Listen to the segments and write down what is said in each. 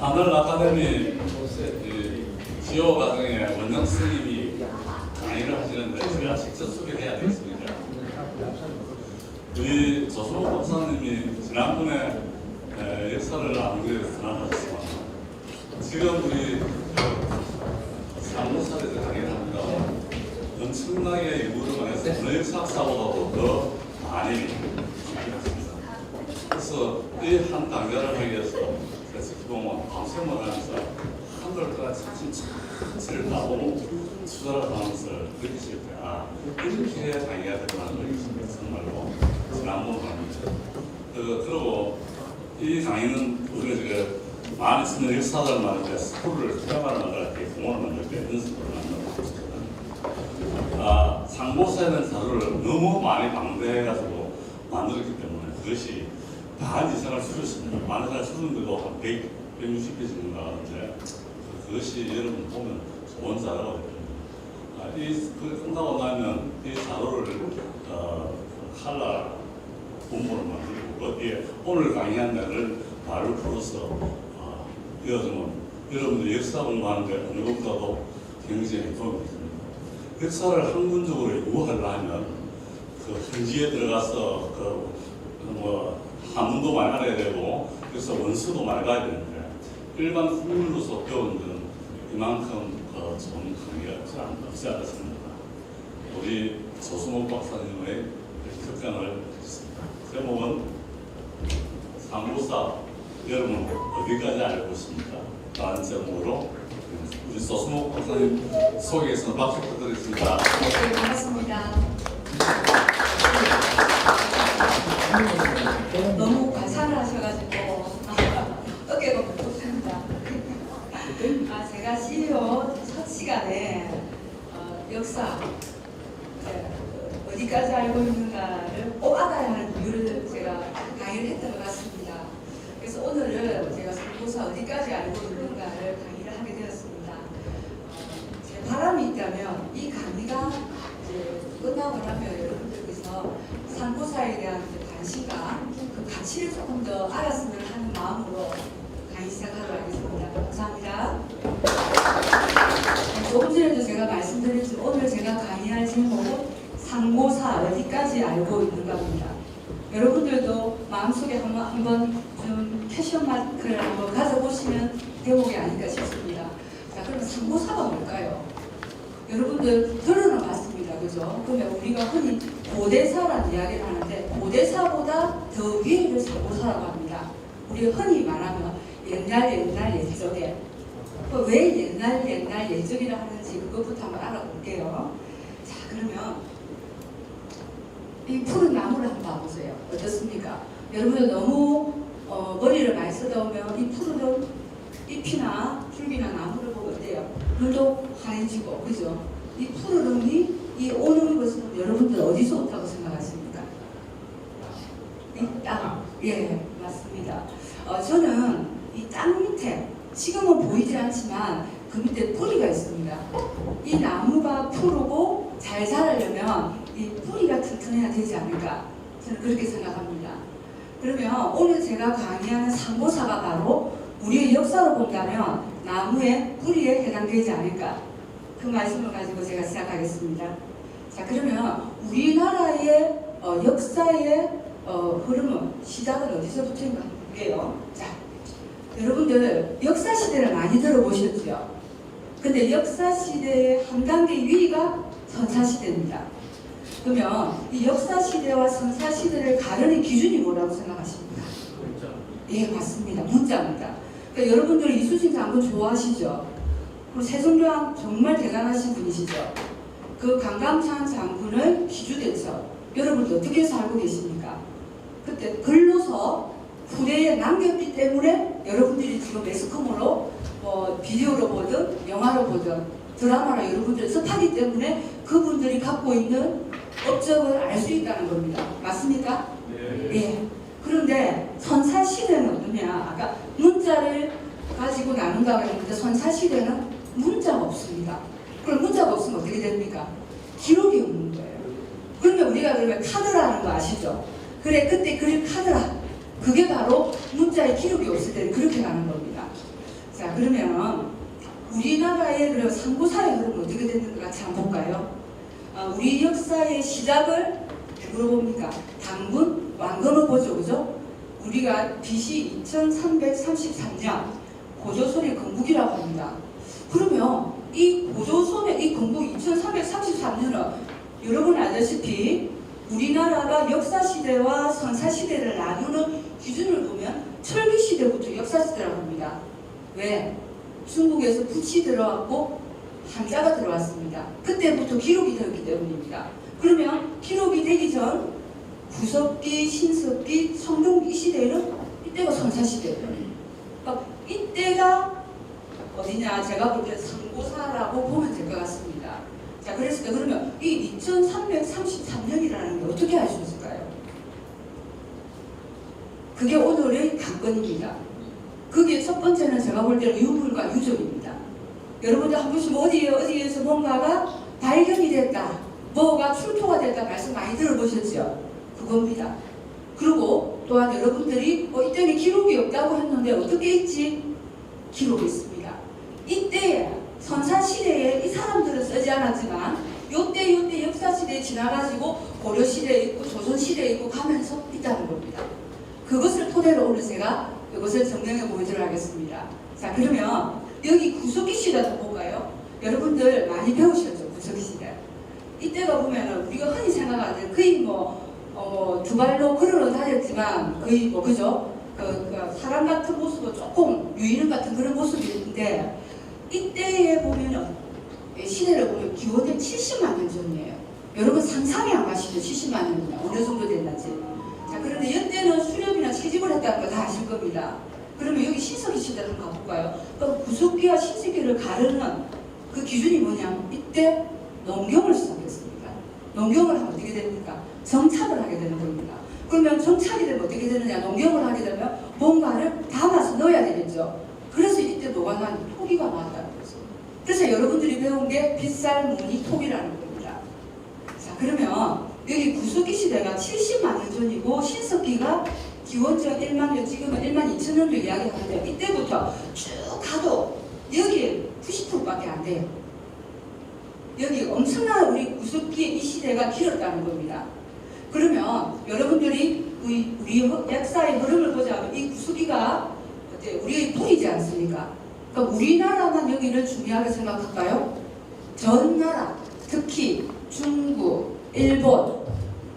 하늘 아카데미 지오 과정에 원장 스님이 강의를 하시는데 제가 직접 소개해야 되겠습니다. 우리 조성호 박사님이 지난번에 역사를 나누기 위해서 전화하셨습니다. 지금 우리 상무사에서 강의를 합니다. 엄청나게 일부를 해서 어느 역사학사보다도 더 많이 강의했습니다. 그래서 이 한 강좌를 하기 위해서 특히 보면 밤샘을 하면서 한글과 전체를 다 보고 수다를 하면서 느끼실 때 이렇게 강의가 되구나 느끼십니다. 정말로 지난번 강의죠. 그리고 이 강의는 우리가 지금 많이 쓰는 역사를 만들 때 스쿨을 테마를 만들 때 공원을 만들 때 연습을 만들고 있습니다. 상보사에는 자료를 너무 많이 방대해가지고 만들었기 때문에 그것이 반 이상을 줄였습니다. 반 이상을 줄였는데도 한 100, 160개 정도 나가는데 그것이 여러분 보면 좋은 자료가 됩니다. 이 끝나고 나면 이 자료를 칼라 본문을 만들고 어디에 오늘 강의한 날을 말을 풀어서 이어지면 여러분들 역사 공부하는데 어느 것보다도 굉장히 도움이 됩니다. 역사를 학문적으로 연구하려면 그 현지에 들어가서 한문도 많이 알아야 되고 그래서 원수도 많이 가야 되는데 일반 국민으로서 배우는 데는 이만큼 좋은 강의가 없지 않았습니다. 우리 조승호 박사님의 특강을 했습니다. 제목은 상보사 여러분 어디까지 알고 있습니까? 라는 제목으로 우리 조승호 박사님 소개해서 박수 부탁드리겠습니다. 네, 반갑습니다. 너무 과찬을 하셔가지고 어깨가 무겁습니다. 제가 CEO 첫 시간에 역사 어디까지 알고 있는가를 꼭 알아야 하는 이유를 제가 강의를 했던 것 같습니다. 그래서 오늘은 제가 상보사 어디까지 알고 있는가를 강의를 하게 되었습니다. 제 바람이 있다면 이 강의가 이제 끝나고 나면 여러분들께서 상보사에 대한 관심과 그 가치를 조금 더 알았으면 하는 마음으로 강의 시작하도록 하겠습니다. 감사합니다. 조금 전에도 제가 말씀드렸지만 오늘 제가 강의할 제목은 상보사 어디까지 알고 있는가입니다. 여러분들도 마음속에 한번 좀 퀘션 마크를 한번 가져보시면 대목이 아닐까 싶습니다. 자, 그러면 상보사가 뭘까요? 여러분들 들어는 봤습니다. 그죠? 그러면 우리가 흔히 고대사라는 이야기를 하는데 고대사보다 더 위를 상보사라고 합니다. 우리가 흔히 말하면 옛날 예적에 왜 옛날 예적이라 하는지 그것부터 한번 알아볼게요. 자, 그러면 이 푸른 나무를 한번 봐보세요. 어떻습니까? 여러분들 너무 머리를 많이 쓰다보면 이 푸른 잎이나 줄기나 나무를 보면 어때요? 눈도 하얘지고, 그죠? 이 푸르름이 이 오는 것은 여러분들 어디서 온다고 생각하십니까? 이 땅. 예, 맞습니다. 저는 이 땅 밑에 지금은 보이지 않지만 그 밑에 뿌리가 있습니다. 이 나무가 푸르고 잘 자라려면 이 뿌리가 튼튼해야 되지 않을까? 저는 그렇게 생각합니다. 그러면 오늘 제가 강의하는 상보사가 바로 우리의 역사로 본다면 나무의 뿌리에 해당되지 않을까? 그 말씀을 가지고 제가 시작하겠습니다. 자, 그러면 우리나라의 역사의 흐름은 시작은 어디서부터인가 한번 볼게요. 자, 여러분들 역사시대를 많이 들어보셨죠? 근데 역사시대의 한 단계 위가 선사시대입니다. 그러면 이 역사시대와 선사시대를 가르는 기준이 뭐라고 생각하십니까? 예, 맞습니다. 문자입니다. 그러니까 여러분들 이순신 장군 좋아하시죠? 그리고 세종대왕 정말 대단하신 분이시죠? 그 강감찬 장군을 기주대처 여러분들 어떻게 해서 알고 계십니까? 그때 글로서 후대에 남겼기 때문에 여러분들이 지금 매스컴으로 비디오로 보든 영화로 보든 드라마로 여러분들이 접하기 때문에 그분들이 갖고 있는 업적을 알 수 있다는 겁니다. 맞습니까? 네. 예. 그런데 선사시대는 어떠냐? 아까 문자를 가지고 나눈다고 했는데 선사시대는 문자가 없습니다. 그럼 문자가 없으면 어떻게 됩니까? 기록이 없는 거예요. 그러면 우리가 그러면 카드라는 거 아시죠? 그래, 그때 그릴 카드라. 그게 바로 문자의 기록이 없을 때는 그렇게 가는 겁니다. 자, 그러면 우리나라의 그런 상고사의 흐름은 어떻게 됐는가 한번 볼까요? 우리 역사의 시작을 누구로 봅니까? 단군 왕건을 보죠, 그죠? 우리가 BC 2333년 고조선의 건국이라고 합니다. 그러면 이 고조선의 이 건국 2333년은 여러분 알다시피 우리나라가 역사시대와 선사시대를 나누는 기준을 보면 철기시대부터 역사시대라고 합니다. 왜? 중국에서 붓이 들어왔고 한자가 들어왔습니다. 그때부터 기록이 되었기 때문입니다. 그러면 기록이 되기 전 구석기, 신석기, 성종기 이 시대는 이때가 선사시대예요. 그러니까 이때가 어디냐? 제가 볼 때 상고사라고 보면 될 것 같습니다. 자, 그랬을 때 그러면 이 2333년이라는 게 어떻게 알 수 있을까요? 그게 오늘의 관건입니다. 그게 첫 번째는 제가 볼 때는 유물과 유적입니다. 여러분들 한 번씩 어디에서 뭔가가 발견이 됐다, 뭐가 출토가 됐다 말씀 많이 들어보셨죠? 그겁니다. 그리고 또한 여러분들이 이때는 기록이 없다고 했는데 어떻게 있지? 기록이 있습니다. 이때 선사시대에 이 사람들은 쓰지 않았지만 요때 역사시대에 지나가지고 고려시대에 있고 조선시대에 있고 가면서 있다는 겁니다. 그것을 토대로 오늘 제가 이것을 정리해 보여드리도록 하겠습니다. 자, 그러면 여기 구석기 시대 한번 볼까요? 여러분들 많이 배우셨죠? 구석기 시대. 이때가 보면은 우리가 흔히 생각하는 거의 두 발로 걸어 다녔지만 거의 그죠? 사람 같은 모습은 조금 유인원 같은 그런 모습인데 이때에 보면은 시대를 보면 기원전 70만 년 전이에요. 여러분 상상이 안 가시죠? 70만 년이면 어느 정도 됐는지. 자, 그런데 이때는 수렵이나 채집을 했다는 거 다 아실 겁니다. 그러면 여기 신석기 시대를 한번 가볼까요? 그럼 구석기와 신석기를 가르는 그 기준이 뭐냐? 이때 농경을 시작했습니다. 농경을 하면 어떻게 됩니까? 정착을 하게 되는 겁니다. 그러면 정착이 되면 어떻게 되느냐? 농경을 하게 되면 뭔가를 담아서 넣어야 되겠죠. 그래서 이때 뭐가 나왔냐? 토기가 나왔다는 거죠. 그래서 여러분들이 배운 게 빗살무늬 토기라는 겁니다. 자, 그러면 여기 구석기 시대가 70만 년 전이고 신석기가 기원전 1만 년, 지금은 1만 2천 년도 이야기하는데 이때부터 쭉 가도 여기에 90%밖에 안 돼요. 여기 엄청난 우리 구석기의 이 시대가 길었다는 겁니다. 그러면 여러분들이 우리 역사의 흐름을 보자면 이 구석기가 우리의 뿌리지 않습니까? 그러니까 우리나라만 여기를 중요하게 생각할까요? 전 나라, 특히 중국, 일본,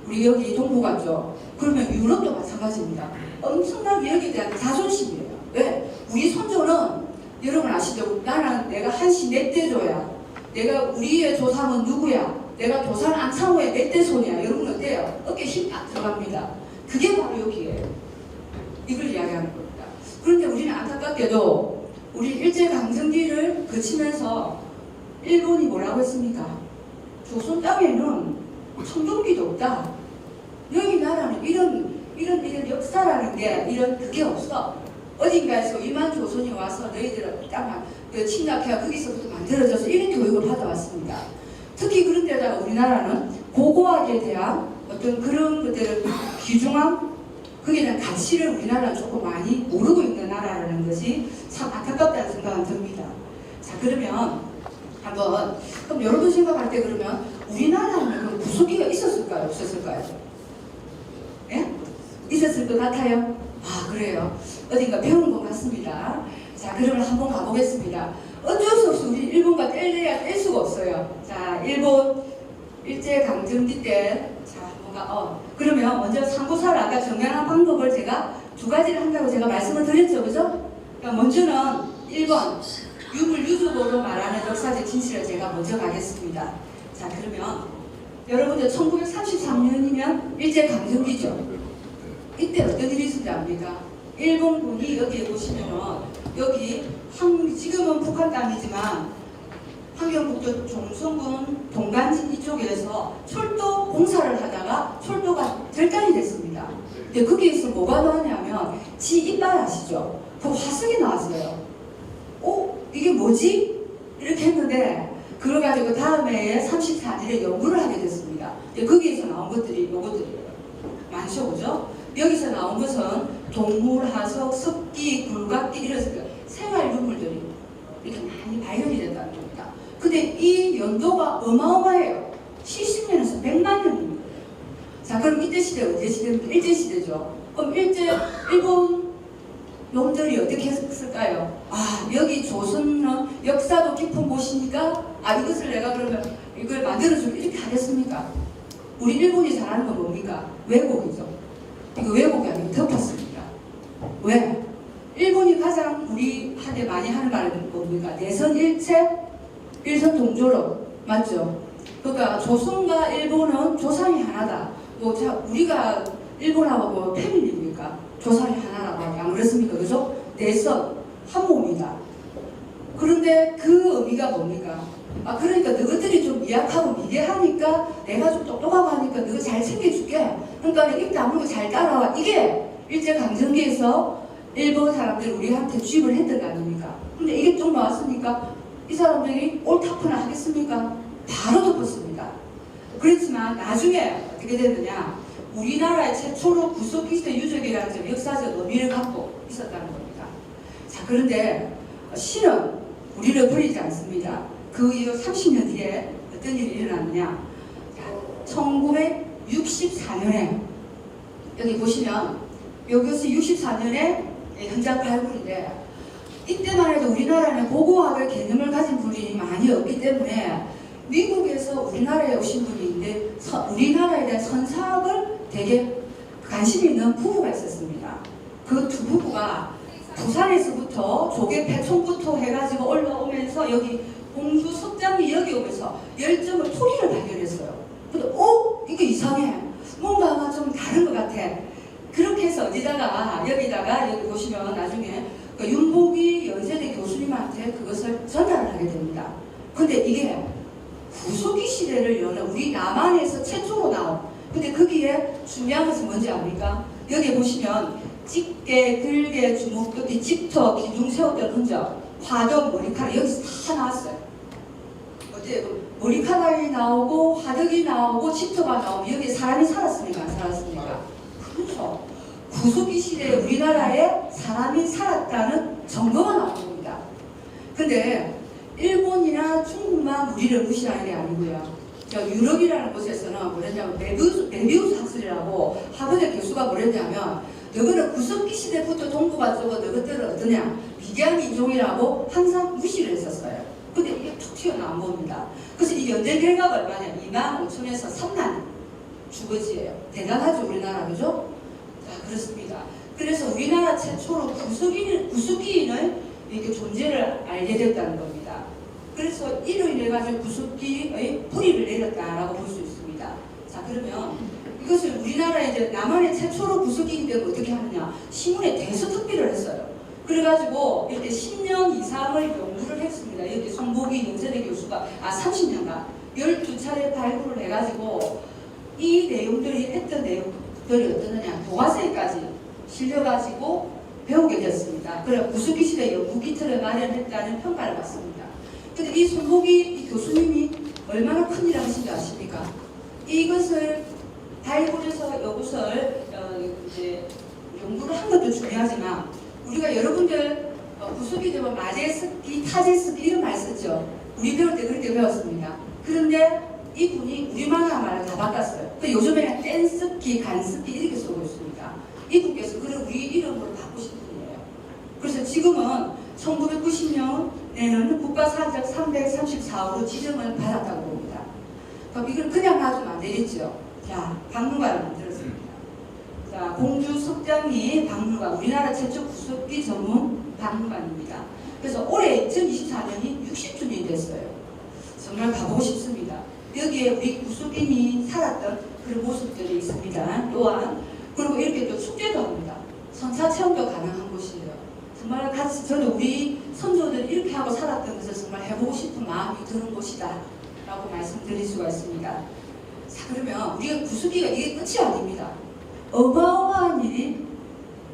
우리 여기 동부 같죠? 그러면 유럽도 마찬가지입니다. 엄청나게 여기에 대한 자존심이에요. 왜? 우리 손조는 여러분 아시죠? 나는 내가 한시 내 떼줘야, 내가 우리의 조상은 누구야? 내가 도산 안창호의 내 떼손이야. 여러분 어때요? 어깨에 힘 딱 들어갑니다. 그게 바로 여기에요. 이걸 이야기하는 겁니다. 그런데 우리는 안타깝게도 우리 일제강점기를 거치면서 일본이 뭐라고 했습니까? 조선 땅에는 청동기도 없다. 여기 나라는 이런 역사라는 게 그게 없어. 어딘가에서 이만 조선이 와서 너희들은 땅만 침략해야 거기서부터 만들어져서 이런 교육을 받아왔습니다. 특히 그런 데다가 우리나라는 고고학에 대한 어떤 그런 것들을 귀중함, 거기에 대한 가치를 우리나라는 조금 많이 모르고 있는 나라라는 것이 참 안타깝다는 생각은 듭니다. 자, 그러면 그럼 여러분 생각할 때 그러면 우리나라는 그럼 구석기가 있었을까요? 없었을까요? 예? 있었을 것 같아요? 아, 그래요. 어딘가 배운 것 같습니다. 자, 그러면 한번 가보겠습니다. 어쩔 수 없이 우리 일본과 뗄 수가 없어요. 자, 일본 일제강점기 때, 자, 그러면 먼저 상고사를 아까 정리하는 방법을 제가 두 가지를 한다고 제가 말씀을 드렸죠, 그죠? 그러니까 먼저는 1번 유물유적으로 말하는 역사적 진실을 제가 먼저 가겠습니다. 자, 그러면 여러분들 1933년이면 일제강점기죠. 이때 어떤 일이 있었는지 압니까? 일본군이 여기에 보시면은 여기 지금은 북한 땅이지만 함경북도 종성군 동간진 이쪽에서 철도 공사를 하다가 철도가 절단이 됐습니다. 근데 거기에서 뭐가 나왔냐면 지 이빨 아시죠? 그 화석이 나왔어요. 이게 뭐지? 이렇게 했는데 그걸 가지고 다음에 34일에 연구를 하게 됐습니다. 근데 거기에서 나온 것들이 요것들이에요. 많죠, 그죠? 여기서 나온 것은 동물, 하석, 석기, 굴각기 이런 생활 유물들이 이렇게 많이 발견이 됐다는 겁니다. 근데 이 연도가 어마어마해요. 70년에서 100만 년입니다. 자, 그럼 이때 시대 언제 시대입니까? 일제 시대죠. 그럼 일본 놈들이 어떻게 했을까요? 아, 여기 조선은 역사도 깊은 곳이니까 이것을 내가 그러면 이걸 만들어주고 이렇게 하겠습니까? 우리 일본이 잘하는 건 뭡니까? 왜곡이죠. 이거 왜곡이 아니고 덮었습니다. 왜? 일본이 가장 우리한테 많이 하는 말은 뭡니까? 내선일체, 일선동조론. 맞죠? 그러니까 조선과 일본은 조상이 하나다. 우리가 일본하고 뭐 패밀리입니까? 조상이 하나라고 하지 안 그렇습니까? 그죠? 내선, 한 몸이다. 그런데 그 의미가 뭡니까? 그러니까 너희들이 좀 미약하고 미개하니까 내가 좀 똑똑하고 하니까 너희 잘 챙겨줄게. 그러니까 입 다물고 잘 따라와. 이게 일제강점기에서 일본 사람들이 우리한테 주입을 했던 거 아닙니까? 근데 이게 좀 나왔으니까 이 사람들이 옳다구나 하겠습니까? 바로 덮었습니다. 그렇지만 나중에 어떻게 됐느냐? 우리나라의 최초로 구석기시대 유적이라는 점 역사적 의미를 갖고 있었다는 겁니다. 자, 그런데 신은 우리를 버리지 않습니다. 그 이후 30년 뒤에 어떤 일이 일어났느냐? 1964년에 여기 보시면 여기서 64년에 현장 발굴인데 이때만 해도 우리나라는 고고학의 개념을 가진 분이 많이 없기 때문에 미국에서 우리나라에 오신 분이 있는데 우리나라에 대한 선사학을 되게 관심 있는 부부가 있었습니다. 그 두 부부가 부산에서부터 조개 배총부터 해가지고 올라오면서 여기 공주 석장이 여기 오면서 열정을 토리를 발견했어요. 근데 이게 이상해. 뭔가가 좀 다른 것 같아. 그렇게 해서 어디다가 여기 보시면 나중에 윤복이 연세대 교수님한테 그것을 전달을 하게 됩니다. 근데 이게 구석기 시대를 여는 우리 남한에서 최초로 나온. 근데 거기에 중요한 것은 뭔지 압니까? 여기 보시면 집게, 들개, 주먹도끼, 집터, 기둥 세웠던 흔적, 화덕, 머리카락 여기서 다 나왔어요. 어때요? 머리카락이 나오고 화덕이 나오고 집터가 나오고 여기에 사람이 살았습니까? 안 살았습니까? 그렇죠. 구석기 시대에 우리나라에 사람이 살았다는 증거가 나온 겁니다. 근데 일본이나 중국만 우리를 무시하는 게 아니고요. 유럽이라는 곳에서는 뭐랬냐면 메비우스 학술이라고 하버드 교수가 뭐랬냐면 너희는 구석기 시대부터 동부가 쪼고 너희들은 어떠냐 미개한 인종이라고 항상 무시를 했었어요. 근데 이게 툭 튀어나온 겁니다. 그래서 이 연대 결과가 얼마냐 25,000에서 3만 주거지예요. 대단하죠 우리나라 그죠? 자 그렇습니다. 그래서 우리나라 최초로 구석기인을 이렇게 존재를 알게 됐다는 겁니다. 그래서 이로 인해 가지고 구석기의 뿌리를 내렸다라고 볼 수 있습니다. 자 그러면 이것을 우리나라 이제 남한의 최초로 구석기이기 때문에 어떻게 하느냐 신문에 대서특필을 했어요. 그래가지고 이렇게 10년 이상을 연구를 했습니다. 여기 송복이 연세대 교수가 30년간 12차례 발굴을 해가지고 이 내용들이 했던 내용들이 어떠느냐 교과서에까지 실려가지고 배우게 됐습니다. 그래 구석기 시대 연구 기틀을 마련했다는 평가를 받습니다. 근데 이 송복이 교수님이 얼마나 큰 일을 하신 줄 아십니까? 이것을 발굴해서 이것을 이제 연구를 한 것도 중요하지만 우리가 여러분들 구석기 되면 마제스키, 타제스키 이런 말 썼죠. 우리 배울 때 그렇게 배웠습니다. 그런데 이분이 우리만화 말을 다 바꿨어요. 요즘에는 댄스키, 간스키 이렇게 쓰고 있습니다. 이분께서 그걸 우리 이름으로 바꾸신 분이에요. 그래서 지금은 1990년에는 국가사적 334호로 지정을 받았다고 봅니다. 그럼 이걸 그냥 놔두면 안 되겠죠. 자, 박물관을 만들었습니다. 자, 공주 석장리 박물관, 우리나라 최초 구석기 전문 박물관입니다. 그래서 올해 2024년이 60주년이 됐어요. 정말 가보고 싶습니다. 여기에 우리 구석인이 살았던 그런 모습들이 있습니다. 또한 그리고 이렇게 또 축제도 합니다. 선사 체험도 가능한 곳이에요. 정말 같이 저도 우리 선조들이 이렇게 하고 살았던 것을 정말 해보고 싶은 마음이 드는 곳이다 라고 말씀드릴 수가 있습니다. 자 그러면 우리가 구석기가 이게 끝이 아닙니다. 어마어마한 일이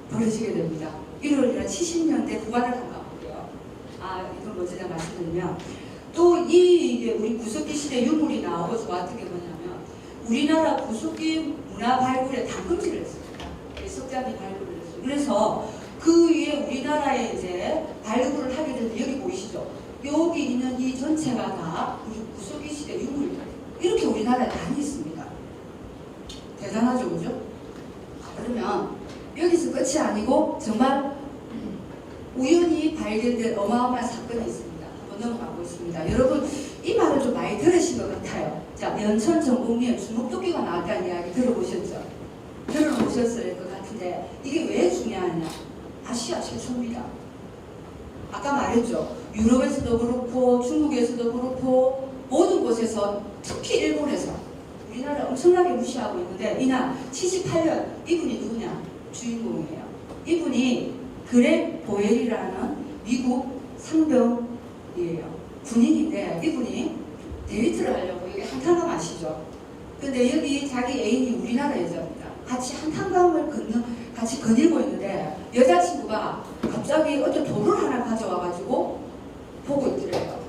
벌어지게 됩니다. 1월이나 70년대 후반을 가까웠고요. 이건 뭐 제가 말씀드리면 또 이게 우리 구석기 시대 유물이 나오고 좋았던 게 뭐냐면 우리나라 구석기 문화 발굴에 당금질을 했습니다. 석장이 발굴을 했어요. 그래서 그 위에 우리나라에 이제 발굴을 하게 되는데 여기 보이시죠? 여기 있는 이 전체가 다 우리 구석기 시대 유물들. 이렇게 우리나라에 많이 있습니다. 대단하죠, 그죠? 그러면 여기서 끝이 아니고 정말 우연히 발견된 어마어마한 사건이 있습니다. 한번 넘어가 보겠습니다. 여러분 이 말을 좀 많이 들으신 것 같아요. 자, 면천 전공리에 주먹도끼가 나왔다는 이야기 들어보셨죠? 들어보셨을 것 같은데 이게 왜 중요하냐? 아시아 최초입니다. 아까 말했죠. 유럽에서도 그렇고 중국에서도 그렇고 모든 곳에서 특히 일본에서 우리나라 엄청나게 무시하고 있는데 이날 78년 이분이 누구냐? 주인공이에요. 이분이 그렉 보웰이라는 미국 상병이에요. 군인인데 이분이 데이트를 하려고 여기 한탄강 아시죠? 근데 여기 자기 애인이 우리나라 여자입니다. 같이 한탄강을 같이 거닐고 있는데 여자친구가 갑자기 어떤 돌을 하나 가져와가지고 보고 있더래요.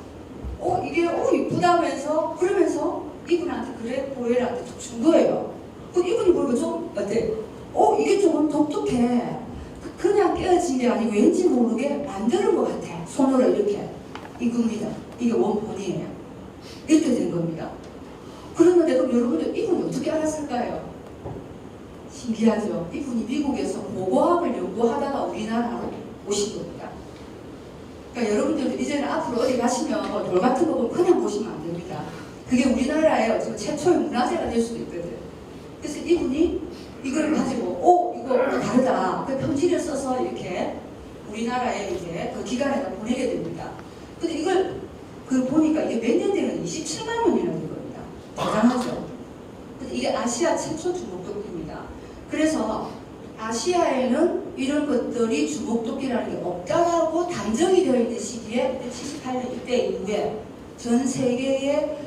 이게 이쁘다면서 그러면서 이분한테 그렉 보웰한테 툭 준 거예요. 이분이 보니까 좀 어때? 이게 조금 독특해. 그냥 깨어진 게 아니고 왠지 모르게 만드는 것 같아. 손으로 이렇게. 이겁니다. 이게 원본이에요. 이렇게 된 겁니다. 그런데 그럼 여러분들 이분이 어떻게 알았을까요? 신기하죠? 이분이 미국에서 고고학을 연구하다가 우리나라로 오신 겁니다. 그러니까 여러분들도 이제는 앞으로 어디 가시면 돌 같은 거 보면 그냥 보시면 안 됩니다. 그게 우리나라의 지금 최초의 문화재가 될 수도 있거든. 그래서 이분이 이걸 가지고 이거 다르다. 그 편지를 써서 이렇게 우리나라에 이제 그 기관에다 보내게 됩니다. 근데 이걸 보니까 이게 몇 년 되면 27만 원이나 된 겁니다. 대단하죠? 근데 이게 아시아 최초 주먹도끼입니다. 그래서 아시아에는 이런 것들이 주먹도끼라는 게 없다라고 단정이 되어 있는 시기에 78년 이때 이후에 전 세계의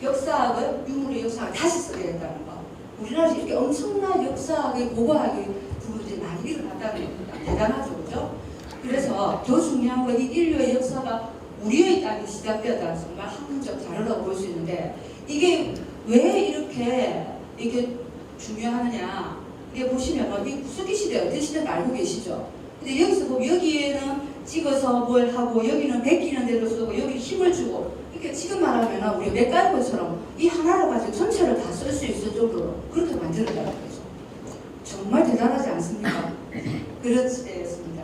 역사학을 유물의 역사학을 다시 써야 된다는 거. 우리나라에서 이렇게 엄청난 역사학의 고고학의 부분들이 많이 일어났다는 겁니다. 대단하죠, 그죠? 그래서 더 중요한 건 이 인류의 역사가 우리의 땅에 시작되었다는 정말 학문적 자료라고 볼 수 있는데 이게 왜 이렇게 중요하느냐? 이게 보시면 이 구석기 시대 어떤 시대인지 알고 계시죠? 근데 여기서 보면 여기에는 찍어서 뭘 하고 여기는 베끼는 대로 쓰고 여기 힘을 주고 이렇게 지금 말하면 우리 맥가이버처럼 이 하나를 가지고 전체를 다 쓸 수 있을 정도로 그렇게 만들었다는 거죠. 정말 대단하지 않습니까? 그렇지 되었습니다.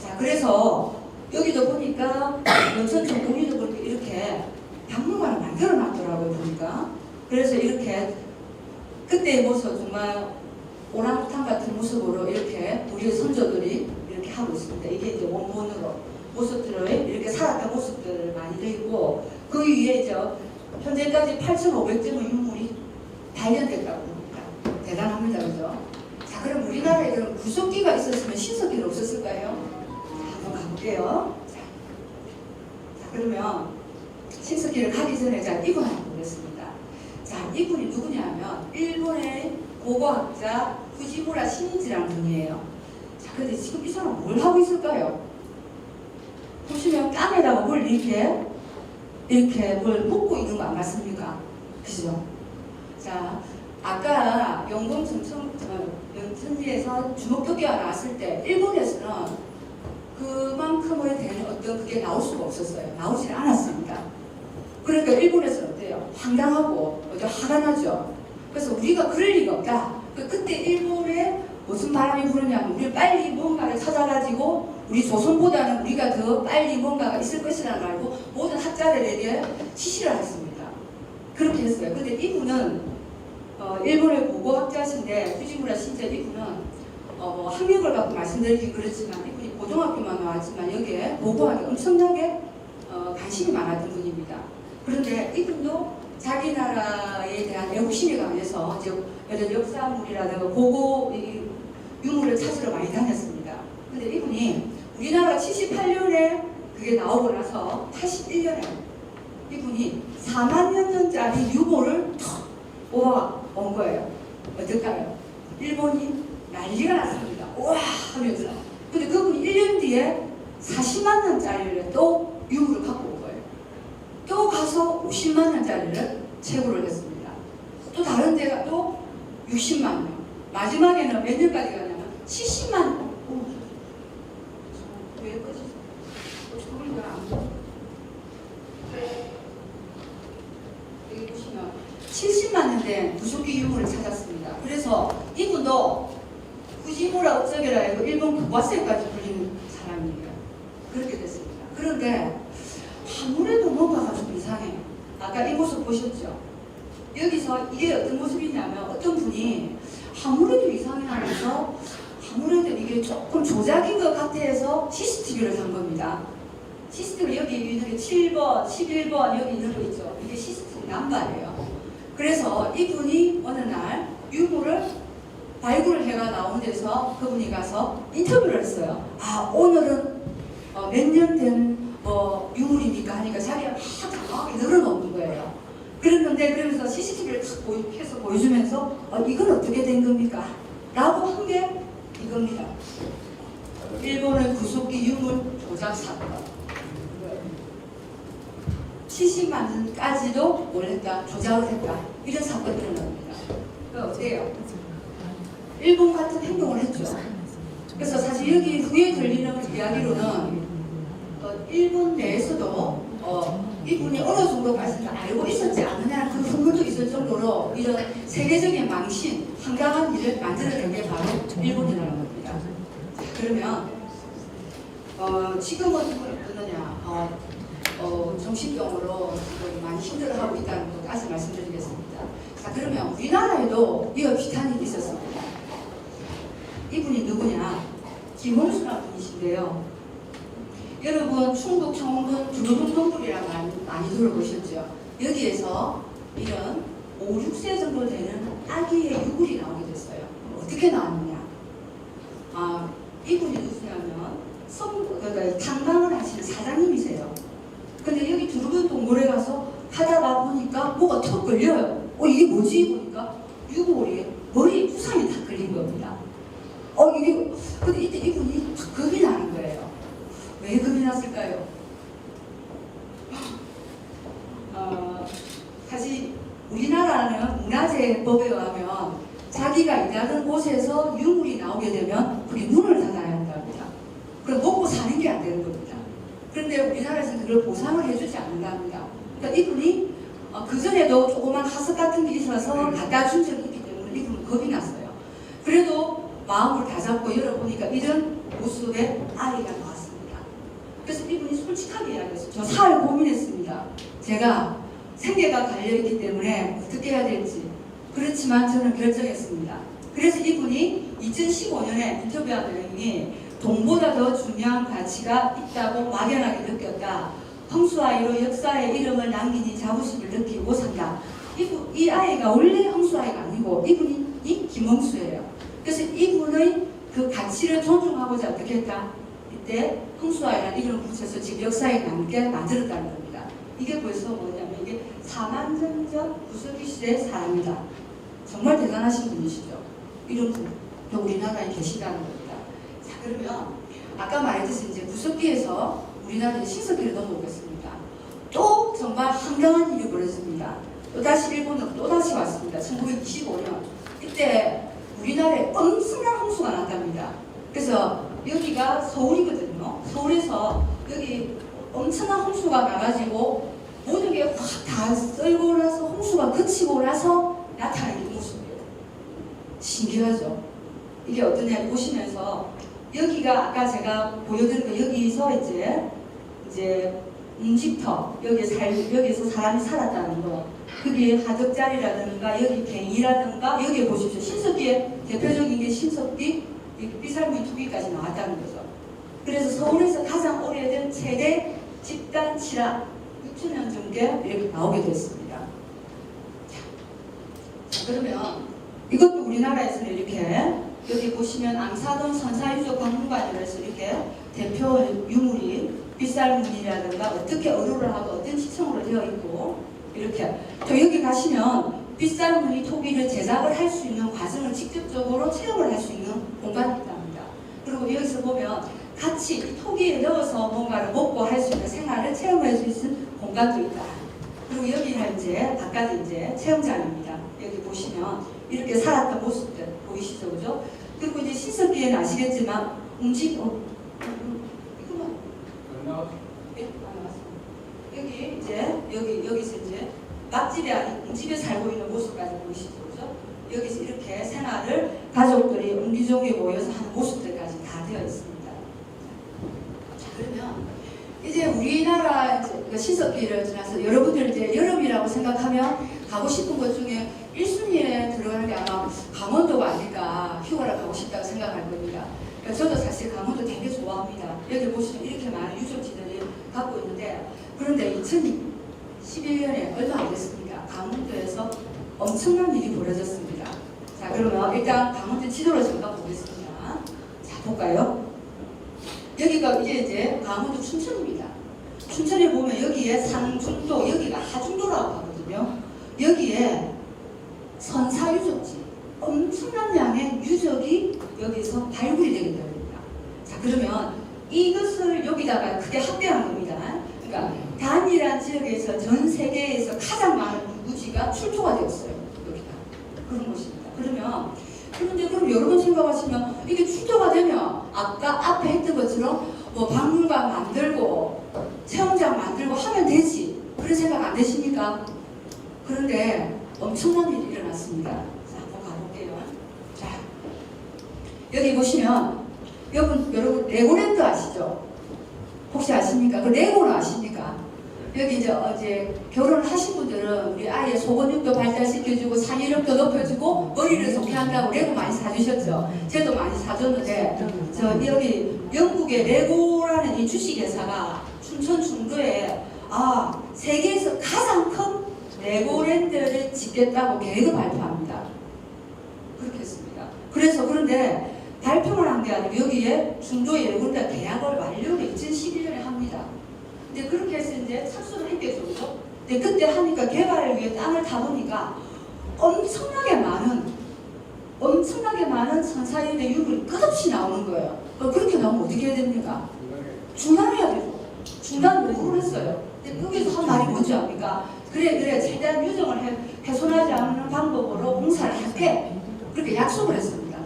자, 그래서 여기도 보니까 연천청 공리도 그렇게 이렇게 박물관을 만들어 놨더라고요, 보니까. 그래서 이렇게 그때의 모습 정말 오랑우탄 같은 모습으로 이렇게 우리의 선조들이 이렇게 하고 있습니다. 이게 이제 원본으로 모습들을 이렇게 살았던 모습들을 많이 되어 있고 그 위에 이제 현재까지 8,500점의 유물이 발견됐다고 합니다. 대단합니다, 그죠? 자, 그럼 우리나라에 그럼 구석기가 있었으면 신석기는 없었을까요? 한번 가볼게요. 자, 그러면 신석기를 가기 전에 자, 이분 한번 보겠습니다. 자, 이분이 누구냐면 일본의 고고학자 후지무라 신인지라는 분이에요. 자, 근데 지금 이 사람 뭘 하고 있을까요? 보시면 땀에다가 뭘 이렇게 뭘 묻고 있는 거 안 맞습니까? 그죠? 자, 아까 영동천지에서 주먹도끼가 나왔을 때 일본에서는 그만큼의 되는 어떤 그게 나올 수가 없었어요. 나오질 않았습니다. 그러니까 일본에서는 어때요? 황당하고 화가 나죠. 그래서 우리가 그럴 리가 없다. 그때 일본에 무슨 바람이 부르냐면 우리 빨리 뭔가를 찾아가지고 우리 조선보다는 우리가 더 빨리 뭔가가 있을 것이라는 걸 알고 모든 학자들에게 지시를 했습니다. 그렇게 했어요. 근데 이분은 일본의 고고학자신데 후지무라 신자 이분은 학력을 갖고 말씀드리긴 그렇지만 이분이 고등학교만 나왔지만 여기에 고고학에 엄청나게 관심이 많았던 분입니다. 그런데 이분도 자기 나라에 대한 애국심이 강해서 이런 역사물이라든가 고고 유물을 찾으러 많이 다녔습니다. 근데 이분이 우리나라 78년에 그게 나오고 나서 81년에 이분이 4만 년전짜리 유물을 턱 모아온 거예요. 어떨까요? 일본이 난리가 났습니다. 우와 하면서. 근데 그분이 1년 뒤에 40만 년짜리를 또 유물을 갖고 온 거예요. 또 가서 50만 년짜리를 채굴을 했습니다. 또 다른 데가 또 60만 년. 마지막에는 몇 년까지 가냐면 70만 년. 아니고 일본 교과서까지 불리는 사람이에요. 그렇게 됐습니다. 그런데 아무래도 뭔가가 좀 이상해요. 아까 이 모습 보셨죠? 여기서 이게 어떤 모습이냐면 어떤 분이 아무래도 이상해하면서 아무래도 이게 조금 조작인 것 같아 해서 CCTV를 산 겁니다. CCTV 여기 있는 게 7번, 11번 여기 있는 거 있죠? 이게 CCTV 남발이에요. 그래서 이분이 어느 날 유물을 발굴을 해가 나온 데서 그분이 가서 인터뷰를 했어요. 아, 오늘은 몇 년 된 유물입니까? 하니까 자기가 막 장황하게 늘어놓는 거예요. 그랬는데 그러면서 CCTV를 탁 해서 보여주면서 이건 어떻게 된 겁니까? 라고 한 게 이겁니다. 일본의 구속기 유물 조작 사건. 70만 원까지도 몰랐다, 조작을 했다. 이런 사건이 일어납니다. 어때요? 일본 같은 행동을 했죠. 그래서 사실 여기 후에 들리는 이야기로는 일본 내에서도 이분이 어느 정도까지 알고 있었지 않느냐는 그 소문도 있을 정도로 이런 세계적인 망신, 황당한 일을 만들어낸 게 바로 일본이라는 겁니다. 그러면 지금은 어떠느냐? 정신병으로 지금 많이 힘들어하고 있다는 것까지 말씀드리겠습니다. 자, 그러면 우리나라에도 이와 비슷한 일이 있었습니다. 이분이 누구냐? 김홍수라는 분이신데요. 여러분 충북 청운군 두루뭉동굴이라고 많이 들어보셨죠? 여기에서 이런 5, 6세 정도 되는 아기의 유골이 나오게 됐어요. 어떻게 나왔느냐? 이분이 누구냐면 탐방을 하시는 사장님이세요. 근데 여기 두루뭉동굴에 가서 하다가 보니까 뭐가 턱 걸려요. 이게 뭐지? 보니까 유골이 머리에 부상이 탁 걸린 겁니다. 근데 이때 이분이 겁이 나는 거예요. 왜 겁이 났을까요? 사실 우리나라는 문화재법에 의하면 자기가 일하는 곳에서 유물이 나오게 되면 그게 문을 닫아야 한답니다. 그럼 먹고 사는 게 안 되는 겁니다. 그런데 우리나라에서는 그걸 보상을 해주지 않는답니다. 그러니까 이분이 그전에도 조그만 하석 같은 게 있어서 갖다 준 적이 있기 때문에 이분은 겁이 났어요. 그래도 마음을 다잡고 열어보니까 이런 모습의 아이가 나왔습니다. 그래서 이분이 솔직하게 이야기했어요. 저 사흘 고민했습니다. 제가 생계가 달려있기 때문에 어떻게 해야 될지. 그렇지만 저는 결정했습니다. 그래서 이분이 2015년에 인터뷰한 내용이 돈보다 더 중요한 가치가 있다고 막연하게 느꼈다. 황수아이로 역사의 이름을 남긴 이 자부심을 느끼고 산다. 이 아이가 원래 황수아이가 아니고 이분이 김홍수예요. 그래서 이분의 그 가치를 존중하고자 어떻게 했다? 이때 황수아이라는 이름을 붙여서 지금 역사에 남게 만들었다는 겁니다. 이게 벌써 뭐냐면 이게 4만 년 전 구석기 시대의 사람이다. 정말 대단하신 분이시죠. 이런 분, 우리나라에 계시다는 겁니다. 자, 그러면 아까 말했듯이 이제 구석기에서 우리나라에 신석기를 넘어오겠습니다. 또 정말 황당한 일이 벌어집니다. 또다시 일본으로 또다시 왔습니다. 1925년. 이때 우리나라에 엄청난 홍수가 났답니다. 그래서 여기가 서울이거든요. 서울에서 여기 엄청난 홍수가 나가지고 모든 게 확 다 썰고 나서 홍수가 그치고 나서 나타나는 모습이에요. 신기하죠? 이게 어떠냐 보시면서 여기가 아까 제가 보여드린 거 여기서 이제 음식터 여기서 사람이 살았다는 거 그게 하덕자리라든가 여기 갱이라든가 여기 보십시오. 신석기의 대표적인 게 신석기 삐살무늬 투기까지 나왔다는 거죠. 그래서 서울에서 가장 오래된 최대 집단 칠화 6,000년 정도 이렇게 나오게 됐습니다. 자, 그러면 이것도 우리나라에서는 이렇게 여기 보시면 앙사동 선사유적 박물관이라 해서 이렇게 대표 유물이 빗살무늬라든가 어떻게 어루를 하고 어떤 시청으로 되어 있고 이렇게 또 여기 가시면 빗살무늬 토기를 제작을 할 수 있는 과정을 직접적으로 체험을 할 수 있는 공간이 있답니다. 그리고 여기서 보면 같이 이 토기에 넣어서 뭔가를 먹고 할 수 있는 생활을 체험할 수 있는 공간도 있다. 그리고 여기는 이제 바깥에 이제 체험장입니다. 여기 보시면 이렇게 살았던 모습들 보이시죠, 그죠? 그리고 이제 신석기에는 아시겠지만 이거만 네, 맞습니다. 여기 이제 여기서 이제 맛집이 아닌 집에 살고 있는 모습까지 보이시죠, 그죠? 여기서 이렇게 생활을 가족들이 옹기종기 모여서 하는 모습들까지 이제 우리나라 그 시석기를 지나서 여러분들 이제 여름이라고 생각하면 가고 싶은 곳 중에 1순위에 들어가는 게 아마 강원도가 아닐까. 휴가를 가고 싶다고 생각할 겁니다. 저도 사실 강원도 되게 좋아합니다. 여기 보시면 이렇게 많은 유적지들을 갖고 있는데, 그런데 2011년에 얼마 안 됐습니다. 강원도에서 엄청난 일이 벌어졌습니다. 자, 그러면 일단 강원도 지도를 잠깐 보겠습니다. 자, 볼까요? 여기가 이제 강원도 춘천입니다. 춘천에 보면 여기에 상중도, 여기가 하중도라고 하거든요. 여기에 선사유적지, 엄청난 양의 유적이 여기서 발굴이 되게 됩니다. 자, 그러면 이것을 여기다가 크게 확대한 겁니다. 그러니까 단일한 지역에서 전 세계에서 가장 많은 유구지가 출토가 되었어요. 여기가 그런 것입니다. 그런데 그럼 여러분 생각하시면 이게 출토가 되면 아까 앞에 했던 것처럼 뭐 박물관 만들고 체험장 만들고 하면 되지, 그런 생각 안 되십니까? 그런데 엄청난 일이 일어났습니다. 자, 한번 가볼게요. 자, 여기 보시면 여러분 레고랜드 아시죠? 혹시 아십니까? 그 레고는 아십니까? 여기 이제 어제 결혼하신 분들은 우리 아이의 소근육도 발달시켜주고 사유력도 높여주고 머리를 좋게 한다고 레고 많이 사주셨죠? 저도 많이 사줬는데, 저 여기 영국의 레고라는 이 주식회사가 춘천 중도에 세계에서 가장 큰 레고랜드를 짓겠다고 계획을 발표합니다. 그렇게 했습니다. 그런데 발표를 한 게 아니고 여기에 중도의 레고랜드 계약을 완료를 2011년에 합니다. 근데 그렇게 해서 이제 착수를 했겠죠. 근데 그때 하니까 개발을 위해 땅을 타보니까 엄청나게 많은 선사유의 유물이 끝없이 나오는 거예요. 그렇게 나오면 어떻게 해야 됩니까? 중단해야 되죠. 중단 요구를 했어요. 근데 거기서 한 말이 뭔지 압니까? 그래 최대한 유정을 훼손하지 않는 방법으로 공사를 할게, 그렇게 약속을 했습니다.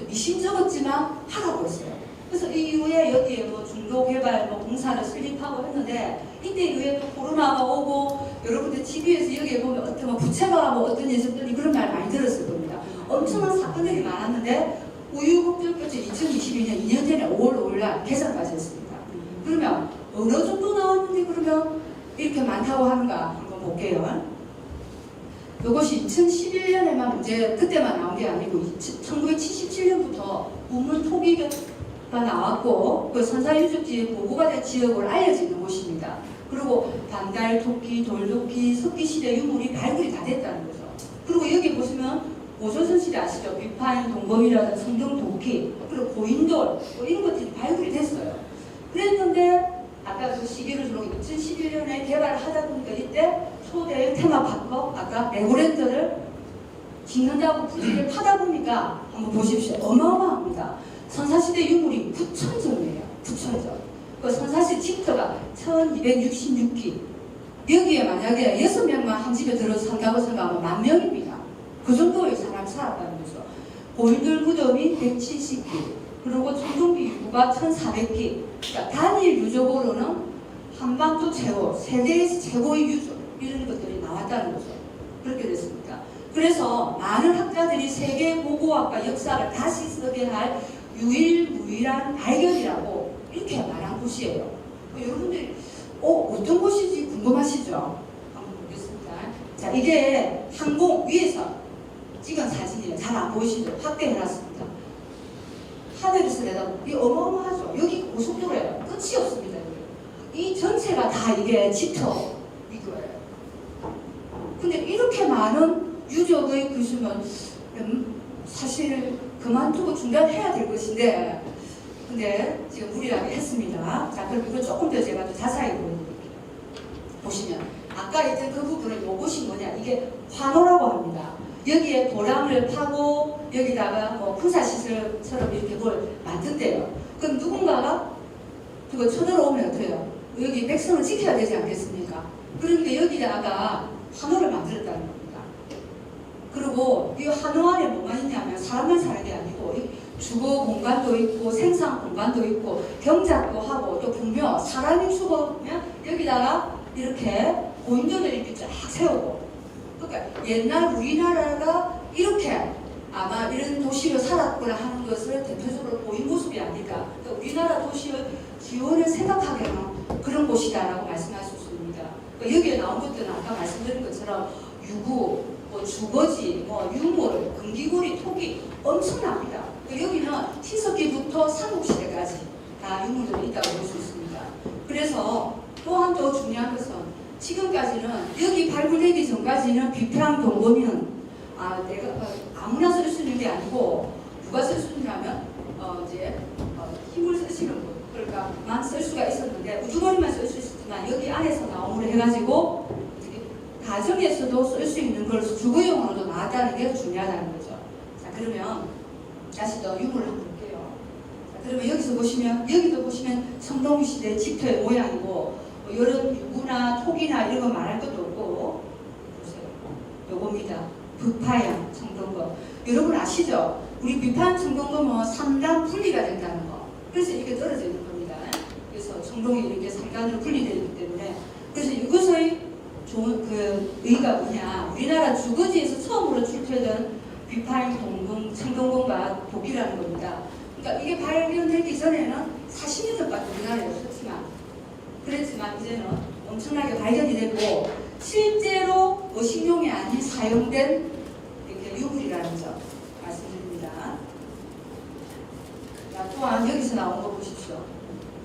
미심쩍었지만 하라고 했어요. 그래서 이후에 여기에 뭐 중도 개발 공사를 설립하고 했는데, 이때 이후에 또 코로나가 오고 여러분들 TV에서 여기에 보면 어떤 부채가 어떤 녀석들이 그런 말 많이 들었을 겁니다. 엄청난 사건들이 많았는데 우유곡절 끝에 2022년 2년 전에 5월 5일 날 개선까지 했습니다. 그러면 어느 정도 나왔는데 그러면 이렇게 많다고 하는가 한번 볼게요. 이것이 2011년에만 문제 그때만 나온 게 아니고 1977년부터 우문 토기가 나왔고 그 선사유적지의 보고가 된 지역으로 알려지는 곳입니다. 그리고 반달 토끼, 돌토끼, 석기시대 유물이 발굴이 다 됐다는 거죠. 그리고 여기 보시면 오조선 시대 아시죠? 비파인, 동검이라든 성경 도끼, 그리고 고인돌 이런 것들이 발굴이 됐어요. 그랬는데 아까 그 시기를 들어 2011년에 개발을 하다 보니까 이때 초대형 테마파크 아까 레고랜드를 짓는다고 부지를 파다 보니까 한번 보십시오. 어마어마합니다. 선사시대 유물이 9,000점이에요. 9,000점. 그 선사시 집터가 1266기. 여기에 만약에 6명만 한 집에 들어서 산다고 생각하면 10,000명입니다. 그 정도의 사람이 살았다는 거죠. 고인돌 무덤이 170기. 그리고 청동기 유구가 1,400기. 그러니까 단일 유적으로는 한반도 최고, 세계에서 최고의 유적 이런 것들이 나왔다는 거죠. 그렇게 됐습니다. 그래서 많은 학자들이 세계 고고학과 역사를 다시 쓰게 할 유일무이한 발견이라고 이렇게 말한 곳이에요. 여러분들이 어떤 곳인지 궁금하시죠? 한번 보겠습니다. 자, 이게 항공 위에서 찍은 사진이에요. 잘 안 보이시죠? 확대해놨습니다. 하늘에서 내다보면 이게 어마어마하죠. 여기 고속도로예요. 끝이 없습니다. 이 전체가 다 이게 집터 이거예요. 근데 이렇게 많은 유적의 글쓰면 사실 그만두고 중단해야 될 것인데, 근데 지금 무리하게 했습니다. 자, 그럼 이거 조금 더 제가 더 자세히 보여드릴게요. 보시면 아까 했던 그 부분은 요것이 뭐냐, 이게 환호라고 합니다. 여기에 도랑을 파고 여기다가 뭐 군사시설처럼 이렇게 뭘 만든대요. 그럼 누군가가 그거 쳐들어오면 어때요? 여기 백성을 지켜야 되지 않겠습니까? 그러니까 여기다가 환호를 만들었다는 겁니다. 그리고 이 환호 안에 뭐가 있냐면 사람만 사는 게 아니고 주거 공간도 있고 생산 공간도 있고 경작도 하고 또 분명 사람이 죽으면 여기다가 이렇게 고인돌을 이렇게 쫙 세우고, 그러니까 옛날 우리나라가 이렇게 아마 이런 도시를 살았거나 하는 것을 대표적으로 보인 모습이 아닐까. 그러니까 우리나라 도시의 기원을 생각하게 하는 그런 곳이다라고 말씀할 수 있습니다. 그러니까 여기에 나온 것들은 아까 말씀드린 것처럼 유구, 뭐 주거지, 뭐 유물, 금기고리, 토기 엄청납니다. 그러니까 여기는 신석기부터 삼국시대까지 다 유물들이 있다고 볼 수 있습니다. 그래서 또한 더 중요한 것은 지금까지는 여기 발굴되기 전까지는 비프랑 동검이는 내가 아무나 쓸 수 있는 게 아니고 누가 쓸 수 있냐면 힘을 쓰시는 분 그러니까만 쓸 수가 있었는데 우두머리만 쓸 수 있었지만 여기 안에서 나옴으로 해가지고 가정에서도 쓸 수 있는 걸 주거용으로도 나왔다는 게 중요하다는 거죠. 자 그러면 다시 더 유물을 한번 볼게요. 자, 그러면 여기서 보시면 여기도 보시면 청동시대 집터의 모양이고 이런 유구나 톡이나 이런 거 말할 것도 없고 보세요. 요겁니다. 북파양 청동검. 여러분 아시죠? 우리 비판 청동검은 3단 분리가 된다는 거. 그래서 이렇게 떨어져 있는 겁니다. 그래서 청동이 이렇게 3단으로 분리되어 있기 때문에 그래서 이것의 좋은 그 의의가 뭐냐? 우리나라 주거지에서 처음으로 출토된 비판 동검, 청동검과 독이라는 겁니다. 그러니까 이게 발견되기 전에는 40년밖에 우리나라에 없었지만 그랬지만 이제는 엄청나게 발견이 되고 실제로 의식용이 아닌 사용된 이렇게 유물이라는 점 말씀드립니다. 자, 또한 여기서 나온 거 보십시오.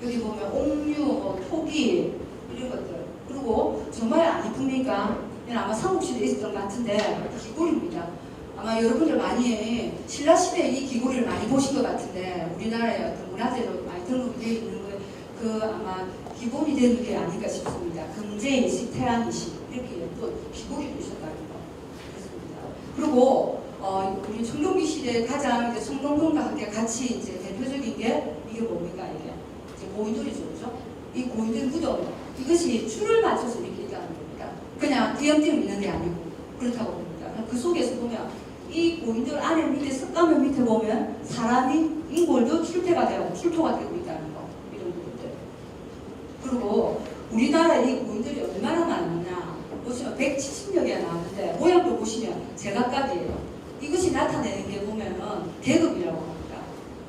여기 보면 옥류, 뭐, 토기 이런 것들 그리고 정말 안 이쁩니까? 이건 아마 삼국시대에 있었던 것 같은데 기골입니다. 아마 여러분들 많이 신라시대에 이 기골을 많이 보신 것 같은데 우리나라의 어떤 문화재로 많이 등록이 되어 있는 거 그 아마 기본이 되는 게 아닐까 싶습니다. 금제인식, 태양인식 이렇게 또 기본이 되셨다는 거 그렇습니다. 그리고 우리 청동기 시대 가장 이제 청동군과 함께 같이 이제 대표적인 게 이게 뭡니까 이게 이제 고인돌이죠, 그죠? 이 고인돌 무덤 이것이 줄을 맞춰서 이렇게 있다는 겁니다. 그냥 띄엄띄엄 있는 게 아니고 그렇다고 봅니다. 그 속에서 보면 이 고인돌 안에 밑에 석가면 밑에 보면 사람이 인골도 출토가 되고 있다는 거. 그리고 우리나라 이 고인들이 얼마나 많느냐 보시면 170여 개가 나왔는데 모양도 보시면 제각각이에요. 이것이 나타내는 게 보면은 계급이라고 합니다.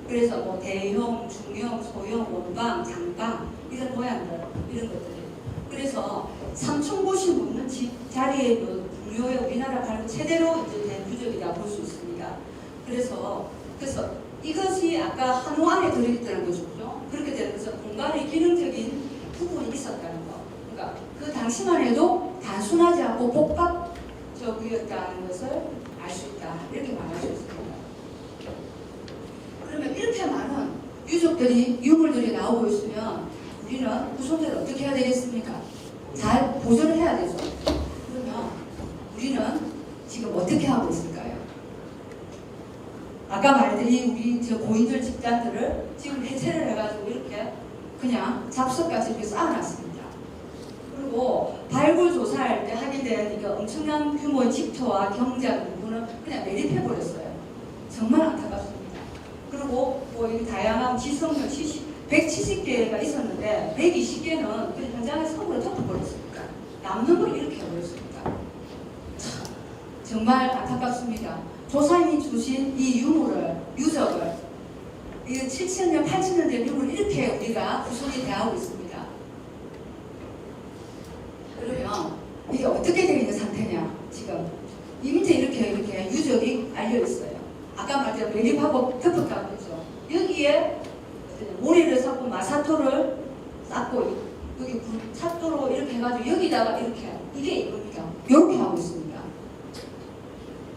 그래서 뭐 대형, 중형, 소형, 원방, 장방 이런 모양들 이런 것들이 그래서 삼총 보신 분은 집 자리에 중요해 우리나라 발굴 최대로 이제 된 유적이다 볼 수 있습니다. 그래서 이것이 아까 한호 안에 들어있다는 거죠. 그렇게 되는 것은 공간의 기능적인 부분이 있었다는 거. 그러니까 그 당시만 해도 단순하지 않고 복합적이었다는 것을 알 수 있다. 이렇게 말할 수 있습니다. 그러면 이렇게 많은 유적들이, 유물들이 나오고 있으면 우리는 후손들을 어떻게 해야 되겠습니까? 잘 보존을 해야 되죠. 그러면 우리는 지금 어떻게 하고 있을까요? 아까 말했더니 우리 저 고인들 집단들을 지금 해체를 해가지고 이렇게 그냥 잡석까지 이렇게 쌓아놨습니다. 그리고 발굴 조사할 때 하게 된 이거 엄청난 규모의 집터와 경작 부분은 그냥 매립해버렸어요. 정말 안타깝습니다. 그리고 뭐 이 다양한 지성면 170개가 있었는데 120개는 그 현장에 섬으로 덮어버렸습니다. 남는 걸 이렇게 해버렸습니다. 정말 안타깝습니다. 조사님이 주신 이 유물을, 유적을 이 7,000년, 8,000년 된 유물을 이렇게 우리가 후손이 대하고 있습니다. 그러면 이게 어떻게 되어 있는 상태냐? 지금 이 밑에 이렇게 유적이 알려 있어요. 아까 말했던 매립하고 덮었다고 했죠. 여기에 모래를 쌓고 마사토를 쌓고 여기 찻도로 이렇게 해가지고 여기다가 이렇게 이게 이겁니다. 이렇게 하고 있습니다.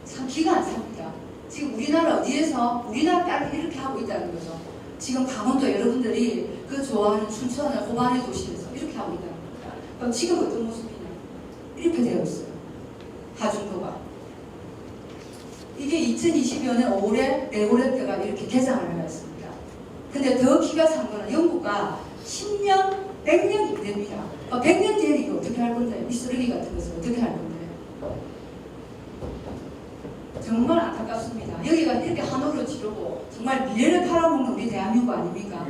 참 기가 안 삽니다. 지금 우리나라 어디에서 우리나라 딸이 이렇게 하고 있다는 거죠. 지금 강원도 여러분들이 그 좋아하는 춘천을 호반의 도시에서 이렇게 하고 있다는 겁니다. 그럼 지금 어떤 모습이냐? 이렇게 되어 있어요. 하중도가. 이게 2020년에 5월에 레고랜 때가 이렇게 개장을 해놨습니다. 근데 더 기가 찬 거는 영국가 10년, 100년이 됩니다. 100년 뒤에는 이거 어떻게 할 건데? 이 쓰레기 같은 것을 어떻게 할 건데? 정말 안타깝습니다. 여기가 이렇게 한옥으로 지르고 정말 미래를 팔아먹는 우리 대한민국 아닙니까?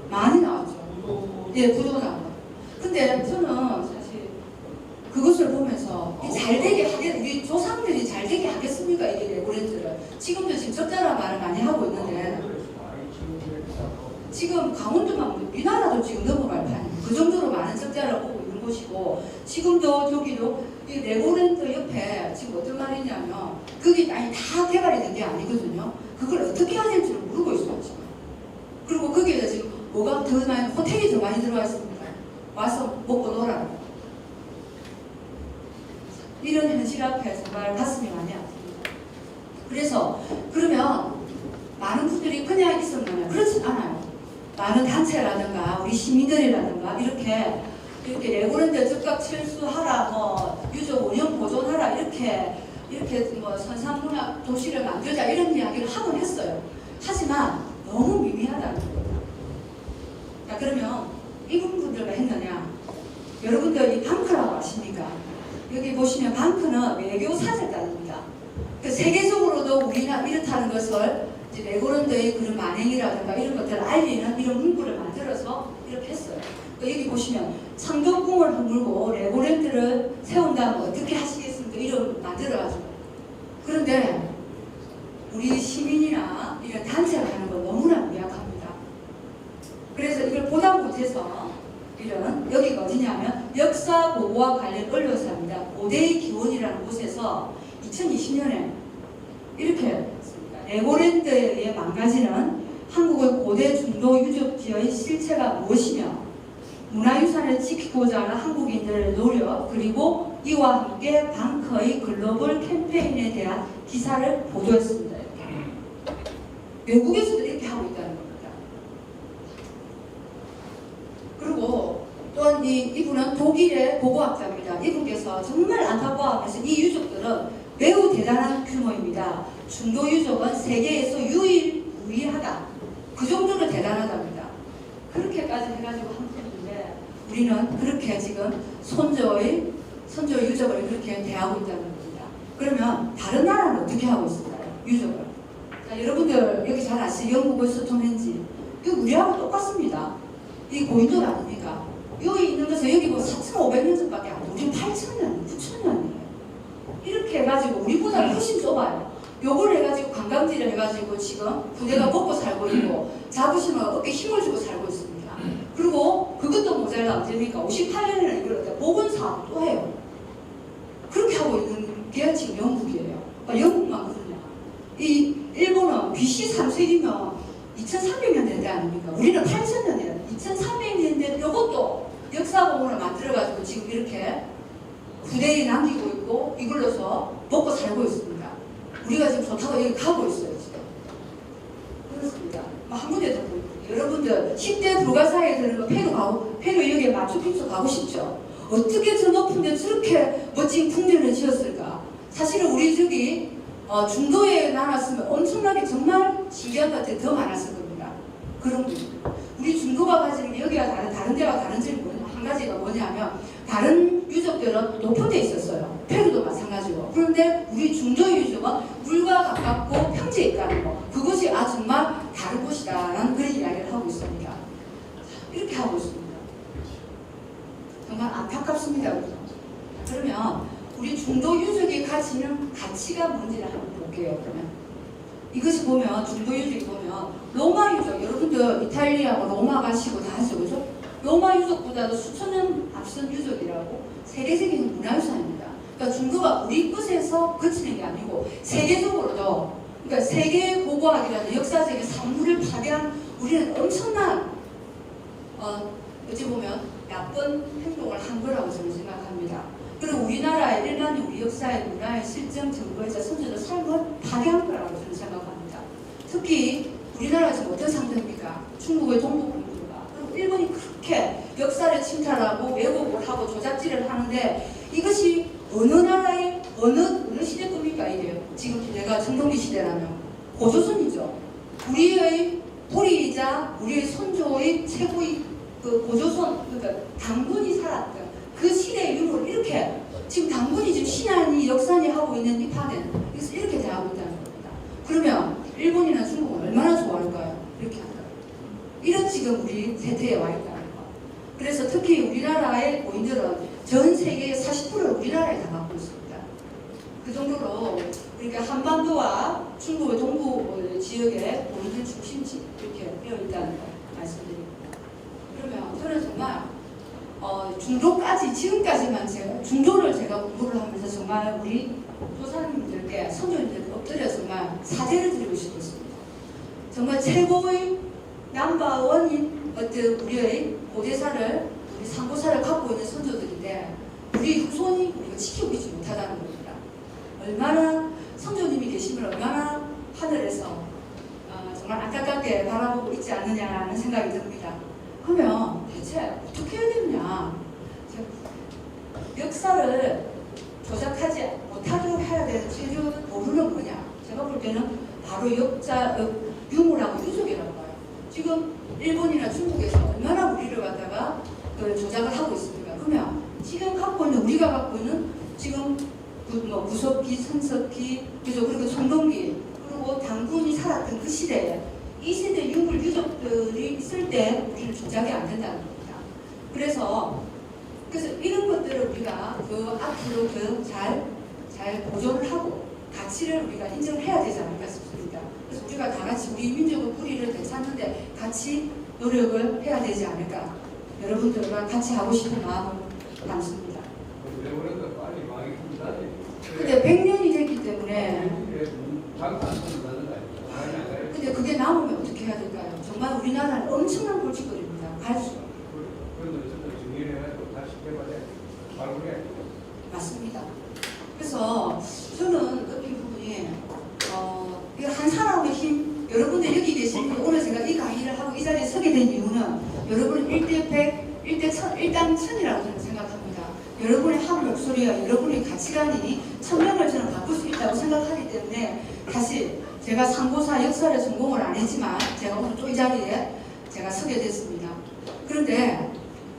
많이 나왔죠. 예, 부도 나고. 근데 저는 사실 그것을 보면서 잘 되게 하겠, 우리 조상들이 잘 되게 하겠습니까? 지금도 지금 적자라 말을 많이 하고 있는데 지금 강원도만 우리나라도 지금 넘어갈 판이에요. 그 정도로 많은 적자를 보고 있는 곳이고 지금도 저기도 이 레고랜드 옆에 지금 어떤 말이냐면 그게 아니 다 개발이 된 게 아니거든요. 그걸 어떻게 해야 될지를 모르고 있어요 지금. 그리고 거기에다 지금 뭐가 더 많이 호텔이 더 많이 들어와 있습니다. 와서 먹고 놀아라. 이런 현실 앞에 정말 가슴이 많이 아픕니다. 그래서 그러면 많은 분들이 그냥 있었나요? 그렇진 않아요. 많은 단체라든가 우리 시민들이라든가 이렇게 레고랜드 즉각 철수하라, 뭐 유적 운영 보존하라 이렇게 뭐 선상문화 도시를 만들자 이런 이야기를 하곤 했어요. 하지만 너무 미미하다는 겁니다. 자, 그러면 이분들과 했느냐? 여러분들 이 방크라고 아십니까? 여기 보시면 방크는 외교 사절단입니다. 그 세계적으로도 우리나라 이렇다는 것을 이제 레고랜드의 그런 만행이라든가 이런 것들을 알리는 이런 문구를 만들어서 이렇게 했어요. 여기 보시면 창조궁을 허물고 레고랜드를 세운다면 어떻게 하시겠습니까? 이런 만들어가지고. 그런데 우리 시민이나 이런 단체가 하는 건 너무나 미약합니다. 그래서 이걸 보다 못해서 이런 여기가 어디냐면 역사 보고와 관련 언론사입니다. 고대의 기원이라는 곳에서 2020년에 이렇게 했습니다. 레고랜드에 망가지는 한국의 고대 중도 유적지의 실체가 무엇이며 문화유산을 지키고자 하는 한국인들의 노력 그리고 이와 함께 방크의 글로벌 캠페인에 대한 기사를 보도했습니다. 외국에서도 이렇게 하고 있다는 겁니다. 그리고 또한 이분은 독일의 고고학자입니다. 이분께서 정말 안타까워하면서 이 유적들은 매우 대단한 규모입니다. 중도 유적은 세계에서 유일하다. 그 정도로 대단하답니다. 그렇게까지 해가지고 한 편인데 우리는 그렇게 지금 선조의 유적을 그렇게 대하고 있다는 겁니다. 그러면 다른 나라는 어떻게 하고 있을까요? 유적을. 자, 여러분들 여기 잘 아시죠? 영국의 스톤헨지. 이거 우리하고 똑같습니다. 이 고인돌 아닙니까? 여기 있는 것은 여기 뭐 4,500년 전밖에 안 돼요. 우리 8,000년, 9,000년이에요. 이렇게 해가지고 우리보다 훨씬 좁아요. 요걸 해가지고 관광지를 해가지고 지금 부대가 먹고 살고 있고 자부심은 어깨 힘을 주고 살고 있습니다. 그리고 그것도 모자라 언제입니까? 58년에는 이걸 어때? 보건사업 또 해요. 그렇게 하고 있는 게 지금 영국이에요. 그러니까 영국만 그러냐. 이 일본은 BC 3세기면 2300년 된 데 아닙니까? 우리는 8000년이에요. 2300년 이것도 역사공원을 만들어가지고 지금 이렇게 부대에 남기고 있고 이걸로서 먹고 살고 있습니다. 우리가 지금 좋다고 여기 가고 있어요. 지금. 그렇습니다. 한 군데도 보이고 여러분들 10대 불가사의에 드는 거 페루 여기에 마추픽추 가고 싶죠? 어떻게 저 높은 데 저렇게 멋진 궁전을 지었을까? 사실은 우리 저기 중도에 나눴으면 엄청나게 정말 신기한 것들이 더 많았을 겁니다. 그런 게 우리 중도가 가지는 여기가 다른 데와 다른 점이 한 가지가 뭐냐면 다른 유적들은 높은 데 있었어요. 페루도 마찬가지고. 그런데 우리 중도 유적은 물과 가깝고 평지에 있다는 거. 그것이 정말 다른 곳이다라는 그런 이야기를 하고 있습니다. 이렇게 하고 있습니다. 정말 안타깝습니다. 그러면 우리 중도 유적이 가지는 가치가 뭔지를 한번 볼게요. 그러면 이것이 보면 중도 유적이 보면 로마 유적 여러분들 이탈리아 로마 가시고 다 하죠, 그죠? 로마 유적보다도 수천 년 앞선 유적이라고 세계적인 문화유산입니다. 그러니까 중도가 우리 것에서 그치는 게 아니고 세계적으로도 그러니까 세계 고고학이라는 역사적인 산물을 파괴한 우리는 엄청난 어찌 보면 나쁜 행동을 한 거라고 저는 생각합니다. 그리고 우리나라의 일반인 우리 역사의 문화의 실정 증거에서 선조들 삶을 파괴한 거라고 저는 생각합니다. 특히 우리나라가 지금 어떤 상태입니까? 중국의 동북공주가 그리고 일본이 그렇게 역사를 침탈하고 왜곡을 하고 조작질을 하는데 이것이 어느 나라의 어느 시대 겁니까 이게? 지금 내가 청동기 시대라면 고조선이죠. 우리의 뿌리이자 우리의 선조의 최고의 그 고조선 그러니까 당군이 살았던 그 시대의 유물을 이렇게 지금 당군이 지금 신안이 역산이 하고 있는 이 판에 그래서 이렇게 대하고 있다는 겁니다. 그러면 일본이나 중국은 얼마나 좋아할까요? 이렇게 한다. 이런 지금 우리 세태에 와 있다는 거. 그래서 특히 우리나라의 고인들은 전 세계의 40%를 우리나라에 다 갖고 있습니다. 그 정도로 그러니까 한반도와 중국의 동부 지역에 보이는 중심지 이렇게 되어 있다는 거 말씀드립니다. 그러면 저는 정말 중도까지 지금까지만 중도를 제가 공부를 하면서 정말 우리 조사님들께 선조님들께 엎드려 정말 사죄를 드리고 싶었습니다. 정말 최고의 넘버원인 어떤 우리의 고대사를 우리 상고사를 갖고 있는 선조들인데 우리 후손이 우리가 지켜보지 못하다는 겁니다. 얼마나 선조님이 계시면 얼마나 하늘에서 정말 안타깝게 바라보고 있지 않느냐라는 생각이 듭니다. 그러면 대체 어떻게 해야 되느냐? 역사를 조작하지 못하도록 해야 되는 최종 도루는 뭐냐? 제가 볼 때는 바로 유물하고 유족이라고 봐요. 지금 일본이나 중국에서 얼마나 우리를 갖다가 조작을 하고 있습니까? 그러면 지금 갖고 있는 우리가 갖고 있는 지금 무섭기, 선석기, 그죠? 그리고 청동기, 그리고 당군이 살았던 그 시대에 이 세대 유물 유족들이 있을 때 우리는 조작이 안 된다는 겁니다. 그래서 이런 것들을 우리가 앞으로 잘 보존을 하고 가치를 우리가 인정해야 되지 않을까 싶습니다. 그래서 우리가 다 같이 우리 민족의 뿌리를 되찾는데 같이 노력을 해야 되지 않을까. 여러분들과 같이 하고 싶은 마음을 담습니다. 근데 100년이 됐기 때문에 근데 그게 남으면 어떻게 해야 될까요? 정말 우리나라는 엄청난 골칫거리입니다. 갈수록. 맞습니다. 그래서 저는 느낀 부분이 한 사람의 힘, 여러분들 여기 계신 분 오늘 제가 이 강의를 하고 이 자리에 서게 된 이유는 여러분은 1대 100, 1대 1000, 1당 1000이라고 저는 생각합니다. 여러분의 한 목소리와 여러분의 가치관이 1000명을 저는 바꿀 수 있다고 생각하기 때문에 다시 제가 상고사 역사를 전공을 안 했지만 제가 오늘 또 이 자리에 제가 서게 됐습니다. 그런데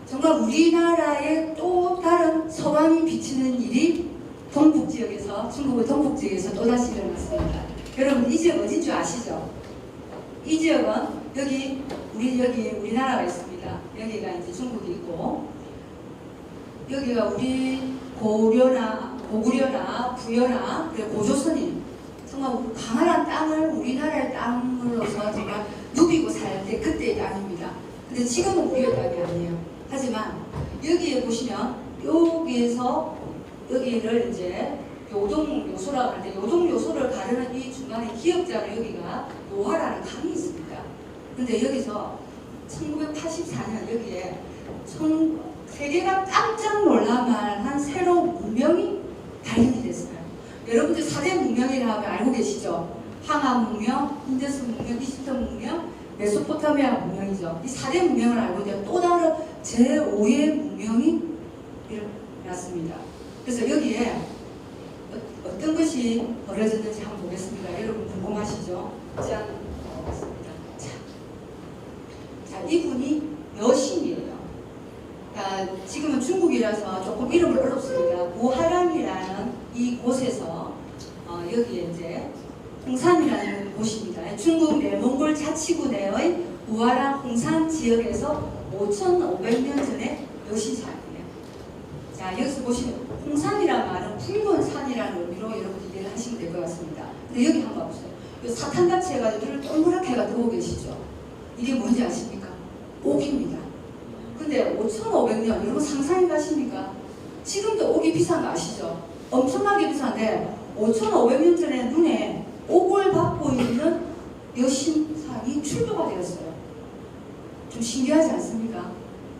정말 우리나라의 또 다른 서방이 비치는 일이 동북지역에서 중국의 동북지역에서 또다시 일어났습니다. 여러분 이 지역 어딘 줄 아시죠? 이 지역은 여기 우리나라가 있습니다. 여기가 이제 중국이 있고 여기가 우리 고구려나 부여나 그리고 고조선이 정말 강한 땅을 우리나라의 땅으로서 정말 누비고 살 때 그때의 땅입니다. 근데 지금은 우리의 땅이 아니에요. 하지만 여기에 보시면 여기를 이제 요동요소라고 하는데 요동요소를 가르는 이 중간에 기역자로 여기가 노화라는 강이 있습니다. 근데 여기서 1984년 여기에 세계가 깜짝 놀랄만한 새로운 문명이 발견이 됐어요. 여러분들 4대 문명이라고 하면 알고 계시죠? 항암 문명, 인더스 문명, 이집트 문명, 메소포타미아 문명이죠. 이 4대 문명을 알고 있는데 또 다른 제5의 문명이 일어났습니다. 그래서 여기에 어떤 것이 벌어졌는지 한번 보겠습니다. 여러분 궁금하시죠? 짠! 보겠습니다. 자, 이분이 여신이에요. 지금은 중국이라서 조금 이름을 어렵습니다. 무하랑이라는 이 곳에서 여기에 이제 홍산이라는 곳입니다. 중국 내몽골 자치구 내의 무하랑 홍산 지역에서 5,500년 전에 여신산이에요. 자, 여기서 보시면 홍산이라는 말은 붉은 산이라는 의미로 여러분들 이해를 하시면 될 것 같습니다. 근데 여기 한번 봐보세요. 사탄같이 해가지고 눈을 동그랗게 해가 뜨고 계시죠? 이게 뭔지 아십니까? 옥입니다. 근데 5,500년, 여러분 상상이 가십니까? 지금도 옥이 비싼 거 아시죠? 엄청나게 비싼데 5,500년 전에 눈에 옥을 받고 있는 여신산이 출토가 되었어요. 좀 신기하지 않습니까?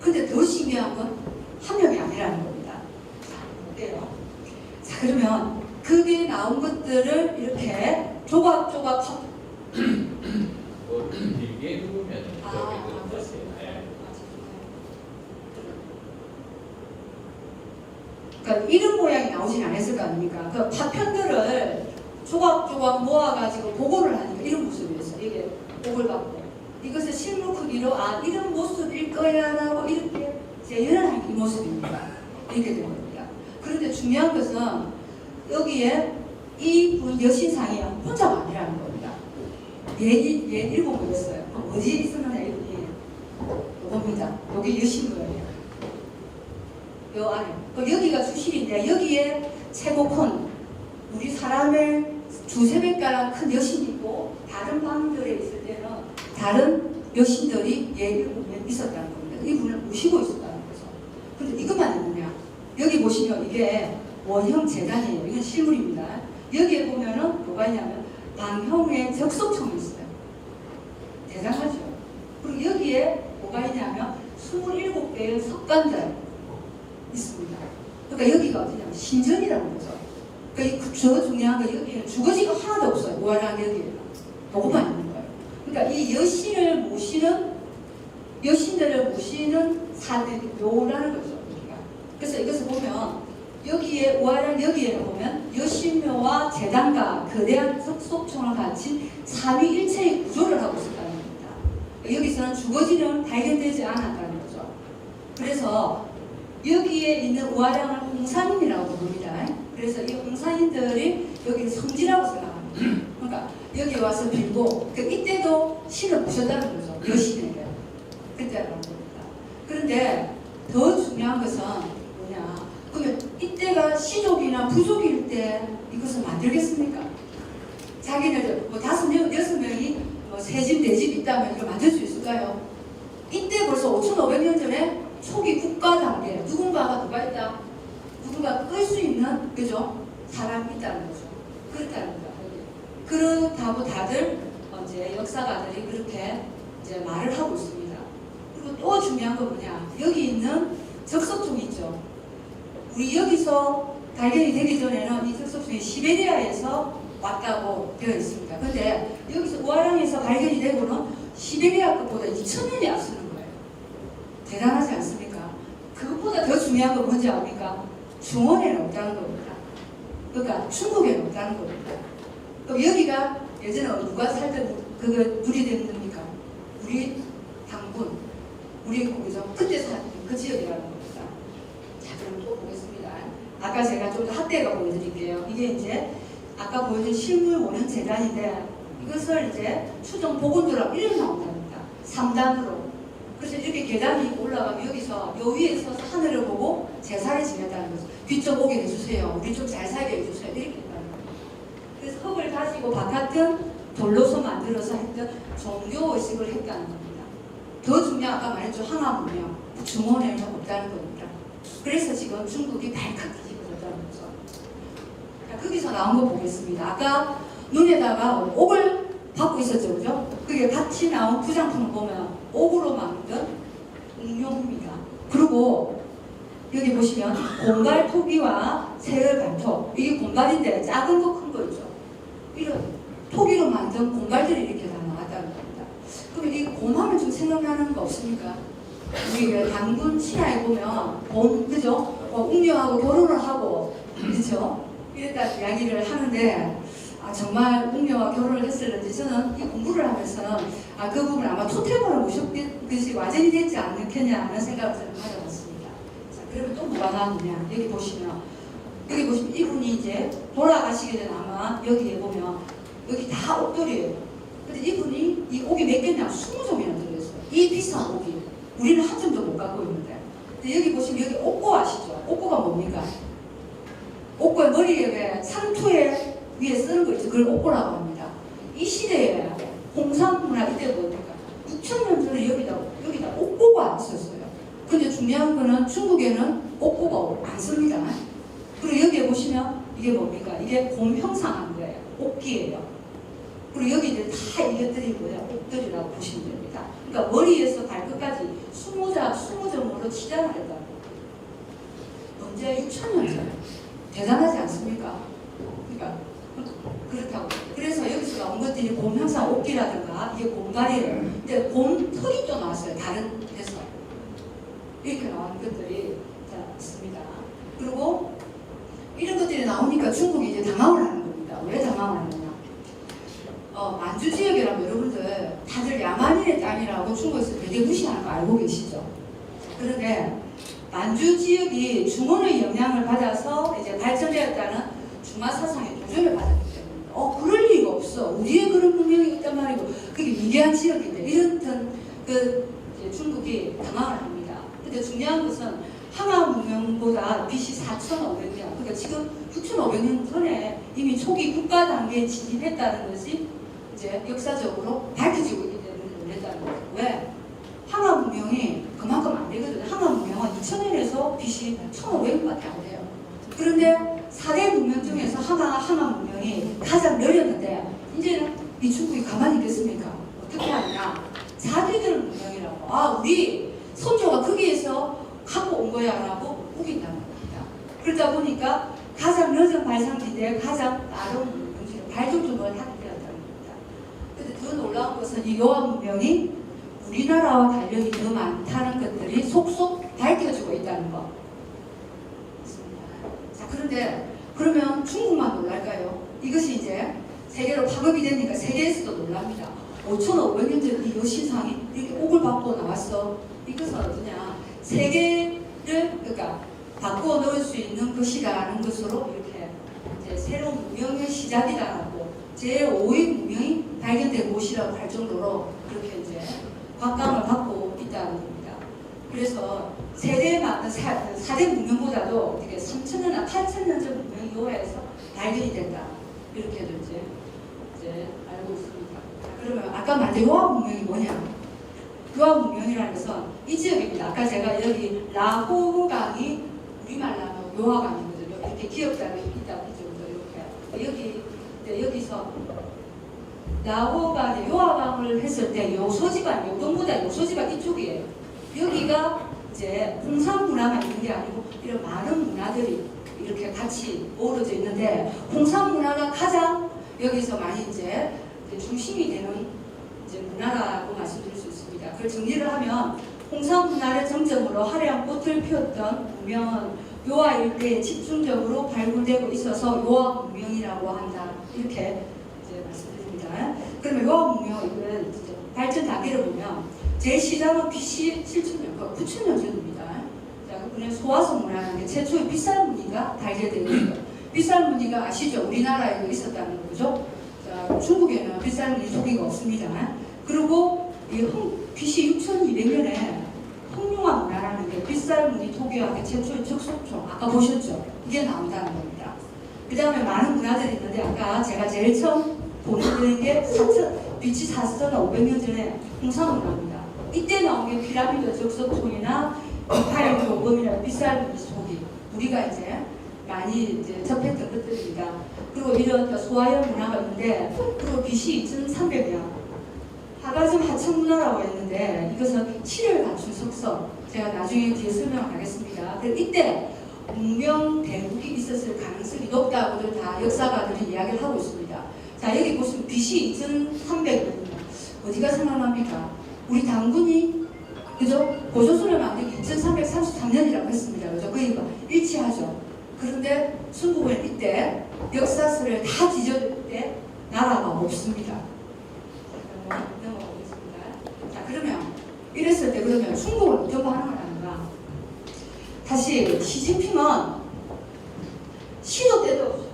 근데 더 신기한 건 한 명이 아니라는 겁니다. 자, 어때요? 자, 그러면 그게 나온 것들을 이렇게 조각조각 길게 누르면 그러니까 이런 모양이 나오진 않았을 거 아닙니까? 그 파편들을 조각조각 모아가지고 보고를 하니까 이런 모습이었어요. 이게 복을 받고 이것을 실물 크기로 이런 모습일 거야라고 이렇게 재현한 이 모습입니다. 이렇게 된 겁니다. 그런데 중요한 것은 여기에 이 분 여신상이 혼자가 아니라는 겁니다. 얘 7명이었어요. 어디에 있었느냐 이분이 이겁니다. 여기 여신 거예요. 요 안에 여기가 주실인데 여기에 최고 큰 우리 사람의 두세 배가량 큰 여신이 있고 다른 방들에 있을 때는 다른 여신들이 예를 보면 있었다는 겁니다. 이분을 모시고 있었다는 거죠. 근데 이것만 있느냐? 여기 보시면 이게 원형 재단이에요. 이건 실물입니다. 여기에 보면은 뭐가 있냐면 방형의 적석총이 있어요. 대단하죠. 그리고 여기에 뭐가 있냐면 27개의 석관들 있습니다. 그러니까 여기가 어디냐면 신전이라는 거죠. 그러니까 저 중요한 거 여기에는 주거지가 하나도 없어요. 우아랑 여기에는. 보고만 있는 거예요. 그러니까 이 여신을 모시는 여신들을 모시는 사들이 묘라는 거죠. 여기가. 그래서 이것을 보면 여기에 우아랑 여기에는 보면 여신묘와 재단과 거대한 석속총을 갖춘 삼위일체의 구조를 하고 있었다는 겁니다. 여기서는 주거지는 발견되지 않았다는 거죠. 그래서 여기에 있는 우아량을 홍산인이라고 부릅니다. 그래서 이 홍산인들이 여기 성지라고 생각합니다. 그러니까 여기 와서 빌고 이때도 신을 모셨다는 거죠. 여신에게. 그때라는 겁니다. 그런데 더 중요한 것은 뭐냐? 그러면 이때가 시족이나 부족일 때 이것을 만들겠습니까? 자기네들 뭐 5명, 6명이 뭐 3집, 4집 있다면 이걸 만들 수 있을까요? 이때 벌써 5,500년 전에 초기 국가 단계 누가 있다? 누군가 끌 수 있는 그죠? 사람이 있다는 거죠. 그렇다는 거예요. 그렇다고 다들 이제 역사가들이 그렇게 이제 말을 하고 있습니다. 그리고 또 중요한 건 뭐냐? 여기 있는 적석종이 있죠. 우리 여기서 발견이 되기 전에는 이 적석종이 시베리아에서 왔다고 되어 있습니다. 근데 여기서 우아랑에서 발견이 되고는 시베리아 것보다 2000년이 앞서는 거예요. 대단하지 않습니까? 그것보다 더 중요한 건 뭔지 압니까? 중원에는 없다는 겁니다. 그러니까 중국에는 없다는 겁니다. 그럼 여기가 예전에 누가 살던 우리 됩니까? 우리 당군, 우리 그죠? 그때 살던 그 지역이라는 겁니다. 자, 그럼 또 보겠습니다. 아까 제가 좀 더 핫대가 보여드릴게요. 이게 이제 아까 보여준 실물 원형 재단인데 이것을 이제 추정 복원도라고 이렇게 나온답니다. 3단으로. 그래서 이렇게 계단이 올라가면 여기서 요 위에 서서 하늘을 보고 제사를 지냈다는 거죠. 귀 좀 오게 해주세요. 우리 좀 잘 살게 해주세요. 이렇게 했다는 거예요. 그래서 흙을 가지고 바깥은 돌로서 만들어서 했던 종교의식을 했다는 겁니다. 더 중요한 아까 말했죠. 항암문명. 중원에는 없다는 겁니다. 그래서 지금 중국이 발칵 뒤집어졌다는 거죠. 자, 거기서 나온 거 보겠습니다. 아까 눈에다가 옥을 받고 있었죠. 그죠? 그게 같이 나온 부장품을 보면 옥으로 만든 웅룡입니다. 그리고 여기 보시면 공갈 토기와 세열 발톱. 이게 공갈인데 작은 거 큰 거 있죠. 이런 토기로 만든 공갈들이 이렇게 다 나왔다는 겁니다. 그럼 이 곰하면 좀 생각나는 거 없습니까? 우리 당군 신화에 보면 곰, 그죠? 웅녀하고 결혼을 하고, 그죠? 이랬다 이야기를 하는데, 정말 웅녀와 결혼을 했을는지 저는 이 공부를 하면서는 그 부분을 아마 토템으로 모셨듯이 와전이 되지 않겠냐 하는 생각을 저는 가져봤습니다. 자, 그러면 또 뭐가 나왔느냐? 여기 보시면 이분이 이제 돌아가시게 된 아마 여기에 보면 여기 다 옥돌이에요. 근데 이분이 이 옥이 몇 개냐? 20종이나 들어있어요. 이 비싼 옥이. 우리는 한 점도 못 갖고 있는데. 근데 여기 보시면 여기 옥고 아시죠? 옥고가 뭡니까? 옥고의 머리에 왜 상투에 위에 쓰는 거 있죠. 그걸 옥고라고 합니다. 이 시대에 홍산문화 이때 뭡니까? 2000년 전에 여기다 옥고가 안 썼어요. 근데 중요한 거는 중국에는 옥고가 안 씁니다. 그리고 여기에 보시면 이게 뭡니까? 이게 곰 형상한 거예요. 옥기예요. 그리고 여기 이제 다 이것들이 뭐야? 옥들이라고 보시면 됩니다. 그러니까 머리에서 발끝까지 20점으로 치장을 했다. 언제? 6,000년 전에. 대단하지 않습니까? 그러니까 그렇다고. 그래서 여기서 나온 것들이 곰 형상 옥기라든가 이게 곰발이에요. 근데 곰 털이 또 나왔어요. 다른 데서. 이렇게 나온 것들이 있습니다. 그리고 이런 것들이 나오니까 중국이 이제 당황을 하는 겁니다. 왜 당황을 하느냐? 만주 지역이라면 여러분들 다들 야만인의 땅이라고 중국에서 되게 무시하는 거 알고 계시죠? 그런데 만주 지역이 중원의 영향을 받아서 이제 발전되었다는 중화 사상의 도전을 받았기 때문에 그럴 리가 없어. 우리의 그런 문명이 있단 말이고 그게 위대한 지역인데 이런 이제 중국이 당황을 합니다. 근데 중요한 것은 항암 문명보다 BC 4,500년, 그러니까 지금 6,500년 전에 이미 초기 국가 단계에 진입했다는 것이 이제 역사적으로 밝혀지고 있기 때문에 놀랬다는 거죠. 왜? 항암 문명이 그만큼 안 되거든요. 항암 문명은 2000년에서 BC 1,500년밖에 안 돼요. 그런데 4대 문명 중에서 항암 문명이 가장 느렸는데 이제는 이 중국이 가만히 있겠습니까? 어떻게 하느냐? 자기들 문명이라고. 아, 우리 선조가 거기에서 갖고 온 거야 라고 우긴다는 겁니다. 그러다 보니까 가장 늦은 발상지대에 가장 빠른 문명지를 발전적으로 하게 되었다는 겁니다. 근데 더 놀라운 것은 이 요한 문명이 우리나라와 관련이 더 많다는 것들이 속속 밝혀지고 있다는 것. 자, 그런데 그러면 중국만 놀랄까요? 이것이 이제 세계로 파급이 되니까 세계에서도 놀랍니다. 5,500년 전 이 여신상이 이렇게 옥을 받고 나왔어. 이것은 어떠냐? 세계를 그러니까 바꾸어 넣을 수 있는 것이라는 것으로 이렇게 이제 새로운 문명의 시작이다라고 제5의 문명이 발견된 곳이라고 할 정도로 그렇게 이제 각광을 받고 있다는 겁니다. 그래서 4대 문명보다도 되게 3,000년이나 8,000년 전 문명 이후에서 발견이 된다. 이렇게도 이제 알고 있습니다. 그러면 아까 말한 요한 문명이 뭐냐? 요한 문명이라는 것은 이 지역입니다. 아까 제가 여기 라호강이 우리말로 하면 요하강이거든요. 이렇게 기억자가 있다고 했죠. 이렇게 여기서 라호강이 요하강을 했을 때 요소지방, 요동보다 요소지방 이쪽이에요. 여기가 이제 홍산 문화만 있는 게 아니고 이런 많은 문화들이 이렇게 같이 어우러져 있는데 홍산 문화가 가장 여기서 많이 이제 중심이 되는 이제 문화라고 말씀드릴 수 있습니다. 그걸 정리를 하면 홍산 문화를 정점으로 화려한 꽃을 피웠던 문명은 요하 일대에 집중적으로 발굴되고 있어서 요하 문명이라고 한다. 이렇게 이제 말씀드립니다. 그러면 요하 문명의 발전 단계를 보면 제 시작은 BC 7,000년, 9,000년 전입니다. 자, 그분의 소화성 문화라는 게 최초의 빗살무늬가 발견되는 거죠. 빗살무늬가 아시죠? 우리나라에도 있었다는 거죠. 자, 중국에는 빗살무늬 조기가 없습니다. 그리고 이 BC 6,200년에 홍룡화 문화라는 게 빗살무늬 토기화의 최초의 적속종, 아까 보셨죠? 이게 나온다는 겁니다. 그 다음에 많은 문화들이 있는데 아까 제가 제일 처음 보여드린 게 BC 4,500년 전에 홍산 문화입니다. 이때 나온 게 피라미드 적석총이나 파일교범이나 빗살무늬 토기, 우리가 이제 많이 이제 접했던 것들입니다. 그리고 이런 소화연 문화가 있는데, 그리고 BC 2300년 하가즘 하천 문화라고 했는데 이것은 치를 갖춘 석성, 제가 나중에 뒤에 설명을 하겠습니다. 그래서 이때 문명 대국이 있었을 가능성이 높다고들 다 역사가들이 이야기를 하고 있습니다. 자, 여기 보시면 BC 2300년 어디가 생각납니까? 우리 당군이 그죠? 고조선을 만들기 2333년이라고 했습니다. 그죠? 거의 일치하죠. 그런데 중국은 이때 역사서를 다 뒤져볼 때 나라가 없습니다. 넘어가겠습니다. 자, 그러면 이랬을 때 그러면 중국은 어떤 반응을 하는가? 다시 시진핑은 시도 때도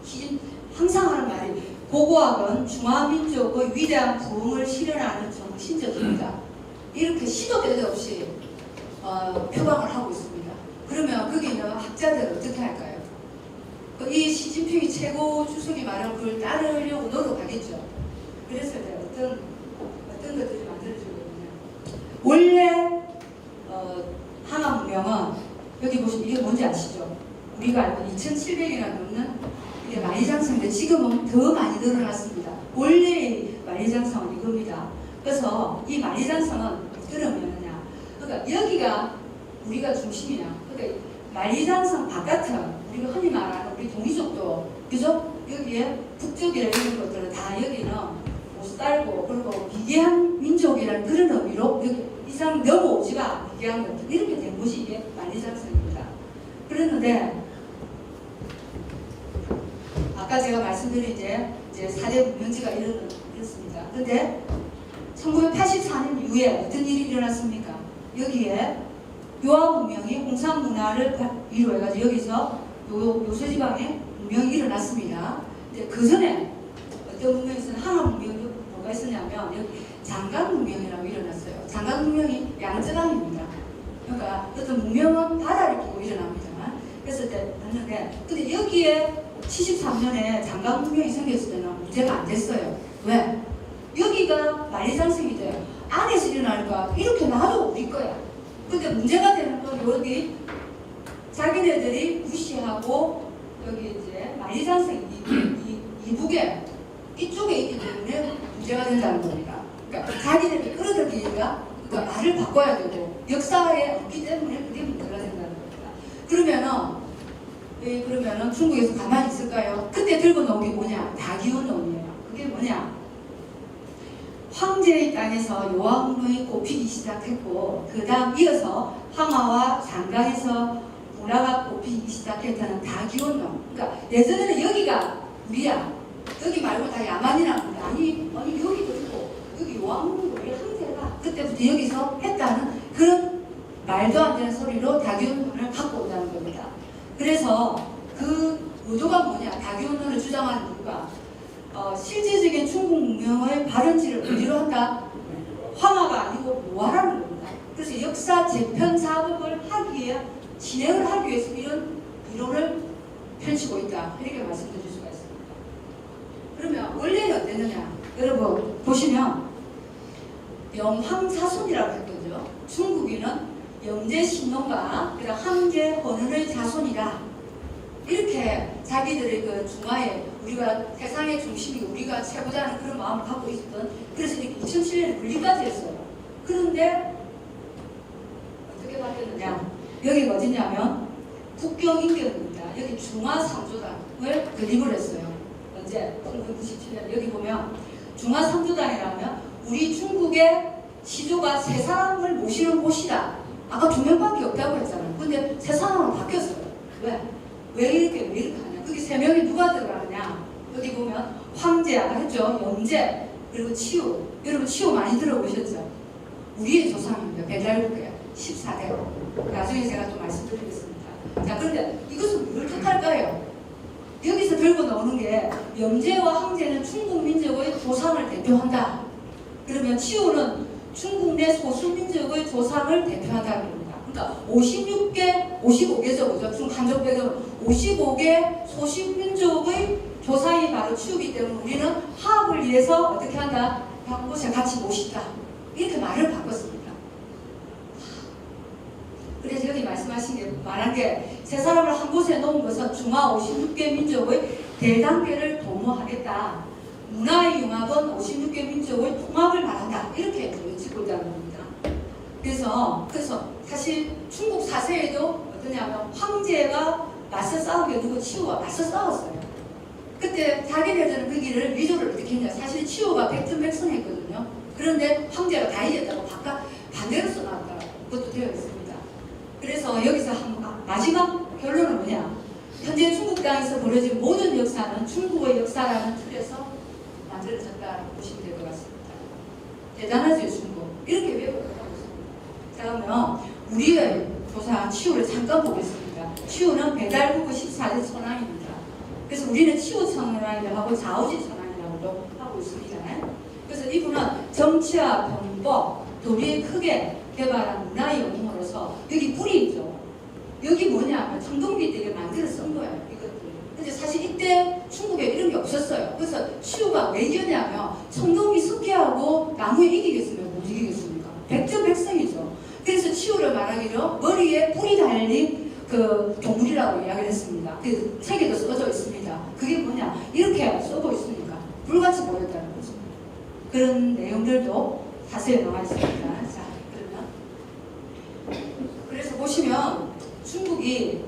없이 항상 하는 말이 고고학은 중화민족의 위대한 부흥을 실현하는 정신적입니다. 이렇게 시도 때도 없이 표방을 하고 있습니다. 그러면 거기는 학자들은 어떻게 할까요? 이 시진핑이 최고 주석이 말한 그걸 따르려고 노력하겠죠. 그랬을 때 어떤 것들이 만들어지거든요. 원래 항암 문명은 여기 보시면 이게 뭔지 아시죠? 우리가 알고 2,700이나 넘는 이게 만리장성인데 지금은 더 많이 늘어났습니다. 원래의 만리장성은 이겁니다. 그래서 이 만리장성은 어떤 의미냐? 그러니까 여기가 우리가 중심이야. 그러니까 만리장성 바깥은 우리가 흔히 말하는 우리 동이족도 그죠? 여기에 북쪽이나 이런 것들은 다 여기는 못 살고 그리고 미개한 민족이라는 그런 의미로 여기 이상 넘어오지 마 미개한 것들 이렇게 된 곳이 이게 만리장성입니다. 그랬는데 아까 제가 말씀드린 이제 4대 문명지가 이렇습니다. 그런데 1984년 이후에 어떤 일이 일어났습니까? 여기에 요한 문명이 홍산 문화를 위로 해가지고 여기서 요소지방에 문명이 일어났습니다. 근데 그 전에 어떤 문명이 있었나? 항암 문명이 뭐가 있었냐면 여기 장강문명이라고 일어났어요. 장강문명이 양쯔강입니다. 그러니까 어떤 문명은 바다를 끼고 일어납니다만 그랬을 때 봤는데 근데 여기에 73년에 장강문명이 생겼을 때는 문제가 안 됐어요. 왜? 여기가 만리장성이 돼요. 안에서 일어나니까 이렇게 놔도 우리 거야. 근데 문제가 되는 건 여기 자기네들이 무시하고 여기 이제 만리장성 이북에 이쪽에 있기 때문에 문제가 된다는 겁니다. 그러니까 자기네들이 끌어들이니까 그러니까 말을 바꿔야 되고 역사에 없기 때문에 그게 문제가 된다는 겁니다. 그러면은 중국에서 가만히 있을까요? 그때 들고 나온 게 뭐냐? 다기운론이에요. 그게 뭐냐? 황제의 땅에서 요왕문이 꼽히기 시작했고 그 다음 이어서 황하와 장강에서 문화가 꼽히기 시작했다는 다기운론. 그러니까 예전에는 여기가 우리야. 여기 말고 다 야만이라는 건데 아니 여기도 있고 여기 요왕문이 우리 황제가 그때부터 여기서 했다는 그런 말도 안 되는 소리로 다기운론을 갖고 오자는 겁니다. 그래서 그 의도가 뭐냐? 다기운론을 주장하는 이유가 실질적인 중국 문명의 발원지를 어디로 한다? 황하가 아니고 모하라는 겁니다. 그래서 역사 재편 작업을 진행을 하기 위해서 이런 이론을 펼치고 있다. 이렇게 말씀드릴 수가 있습니다. 그러면 원래는 어땠느냐? 여러분 보시면 영황자손이라고 했거든요. 중국인은 영제 신론과 황제 헌은의 자손이다. 이렇게 자기들의 그 중화에 우리가 세상의 중심이 우리가 최고다는 그런 마음을 갖고 있었던 그래서 2007년에 분리까지 했어요. 그런데 어떻게 바뀌었느냐? 여기가 어디냐면 국경 인근입니다. 여기 중화상조당을 건립을 했어요. 언제? 1997년 여기 보면 중화상조당이라면 우리 중국의 시조가 세 사람을 모시는 곳이다. 아까 2명밖에 없다고 했잖아요. 근데 세 사람으로 바뀌었어요. 왜 이렇게 하냐? 거기 3명이 누가 들어가느냐? 여기 보면 황제 아까 했죠? 영제 그리고 치우. 여러분 치우 많이 들어보셨죠? 우리의 조상입니다. 배달국에 14대. 나중에 제가 또 말씀드리겠습니다. 자, 그런데 이것은 뭘 뜻할까요? 여기서 들고 나오는 게 영제와 황제는 중국 민족의 조상을 대표한다. 그러면 치우는 중국 내 소수민족의 조상을 대표한다는 겁니다. 그러니까 55개죠. 그죠? 중국 한족 배경 55개 소수민족의 조상이 바로 치우기 때문에 우리는 화합을 위해서 어떻게 한다? 한 곳에 같이 모시다. 이렇게 말을 바꿨습니다. 그래서 여기 말한 게 세 사람을 한 곳에 놓은 것은 중화 56개 민족의 대단계를 도모하겠다. 문화의 융합은 56개 민족의 통합을 말한다. 이렇게 외치고 있다는 겁니다. 그래서 사실 중국 사세에도 어떠냐면 황제가 맞서 싸우게 두고 치우가 맞서 싸웠어요. 그때 자기네들은 그 길을 위조를 어떻게 했냐. 사실 치우가 백전백승했거든요. 그런데 황제가 다 이겼다고 반대로 써놨다. 그것도 되어 있습니다. 그래서 여기서 마지막 결론은 뭐냐. 현재 중국 땅에서 벌어진 모든 역사는 중국의 역사라는 틀에서 만들어졌다고 보시면 될 것 같습니다. 대단하죠, 중국. 이렇게 외우고 있습니다. 자, 그러면 우리의 조상 치우를 잠깐 보겠습니다. 치우는 배달국의 14대 천왕입니다. 그래서 우리는 치우 천왕이라고 하고 좌우지 천왕이라고도 하고 있습니다. 그래서 이분은 정치와 병법, 도리에 크게 개발한 문화의 영웅으로서 여기 뿔이 있죠. 여기 뭐냐면 청동기 때 만들어 쓴 거예요. 이것들. 근데 사실 이때 중국에 이런 게 없었어요. 그래서 치우가 왜 이겼냐면 청동기 습기하고 나무에 이기겠습니까? 못 이기겠습니까? 백전백승이죠. 그래서 치우를 말하기로 머리에 뿔이 달린 그 동물이라고 이야기를 했습니다. 그 책에도 써져 있습니다. 그게 뭐냐? 이렇게 써져 있으니까 불같이 보였다는 거죠. 그런 내용들도 자세히 나와 있습니다. 자, 그래서 보시면 중국이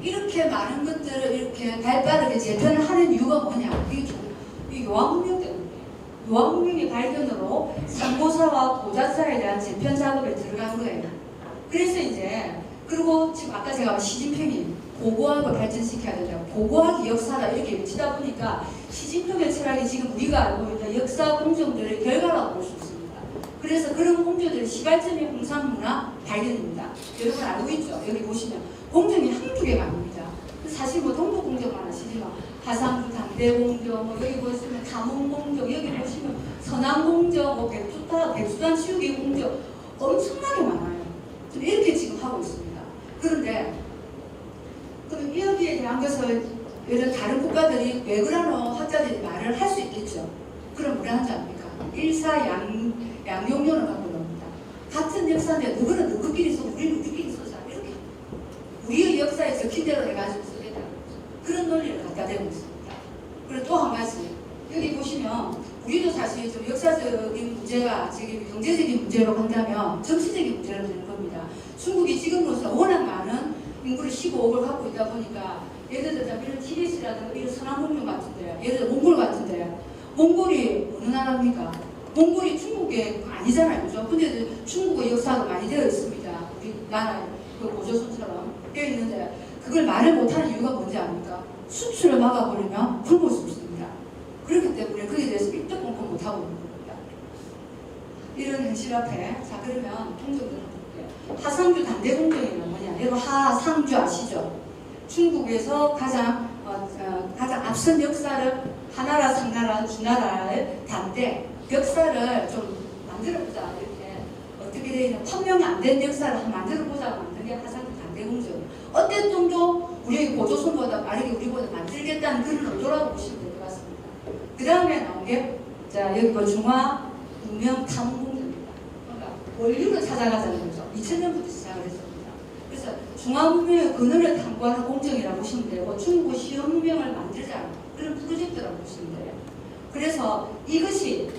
이렇게 많은 것들을 이렇게 발빠르게 재편을 하는 이유가 뭐냐? 이 요한문명 때문에. 요한문명의 발견으로 상고사와 고자사에 대한 재편 작업에 들어간 거예요. 그래서 이제 그리고 지금 아까 제가 시진핑이 고고학을 발전시켜야 된다고 고고학이 역사다 이렇게 외치다 보니까 시진핑의 철학이 지금 우리가 알고 있는 역사 공정들의 결과라고 볼 수 있습니다. 그래서 그런 공정들의 시발점이 홍상문화 발견입니다. 여러분 알고 있죠? 여기 보시면 공정이 한두 개가 아닙니다. 사실 뭐 동북공정만 하시지만 화산부 당대공정, 뭐 여기 보시면 탐험공정, 여기 보시면 선왕공정, 뭐 백수단 치우기 공정 엄청나게 많아요. 좀 이렇게 지금 하고 있습니다. 그런데 그럼 여기에 대한 것을 이런 다른 국가들이 왜 그러노 학자들이 말을 할 수 있겠죠. 그럼 뭐라 하지 않습니까? 일사양용론을 갖고 놉니다. 같은 역사인데 누구는 누구끼리 써, 우리는 우리끼리 써자 이렇게 우리의 역사에 적힌 대로 해가지고 쓰겠다 그런 논리를 갖다 대고 있습니다. 그리고 또 한 가지 여기 보시면 우리도 사실 좀 역사적인 문제가 지금 경제적인 문제로 간다면 정치적인 문제로 되는 겁니다. 중국이 지금으로서 워낙 많은 인구를 15억을 갖고 있다 보니까 예를 들자면 이런 티베트라든가 이런 서남문명 같은데 예를 들어 몽골 같은데 몽골이 어느 나라입니까? 몽골이 중국의 아니잖아요. 그죠? 근데 중국의 역사가 많이 되어 있습니다. 우리나라 그 고조선처럼 되어 있는데 그걸 말을 못하는 이유가 뭔지 압니까? 수출을 막아버리면 굶을 수 있습니다. 그렇기 때문에 거기에 대해서 입도 뻥뻥 못하고 있는 겁니다. 이런 현실 앞에 자 그러면 공정들 한번 볼게요. 하상주 단대공정이란 뭐냐? 여러분 하상주 아시죠? 중국에서 가장 앞선 역사를 하나라, 상나라, 주나라의 단대 역사를 좀 만들어보자 이렇게 어떻게 되어 있는 판명이 안 된 역사를 한번 만들어보자 만든 게 하상주 단대공정. 어떤 정도 우리 고조선보다 빠르게 우리보다 만들겠다는 그런 의도라고 보시면 될 것 같습니다. 그 다음에 나온 게 자 여기 뭐 중화 문명 탐공정입니다. 그러니까 원류를 찾아가자는 거죠. 2000년부터 시작을 했습니다. 그래서 중화문명의 근원을 탐구하는 공정이라고 보시면 되고 중국 시험문명을 만들자 그런 프로젝트라고 보시면 돼요. 그래서 이것이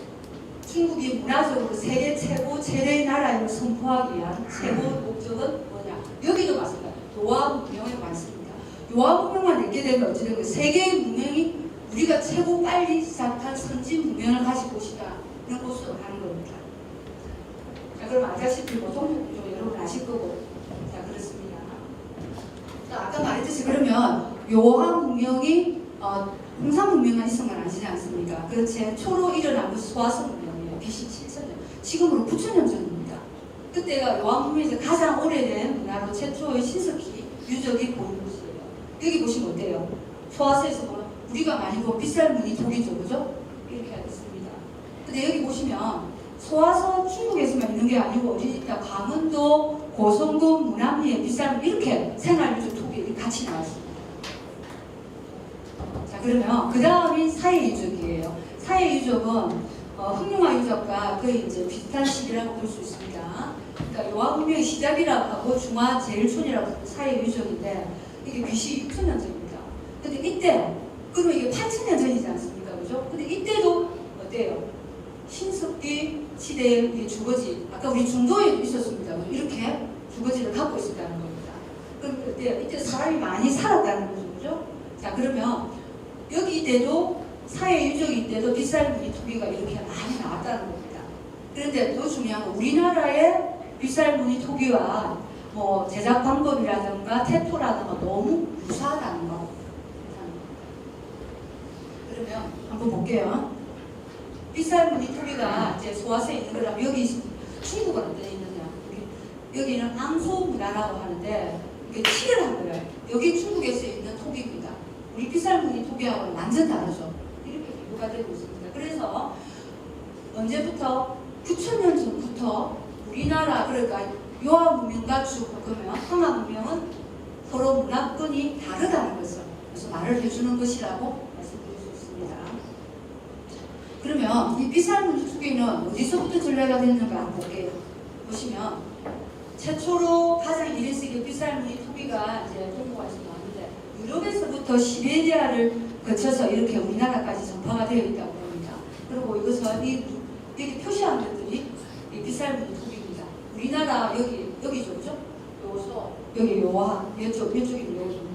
중국이 문화적으로 세계 최고 체대의 나라임을 선포하기 위한 최고 목적은 뭐냐? 여기도 맞습니다. 요하 문명에 많습니다. 요하 문명만 있게 되면 어찌되면 세계의 문명이 우리가 최고 빨리 시작한 선진 문명을 가지고 오시다 이런 것으로 하는 겁니다. 자, 그럼 아시다시피 뭐 동북부 여러분 아실 거고 자 그렇습니다. 자, 아까 말했듯이 그러면 요하 문명이 홍상 문명만 있은 건 아니지 않습니까? 그 최초로 일어난 그 소화성 문명이에요. BC 7000년 지금으로 9000년 전입니다. 그때가 요하 문명에서 가장 오래된 문화로 최초의 신석기 유적이 보이는 곳이에요. 여기 보시면 어때요? 소화서에서 보면 우리가 많이 본 빗살무늬 독이죠, 그죠? 이렇게 하겠습니다. 근데 여기 보시면 소화서 중국에서만 있는 게 아니고 어디 강원도, 고성군, 문암리에 빗살무늬 이렇게 생활유적 독이 같이 나왔습니다. 자 그러면 그 다음이 사회유적이에요. 사회유적은 흑룡화 유적과 거의 이제 비슷한 시기라고 볼 수 있습니다. 그러니까 요하 문명의 시작이라고 하고 중화 제일촌이라고 하는 사회유적인데 이게 BC 6000년 전입니다. 근데 이때 그러면 이게 8000년 전이지 않습니까? 그죠? 근데 이때도 어때요? 신석기 시대의 주거지 아까 우리 중도에도 있었습니다. 이렇게 주거지를 갖고 있었다는 겁니다. 그럼 어때요? 이때 사람이 많이 살았다는 거죠. 그죠? 자 그러면 여기 이때도 사회유적이 때도 빗살무늬 토기가 이렇게 많이 나왔다는 겁니다. 그런데 더 중요한 건 우리나라의 빗살무늬 토기와 뭐 제작 방법이라든가 태토라든가 너무 유사하다는 거. 그러면 한번 볼게요. 빗살무늬 토기가 이제 소화서에 있는 거라면 여기 중국은 어디에 있느냐? 여기는 앙소 문화라고 하는데 이게 칠을 한 거예요. 여기 중국에서 있는 토기입니다. 우리 빗살무늬 토기하고는 완전 다르죠. 이렇게 비교가 되고 있습니다. 그래서 언제부터 9000년 전부터 우리나라 그러니까 요하 문명과 그러면 황하 문명은 서로 문화권이 다르다는 것을 그래서 말을 해주는 것이라고 말씀드릴 수 있습니다. 그러면 이 빗살무늬 토기는 어디서부터 전래가 됐는가 한번 볼게요. 보시면 최초로 가장 1세기 빗살무늬 토기가 이제 동북아에서 나왔는데 유럽에서부터 시베리아를 거쳐서 이렇게 우리나라까지 전파가 되어 있다고 봅니다. 그리고 이것은 여기 표시한 것들이 이 빗살무늬 토기입니다. 우리나라 여기죠, 그죠? 요소 여기 요하 이쪽이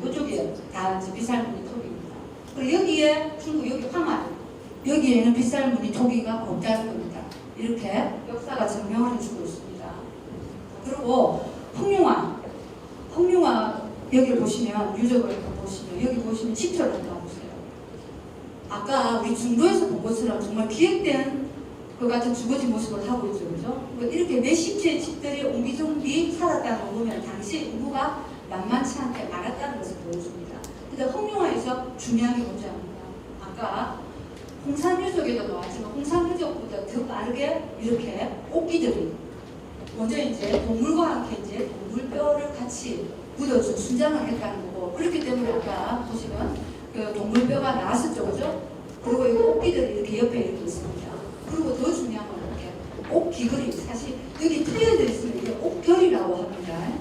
요쪽에 다 이제 빗살무늬 토기입니다. 그리고 여기에 중국 여기 황하 여기에는 빗살무늬 토기가 없다는 겁니다. 이렇게 역사가 증명을 해주고 있습니다. 그리고 흑룡화 여기를 보시면 유적을 보시면 여기 보시면 집터를 한번 보세요. 아까 우리 중도에서 본 것처럼 정말 기획된 그 같은 주거지 모습을 하고 있죠, 그죠? 그러니까 이렇게 몇십 채의 집들이 옹기종기 살았다는 거 보면 당시 인구가 만만치 않게 많았다는 것을 보여줍니다. 근데 흑룡화에서 중요한 게 뭔지 압니까? 아까 홍산 유적에도 나왔지만 홍산 유적보다 더 빠르게 이렇게 옥기들이 먼저 이제 동물과 함께 이제 동물뼈를 같이 묻어서 순장을 했다는 거고, 그렇기 때문에 아까 보시면 그 동물뼈가 나왔었죠, 그죠? 그리고 이 옥기들이 이렇게 옆에 이렇게 있습니다. 그리고 더 중요한 건 이렇게 옥기글이, 사실 여기 트여져 있으면 이게 옥결이라고 합니다.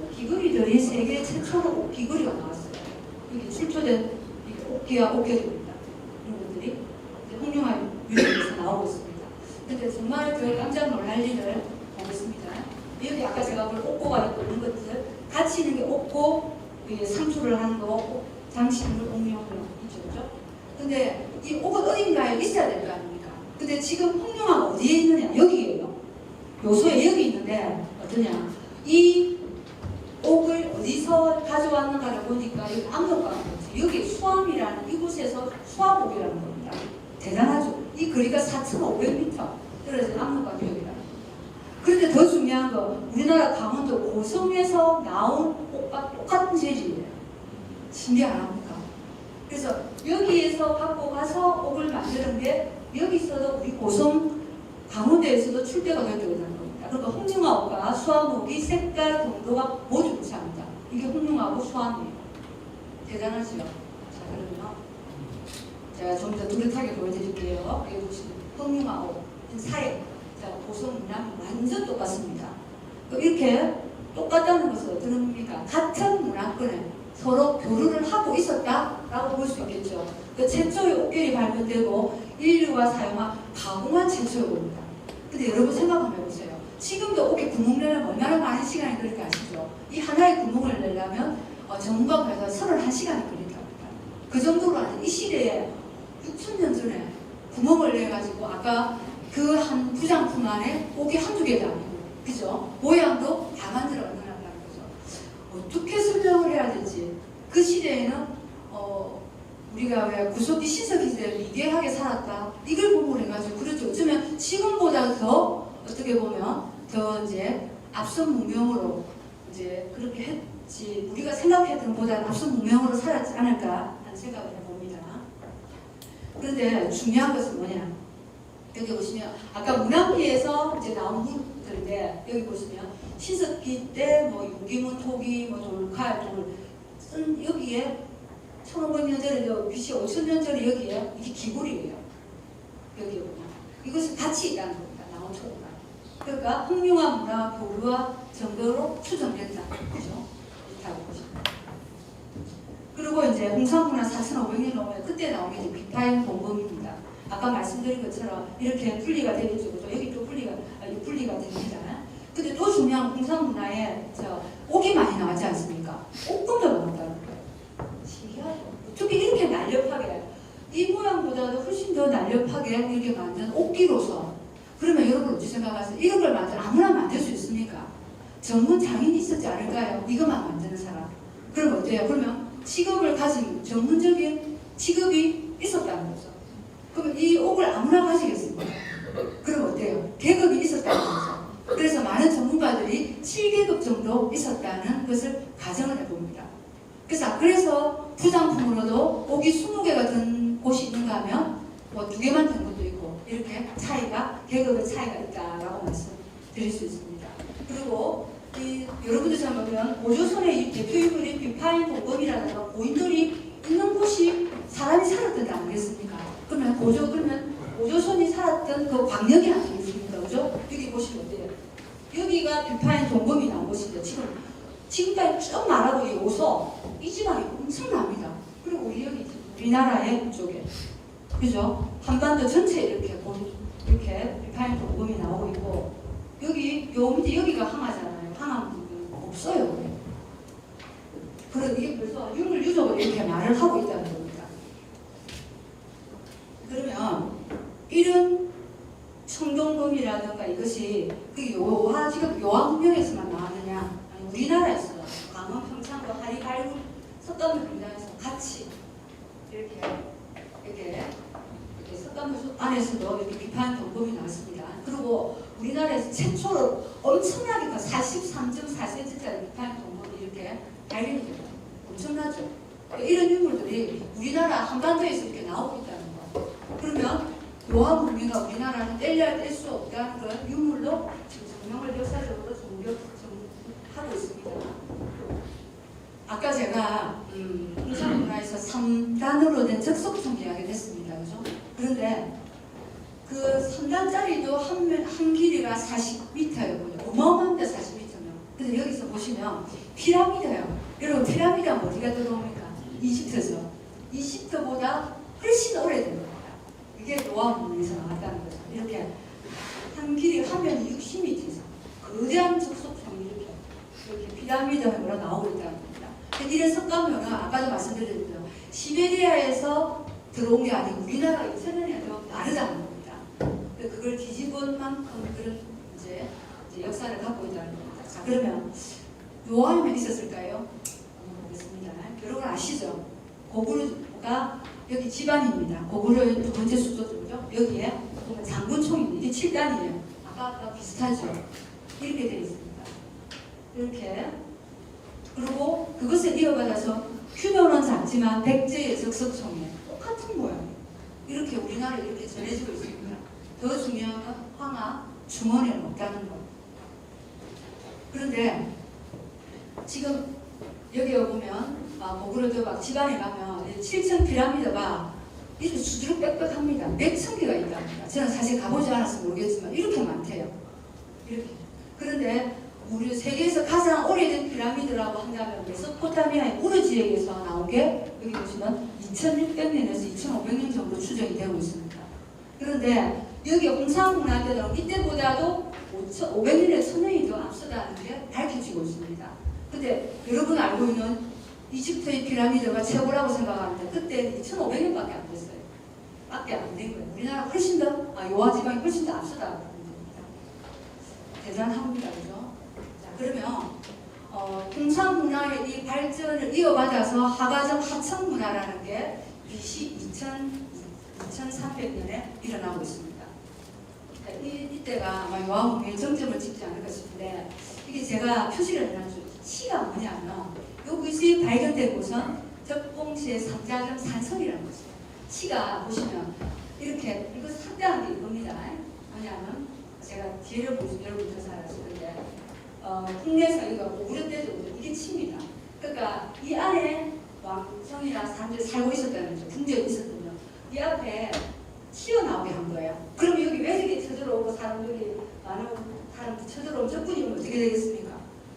옥기글이들이 세계 최초로 옥기글이가 나왔어요. 여기 출토된 옥기와 옥결입니다. 이런 것들이 훌륭한 유적에서 나오고 있습니다. 근데 정말 그 깜짝 놀랄 일을 보겠습니다. 여기 아까 제가 볼 옥고가 있고 이런 것들 같이 있는 게 옥고, 상수를 하는 거, 장식물, 옥룡 있죠, 그죠? 근데 이 옥은 어딘가에 있어야 될 거 아닙니까? 근데 지금 흑룡암 어디에 있느냐? 여기에요. 요소에 여기 있는데 어떠냐? 이 옥을 어디서 가져왔는가를 보니까 여기 압록강, 여기 수암이라는 이곳에서 수암옥이라는 겁니다. 대단하죠? 이 거리가 4,500m 떨어진 압록강 지역이다. 그런데 더 중요한 거, 우리나라 강원도 고성에서 나온 옥과 똑같은 재질이에요. 신기 안 합니까? 그래서 여기에서 갖고 가서 옥을 만드는 게 여기서도 우리 고성 강원도에서도 출대가 된다는 겁니다. 그러니까 홍룡암과 수암옥이 색깔 정도가 모두 유사합니다. 이게 홍룡암하고 수암이에요. 대단하죠? 자, 그러면 제가 좀 더 뚜렷하게 보여드릴게요. 여기 보시면 홍룡암옥 사이, 자, 고성 문양이 완전 똑같습니다. 이렇게 똑같다는 것은 어떤 의미입니까? 같은 문화권에 서로 교류를 하고 있었다라고 볼 수 있겠죠. 그 최초의 옥결이 발견되고 인류가 사용한 가공한 최초의 옥입니다. 근데 여러분 생각 한번 해보세요. 지금도 옥에 구멍 내려면 얼마나 많은 시간이 걸릴까 아시죠? 이 하나의 구멍을 내려면 전문가가 31시간이 걸린답니다. 그 정도로 아주 이 시대에 6,000년 전에 구멍을 내가지고 아까 그 한 부장품 안에 옥이 한두 개도 아니고, 그죠? 모양도 다 만들어 놓는다는 거죠. 어떻게 설명을 해야 될지. 그 시대에는 우리가 왜 구석기 신석기 시대에 미개하게 살았다, 이걸 보고 해가지고, 그렇죠. 어쩌면 지금보다 더 어떻게 보면 더 이제 앞선 문명으로 이제 그렇게 했지, 우리가 생각했던 것보다는 앞선 문명으로 살았지 않을까 하는 생각을 해봅니다. 그런데 중요한 것은 뭐냐? 여기 보시면 아까 문화피에서 이제 나온 물들인데, 여기 보시면 신석기 때 뭐 유기문, 토기, 뭐 돌칼, 돌 쓴 여기에 1,500년 전에 BC 5,000년 전에 여기에 이게 기굴이에요. 여기 보면 이것은 같이 있다는 겁니다. 나온 초고가. 그러니까 흑룡암 문화 교류와 정도로 추정된다. 그죠? 이렇게 보시면. 그리고 이제 홍산문화 4,500년 넘어요. 그때 나온 게 이제 비파인 공범입니다. 아까 말씀드린 것처럼 이렇게 분리가 되겠죠. 그죠? 여기 또 분리가 됩니다. 근데 또 중요한 홍산문화에 옥이 많이 나왔지 않습니까? 옥금도 나왔다는 거예요. 신기하죠? 어떻게 이렇게 날렵하게, 이 모양보다도 훨씬 더 날렵하게 이렇게 만든 옥기로서, 그러면 여러분 어찌 생각하세요? 이런 걸 아무나 만들 수 있습니까? 전문 장인이 있었지 않을까요? 이것만 만드는 사람. 그럼 어때요? 그러면 직업을 가진 전문적인 직업이 있었다는 거죠. 그럼 이 옥을 아무나 가지겠습니까? 그럼 어때요? 계급이 있었다는 거죠. 그래서 많은 전문가들이 7계급 정도 있었다는 것을 가정을 해봅니다. 그래서 부장품으로도 옥이 20개가 든 곳이 있는가 하면 뭐 2개만 든 것도 있고, 이렇게 계급의 차이가 있다라고 말씀드릴 수 있습니다. 그리고 여러분들 잘 보면 고조선의 대표인물인 비파인 공범이라든가 고인돌이 있는 곳이 사람이 살았던 데 아니겠습니까? 그러면 고조선이 살았던 그 광역이 아니겠습니까? 그죠? 여기 보시면 어때요? 여기가 비파인 동검이 나온 곳인데, 지금까지 쭉 말하고 이 오서, 이 지방이 엄청납니다. 그리고 우리나라의 이쪽에, 그죠? 한반도 전체 이렇게 비파인 동검이 나오고 있고, 요 밑에 여기가 항아잖아요. 항암 부분 없어요. 그래서 이게 벌써 유물유적으로 이렇게 말을 하고 있다는 겁니다. 그러면 이런 청동검이라든가 이것이 지금 요한문명에서만 나왔느냐? 아니, 우리나라에서 강원 평창과 하리발굴 석가모 공장에서 같이 이렇게 석가모 안에서도 이렇게 비파인 동검이 나왔습니다. 그리고 우리나라에서 최초로 엄청나게 43.4cm짜리 비파인 동검이 이렇게 발견이 됩니다. 엄청나죠? 이런 유물들이 우리나라 한반도에서 이렇게 나오고 있다는 거. 그러면 노화 문명과 우리나라는 뗄래야 뗄 수 없다는 걸 유물로 지금 정명을 역사적으로 하고 있습니다. 아까 제가 홍산문화에서 3단으로 된 적석총 이야기를 했습니다. 그죠? 그런데 그 3단짜리도 한 길이가 40m였거든요. 어마어마합니다. 40m면. 근데 여기서 보시면 피라미드예요. 여러분 피라미드가 어디가 들어옵니까? 이집트죠. 이집트보다 훨씬 오래된 겁니다. 이게 노아 문명에서 나왔다는 거죠. 이렇게 한 길이 화면이 60m에서 거대한 적석총이 이렇게 피라미드로 나오고 있다는 겁니다. 이런 석가모는 아까도 말씀드렸죠. 시베리아에서 들어온 게 아니고 우리나라 2000년에도 다르다는 겁니다. 그걸 뒤집은 만큼 그런 이제 역사를 갖고 있다는 겁니다. 자, 그러면 노아에만 있었을까요? 모르겠습니다. 여러분 아시죠? 고구려가 여기 집안입니다. 고구려의 두 번째 수도죠. 여기에 보면 장군총입니다. 이게 7단이에요. 아까 비슷하죠? 이렇게 되어 있습니다. 이렇게. 그리고 그것을 이어받아서 규모는 작지만 백제의 적석총이에요. 똑같은 모양. 이렇게 우리나라에 이렇게 전해지고 있습니다. 더 중요한 건 황하 중원에는 없다는 것. 그런데 지금 여기 보면 고구려도 막 집안에 가면 7층 피라미드가 이렇게 수두룩 빽빽합니다. 몇 천 개가 있답니다. 저는 사실 가보지 않아서 모르겠지만 이렇게 많대요. 이렇게. 그런데 우리 세계에서 가장 오래된 피라미드라고 한다면 메소포타미아의 우르 지역에서 나온 게 여기 보시면 2600년에서 2500년 정도 추정이 되고 있습니다. 그런데 여기 홍산문화들은 이때보다도 500년에 1000년이 더 앞서다는 게 밝혀지고 있습니다. 근데 여러분 알고 있는 이집트의 피라미드가 최고라고 생각하는데 그때 2500년밖에 안 됐어요. 밖에 안 된 거예요. 우리나라 훨씬 더 요하 지방이 훨씬 더 앞서다는 겁니다. 대단합니다. 그죠? 자, 그러면 홍산문화의 이 발전을 이어받아서 하가점 하청문화라는 게 BC 2300년에 일어나고 있습니다. 이때가 아마 요한문명의 정점을 찍지 않을까 싶은데 이게 제가 표시를 해놨죠. 치가 뭐냐면 여기서 발견된 곳은 적봉시의 삼자점 산성이라는 곳이에요. 치가 보시면 이렇게 이거 상대한 게 이겁니다. 뭐냐면 제가 뒤를 보시면 여러분 더 잘 아시는데 국내에서 이거 고구려 때도 이게 치입니다. 그러니까 이 안에 왕성이나 사람들이 살고 있었다는 거죠. 궁전이 있었거든요. 이 앞에 튀어나오게 한 거예요. 그럼 여기 왜 이렇게 쳐들어오고 사람들이 많은 사람들이 쳐들어오면 적군이 오면 어떻게 되겠습니까?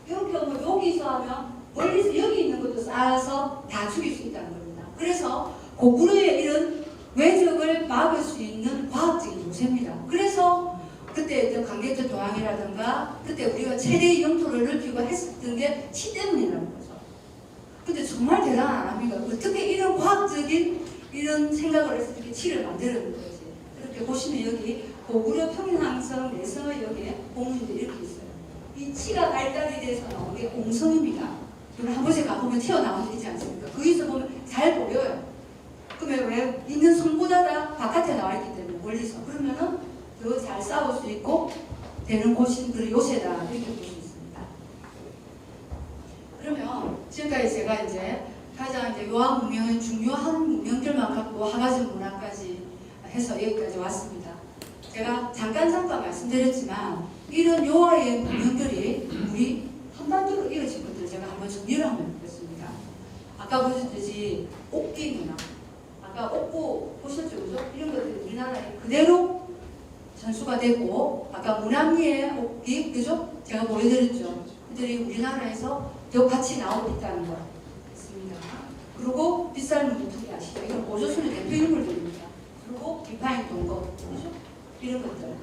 이렇게 오면 여기서 하면 멀리서 여기 있는 것도 쌓아서 다 죽일 수 있다는 겁니다. 그래서 고구려의 이런 외적을 막을 수 있는 과학적인 요새입니다. 그래서 그때 강개토 도항이라든가 그때 우리가 최대의 영토를 넓히고 했었던 게 치 때문이라는 거죠. 근데 정말 대단한 안 합니까? 어떻게 이런 과학적인 이런 생각을 해서 이렇게 치를 만드는 거지. 이렇게 보시면 여기 고구려 평양성 내성의 여기에 공문들이 이렇게 있어요. 이 치가 발달이 돼서 나온 게 공성입니다. 여러분 한 번씩 가보면 튀어나온 데 있지 않습니까? 거기서 보면 잘 보여요. 그러면 왜 있는 성보다 다 바깥에 나와 있기 때문에 멀리서 그러면은 더 잘 싸울 수 있고 되는 곳인 그 요새다 이렇게 볼 수 있습니다. 그러면 지금까지 제가 이제 가장 이제 요한 문명의 중요한 문명들만 갖고 하가점 문화까지 해서 여기까지 왔습니다. 제가 잠깐 말씀드렸지만 이런 요하의 문명들이 우리 한반도로 이어진 것들 제가 한번 정리를 하면 되겠습니다. 아까 보셨듯이 옥기 문화, 아까 옥구 보셨죠, 그죠? 이런 것들이 우리나라에 그대로 전수가 되고 아까 문암리의 옥기, 그죠? 제가 보여드렸죠. 그들이 우리나라에서 더 같이 나오고 있다는 거. 그리고 빗살 문투기 아시죠? 이건 오조선의 대표 인물들입니다. 그리고 비파인 동거, 그렇죠? 이런 것들.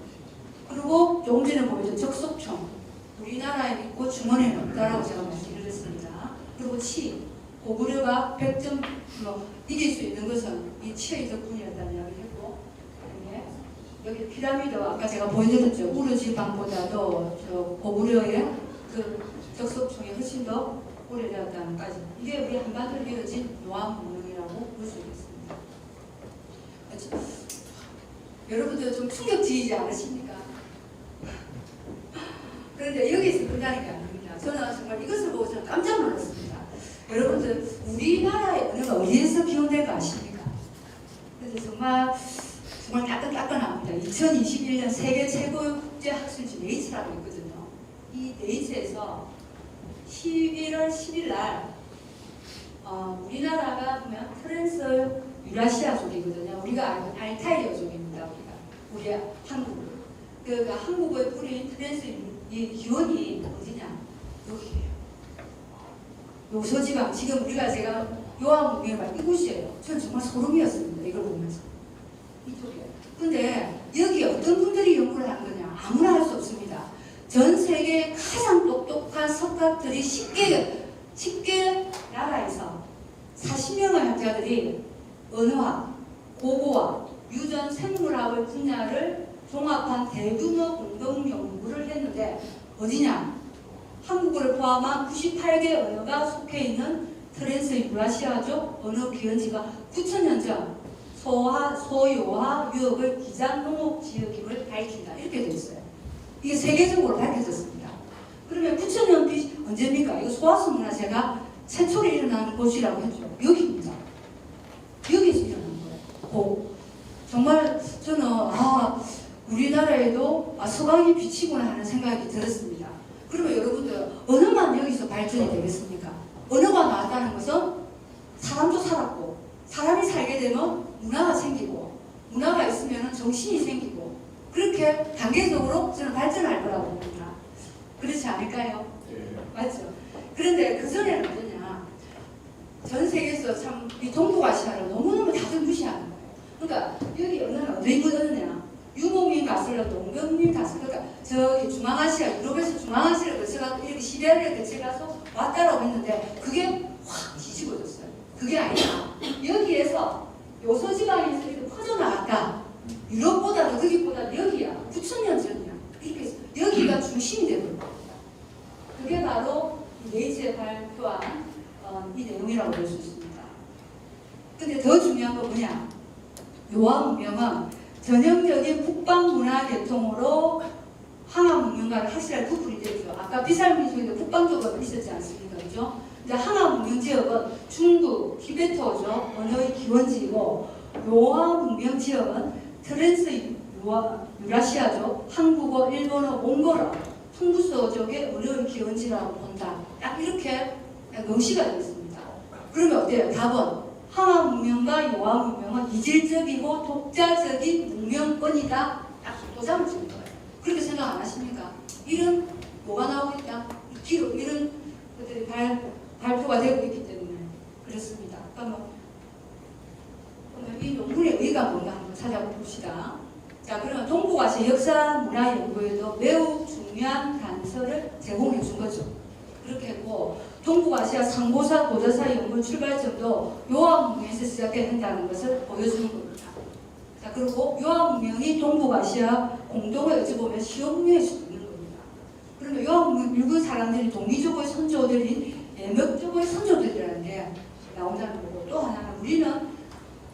그리고 조금 전에 보여준 적석총. 우리나라에 있고 중원에는 없다라고 제가 말씀드렸습니다. 그리고 치. 고구려가 100점 이길 수 있는 것은 이 치의 덕분이었다는 이야기를 했고, 여기 피라미드 아까 제가 보여드렸죠. 우르지방보다도 저 고구려의 그 적석총이 훨씬 더 오래되었다는까지. 이게 우리 한반도를 이어진 노아 문명이라고 볼 수 있겠습니다. 그렇죠? 여러분들 좀 충격적이지 않으십니까? 그런데 여기서 끝나는 게 아닙니다. 저는 정말 이것을 보고 저는 깜짝 놀랐습니다. 여러분들 우리나라의 언어가 어디에서 기원된 거 아십니까? 그래서 정말 정말 따끈따끈합니다. 2021년 세계 최고의 국제 학술지 네이처라고 있거든요. 이 네이처에서 11월 10일 날 우리나라가 보면 트랜스 유라시아족이거든요. 우리가 알타이 여족입니다. 우리 한국. 그러니까 한국의 뿌린 트랜스 기원이 어디냐? 여기예요. 요소지방. 지금 제가 요한문명을 말 이곳이에요. 저는 정말 소름이었습니다. 이걸 보면서. 이쪽이에요. 근데 여기 어떤 분들이 연구를 한 거냐? 아무나 할 수 없습니다. 전 세계 가장 똑똑한 석학들이 쉽게 나라에서 40명의 학자들이 언어학, 고고학, 유전, 생물학의 분야를 종합한 대규모 공동 연구를 했는데 어디냐? 한국어를 포함한 98개 언어가 속해 있는 트랜스 유라시아족 언어 기원지가 9,000년 전 소요화 유역의 기장 농업 지역임을 밝힌다. 이렇게 되어 있어요. 이게 세계적으로 밝혀졌습니다. 그러면 9,000년 뒤 언제입니까? 이거 소화성 문화재가 최초로 일어나는 곳이라고 했죠. 여기입니다. 여기서 일어난 거예요. 정말 저는 우리나라에도 서강이 비치구나 하는 생각이 들었습니다. 그러면 여러분들 언어만 여기서 발전이 되겠습니까? 언어가 나왔다는 것은 사람도 살았고 사람이 살게 되면 문화가 생기고 문화가 있으면 정신이 생기고 그렇게 단계적으로 저는 발전할 거라고 봅니다. 그렇지 않을까요? 예. 맞죠? 그런데 그전에는 어떠냐? 전 세계에서 참 이 동북아시아를 너무너무 다들 무시하는 거예요. 그러니까 여기 언어는 어디 묻었느냐? 유목민 다스려, 농경민 다스려, 그러니까 저기 중앙아시아, 유럽에서 중앙아시아를 거쳐가고 이렇게 시베리아를 거쳐가서 왔다라고 했는데 그게 확 뒤집어졌어요. 그게 아니라 여기에서 요소지방에서 이렇게 퍼져나갔다. 유럽보다도 거기보다 여기야. 9,000년 전이야. 이렇게 해서 여기가 중심이 되는 겁니다. 그게 바로 네이처에 발표한 이 내용이라고 볼 수 있습니다. 근데 더 중요한 건 뭐냐? 요한문명은 전형적인 북방 문화 계통으로 항암 문명과를 확실하게 구분이 되죠. 아까 비살민족인데 북방 쪽은 있었지 않습니까? 그죠? 근데 항암 문명 지역은 중국, 티베토죠. 언어의 기원지이고 요한 문명 지역은 트랜스 유라시아족, 한국어, 일본어, 몽골어, 풍부서족의 언어의 기원지라고 본다. 딱 이렇게 명시가 되어 있습니다. 그러면 어때요? 답은 항암 문명과 요한 문명은 이질적이고 독자적인 문명권이다. 딱 도장을 준 거예요. 그렇게 생각 안 하십니까? 이런 뭐가 나오고 있다. 기록 이런 것들이 발표가 되고 있기 때문에 그렇습니다. 그러면 이 논문의 의의가 뭔가 한번 찾아봅시다. 자, 그러면 동북아시아 역사 문화 연구에도 매우 중요한 단서를 제공해 준 거죠. 그렇게 했고 동북아시아 상고사 고도사 연구 출발점도 요한문명에서 시작된다는 것을 보여주는 겁니다. 자, 그리고 요한문명이 동북아시아 공동의 어찌 보면 시험문명일 수도 있는 겁니다. 그러면 요한문명 읽은 사람들이 동이족의 선조들인 예명족의 선조들이라는데 나온다는 거고 또 하나는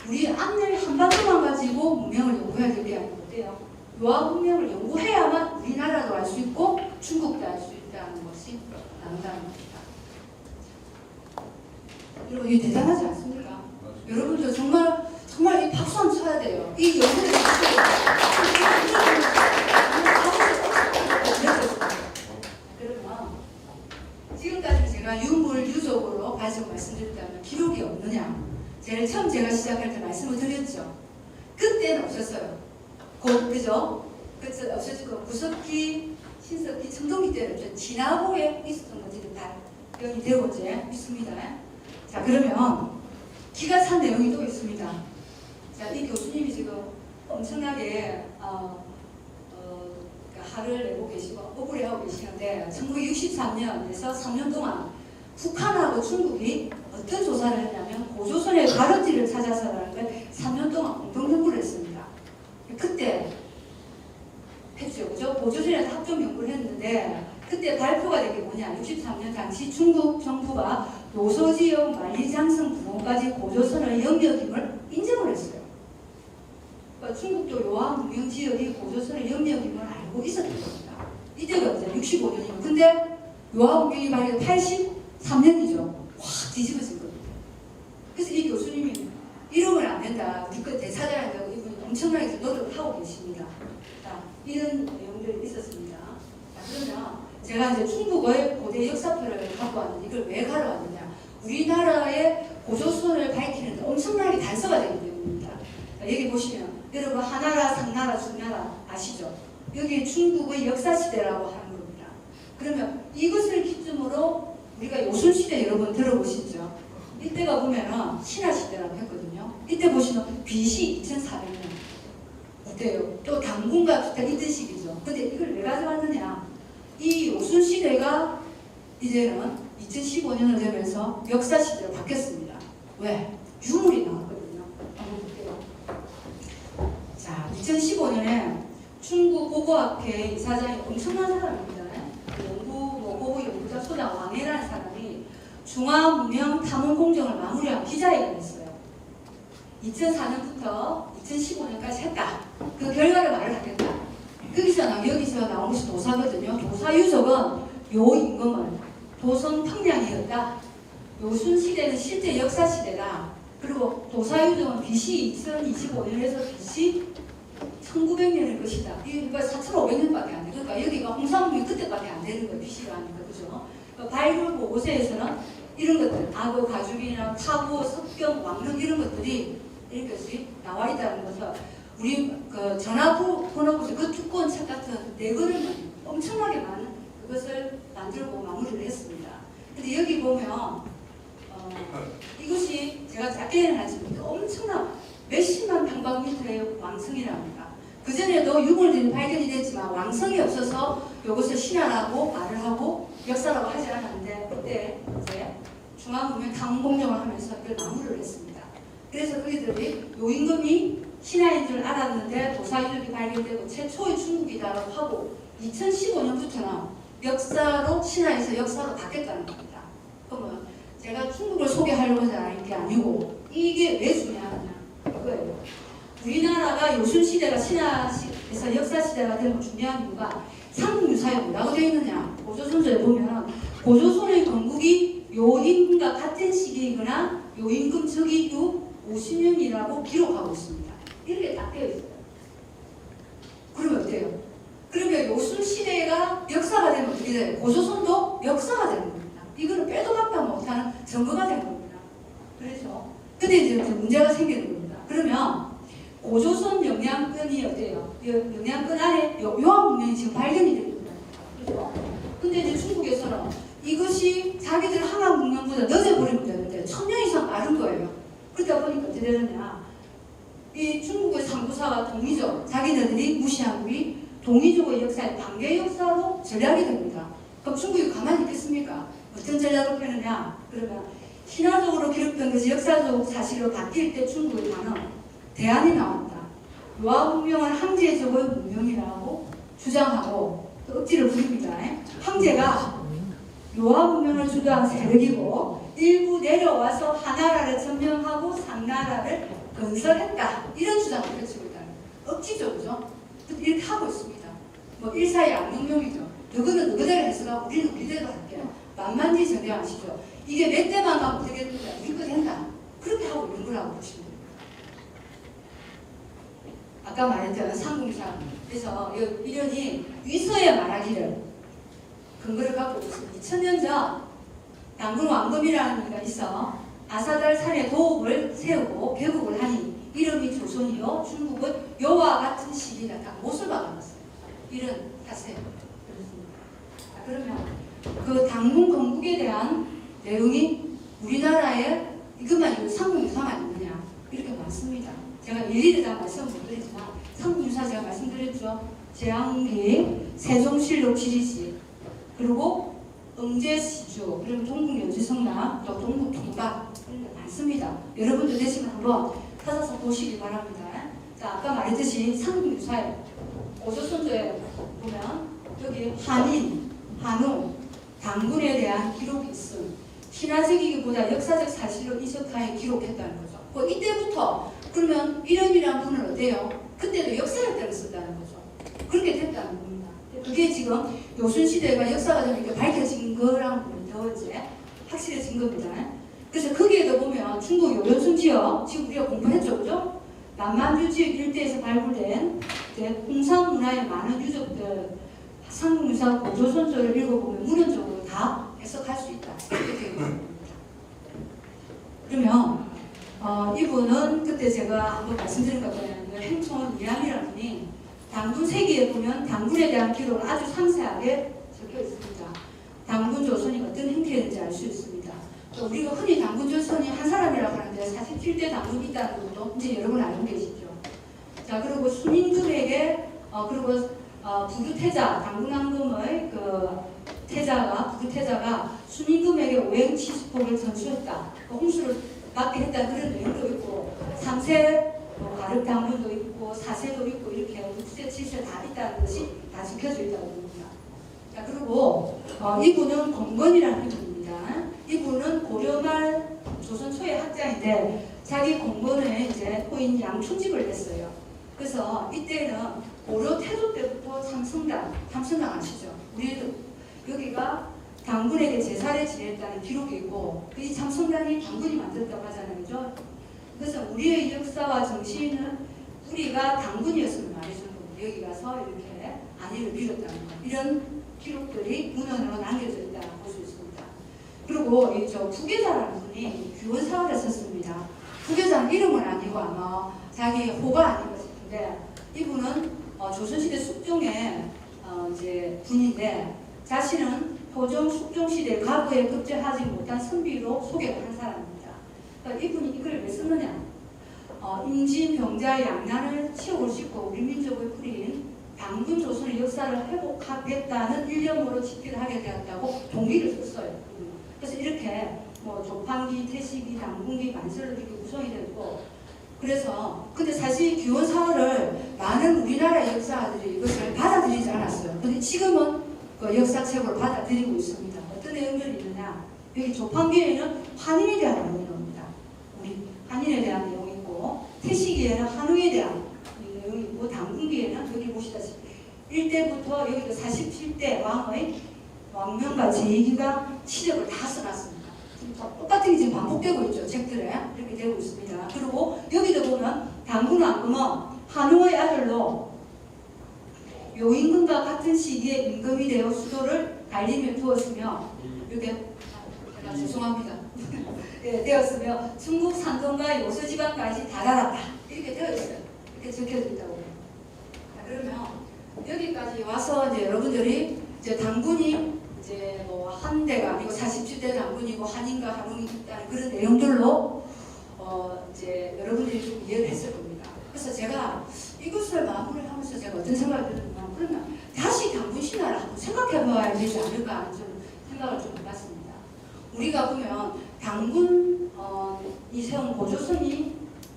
우리 앞날 한반도만 가지고 문명을 연구해야 될 게 아니고 어때요? 요한문명을 연구해야만 우리나라도 알 수 있고 중국도 알 수 있다는 것이 나온다는 겁니다. 여러분 이게 대단하지 않습니까? 여러분들 정말 이 박수 한번 쳐야 돼요. 이 연구를 그러면 지금까지 제가 유물유족으로 가지고 말씀드렸다면 기록이 없느냐? 제일 처음 제가 시작할 때 말씀을 드렸죠. 그때는 없었어요. 그죠? 그래서 없었고 구석기, 신석기, 청동기 때는 진화보에 있었던 것들이 다 여기 되어져 있습니다. 자, 그러면 기가 찬 내용이 또 있습니다. 자, 이 교수님이 지금 엄청나게 화를 내고 계시고 억울해하고 계시는데 1963년에서 3년 동안 북한하고 중국이 어떤 조사를 했냐면 고조선의 가르띠를 찾아서라는 걸 3년 동안 공동 연구를 했습니다. 그때 했죠, 그죠? 고조선에서 합종 연구를 했는데 그때 발표가 된 게 뭐냐? 63년 당시 중국 정부가 요소지역 만리장성 부근까지 고조선의 영역임을 인정을 했어요. 그러니까 중국도 요한 문명 지역이 고조선의 영역임을 알고 있었던 겁니다. 이때가 이제 65년이고 근데 요한 문명이 발견 83년이죠. 확 뒤집어진 겁니다. 그래서 이 교수님이 이러면 안 된다. 우리 거 되찾아야 된다고 이분이 엄청 엄청나게 노력을 하고 계십니다. 자, 이런 내용들이 있었습니다. 자, 그러면 제가 이제 충북의 고대 역사표를 갖고 왔는데 이걸 왜 가져왔느냐? 우리나라의 고조선을 밝히는 데 엄청나게 단서가 되기 때문입니다. 자, 여기 보시면 여러분 하나라, 상나라, 중나라 아시죠? 여기 중국의 역사시대라고 하는 겁니다. 그러면 이것을 기점으로 우리가 요순시대 여러분 들어보시죠? 이때가 보면은 신라시대라고 했거든요. 이때 보시면 BC 2400년 어때요? 또 당군과 비슷한 이때 시기죠. 근데 이걸 왜 가져왔느냐? 이 요순시대가 이제는 2015년을 되면서 역사시대로 바뀌었습니다. 왜? 유물이 나왔거든요. 한번 볼게요. 자, 2015년에 중국 고고학회 이사장이 엄청난 사람입니다. 고고 연구자 소장 왕해라는 사람이 중화문명탐험공정을 마무리한 기자회견을 했어요. 2004년부터 2015년까지 했다. 그 결과를 말을 하겠다. 여기서 나온 것이 도사거든요. 도사 유적은 요 임금은 도성 평양이었다. 요순시대는 실제 역사시대다. 그리고 도사 유적은 BC 2025년에서 BC 1900년일 것이다. 이거 4500년밖에 안 돼. 그러니까 여기가 홍상국이 그때밖에 안 되는 거예요. BC가 아니까. 그죠? 바이블 보고서에서는 이런 것들, 악어, 가죽이나 타고, 석경, 왕릉 이런 것들이 이렇게 나와 있다는 것은 우리 그 전화번호부터 그 두꺼운 책 같은 네 권을 엄청나게 많은 그것을 만들고 마무리를 했습니다. 근데 여기 보면 이것이 제가 작게는 하지만 엄청난 몇십만 평방미터의 왕성이랍니다. 그전에도 유물들이 발견이 됐지만 왕성이 없어서 이것을 신화라고 말을 하고 역사라고 하지 않았는데 그때 이제 중앙문명 탐험공정을 하면서 이걸 마무리를 했습니다. 그래서 그들이 요 임금이 신화인 줄 알았는데 도사유적이 발견되고 최초의 중국이다라고 하고 2015년부터는 역사로 신화에서 역사로 바뀌었다는 겁니다. 그러면 제가 중국을 소개하려고 하는 게 아니고 이게 왜 중요하냐 이거예요. 우리나라가 요순시대가 신화에서 역사시대가 되는 중요한 이유가 삼국유사에 뭐라고 되어 있느냐. 고조선조에 보면 고조선의 건국이 요 임금과 같은 시기이거나 요 임금 즉위후 50년이라고 기록하고 있습니다. 이렇게 딱 되어 있어요. 그러면 어때요? 그러면 요순시대가 역사가 되면 어떻게 돼요? 고조선도 역사가 되는 겁니다. 이거는 빼도 박도 못하는 증거가 된 겁니다. 그래서 근데 이제 문제가 생기는 겁니다. 그러면 고조선 영양권이 어때요? 영양권 안에 요한문명이 지금 발견이 됩니다. 그렇죠? 근데 이제 중국에서는 이것이 자기들 한강문명보다 늦어버리면 되는데 1000년 이상 빠른 거예요. 그러다 보니까 어떻게 되느냐? 이 중국의 상부사가 동이족, 자기네들이 무시한 우리 동이족의 역사의 반개 역사로 전략이 됩니다. 그럼 중국이 가만히 있겠습니까? 어떤 전략을 펴느냐? 그러면 신화적으로 기록된 것이 역사적 사실로 바뀔 때 중국의 단어 대안이 나온다. 요하문명은 황제족의 문명이라고 주장하고 또 억지를 부립니다. 황제가 요하문명을 주도한 세력이고 일부 내려와서 하나라를 점령하고 상나라를 건설했다. 이런 주장을 펼치고 있다는 거예요. 억지죠, 그죠? 이렇게 하고 있습니다. 뭐 일사양명명이죠. 누구는 누구대로 해서가 우리는 우리대로 할게요. 만만지 정리하시죠. 이게 몇 대만 가면 되겠는가? 우리 거 된다. 그렇게 하고 있는 거라고 보시면 됩니다. 아까 말했던 삼국유사. 그래서 이런이 위서에 말하기를 근거를 갖고 있습니다. 2000년 전 당군 왕검이라는 이가 있어 아사달 산에 도읍을 세우고 개국을 하니 이름이 조선이요 중국은 요와 같은 시기다. 다 못을 박아놨어요. 이런 탓에 그렇습니다. 그러면 그 당군 건국에 대한 내용이 우리나라에 이것만 삼국유사만 있느냐 이렇게 많습니다. 제가 일일이 다 말씀 못 드리지만 삼국유사 제가 말씀드렸죠. 재앙기, 세종실록 지리지, 그리고 응제시주, 그리고 동국연지성락, 또 동국통박 이런 게 많습니다. 여러분들 되시면 한번 찾아서 보시기 바랍니다. 자, 아까 말했듯이 삼국유사에 고조선조에 보면 여기 한인, 한우, 당군에 대한 기록이 있음. 신화적이기보다 역사적 사실로 이석하에 기록했다는 거죠. 그 이때부터 그러면 이런 분은 어때요? 그때도 역사를 따라 썼다는 거죠. 그렇게 됐다는 겁니다. 그게 지금 요순시대가 역사가 좀 이렇게 밝혀진 거랑 더 이제 확실해진 겁니다. 그래서 거기에도 보면 중국 요연순 지역, 지금 우리가 공부했죠, 그죠? 남만주 지역 일대에서 발굴된 홍산 문화의 많은 유적들 삼국유사 고조선조를 읽어보면 문헌적으로 다 해석할 수 있다. 이렇게 되어 있습니다. 그러면 이분은 그때 제가 한번 말씀드린 것 같아요. 행촌 이함이라는 분이 당군 세기에 보면 당군에 대한 기록을 아주 상세하게 적혀 있습니다. 당군 조선이 어떤 행태였는지 알 수 있습니다. 또 우리가 흔히 당군 조선이 한 사람이라고 하는데 47대 당군이 있다는 것도 이제 여러분 알고 계시죠. 자, 그리고 순임금에게 그리고 부두태자 당군왕금의 그 태자가 부두태자가 순임금에게 오행치수법을 전수했다. 홍수를 막게 했다 그런 내용도 있고 3세 가륵 당군도 있고 4세도 있고 이렇게 6세, 7세 다 있다는 것이 다 지켜져 있다고 봅니다. 자, 그리고 이분은 공건이라는 분입니다. 이분은 고려말 조선 초의 학자인데 자기 공건에 이제 호인 양촌집을 했어요. 그래서 이때는 고려 태조 때부터 참성당 아시죠? 우리도 여기가 당군에게 제사를 지냈다는 기록이 있고 이 참성당이 당군이 만들었다고 하잖아요. 그죠? 그래서 우리의 역사와 정신은 우리가 당군이었으면 말해주는 겁니다. 여기 가서 이렇게 안위를 빌었다는 거. 이런 기록들이 문헌으로 남겨져 있다고 볼 수 있습니다. 그리고 저 부계자라는 분이 규원사화를 썼습니다. 부계자는 이름은 아니고 아마 자기 호가 아닌가 싶은데 이분은 조선시대 숙종의 이제 분인데 자신은 호종 숙종시대 과거에 급제하지 못한 선비로 소개를 한 사람입니다. 그러니까 이분이 이걸 왜 썼느냐? 임진, 병자, 양난을 치욕을 싣고 우리 민족의 뿌리인 당군 조선의 역사를 회복하겠다는 일념으로 집필을 하게 되었다고 동기를 썼어요. 그래서 이렇게 뭐 조판기, 태식이, 당군기, 만설로 이렇게 구성이 되고 그래서 근데 사실 규원사화를 많은 우리나라 역사가들이 이것을 받아들이지 않았어요. 근데 지금은 그 역사책으로 받아들이고 있습니다. 어떤 내용들이 있느냐? 여기 조판기에는 환인에 대한 내용이 나옵니다. 우리 환인에 대한 내용이 있고 태식기에는 한웅에 대한 내용이 있고 당군기에는 여기 보시다시피 1대부터 여기도 47대 왕의 왕명과 제2기가 시력을 다 써놨습니다. 똑같은 게 지금 반복되고 있죠. 책들에 이렇게 되고 있습니다. 그리고 여기도 보면 당군 왕금은 한웅의 아들로 요임금과 같은 시기에 임금이 되어 수도를 관리에 두었으며 이렇게 죄송합니다. 네, 되었으며 중국 산동과 요서지방까지 다다랐다. 이렇게 되어 있어요. 이렇게 적혀져 있다고 해요. 그러면 여기까지 와서 이제 여러분들이 이제 당군이 이제 뭐 한 대가 아니고 47대 당군이고 한인과 한웅이 있다는 그런 내용들로 이제 여러분들이 좀 이해를 했을 겁니다. 그래서 제가 이것을 마무리하면서 제가 어떤 생각을 들었냐면 그러면 다시 당군 신화를 한번 생각해봐야 되지 않을까 하는 좀 생각을 좀 해봤습니다. 우리가 보면 당군이 세운 고조선이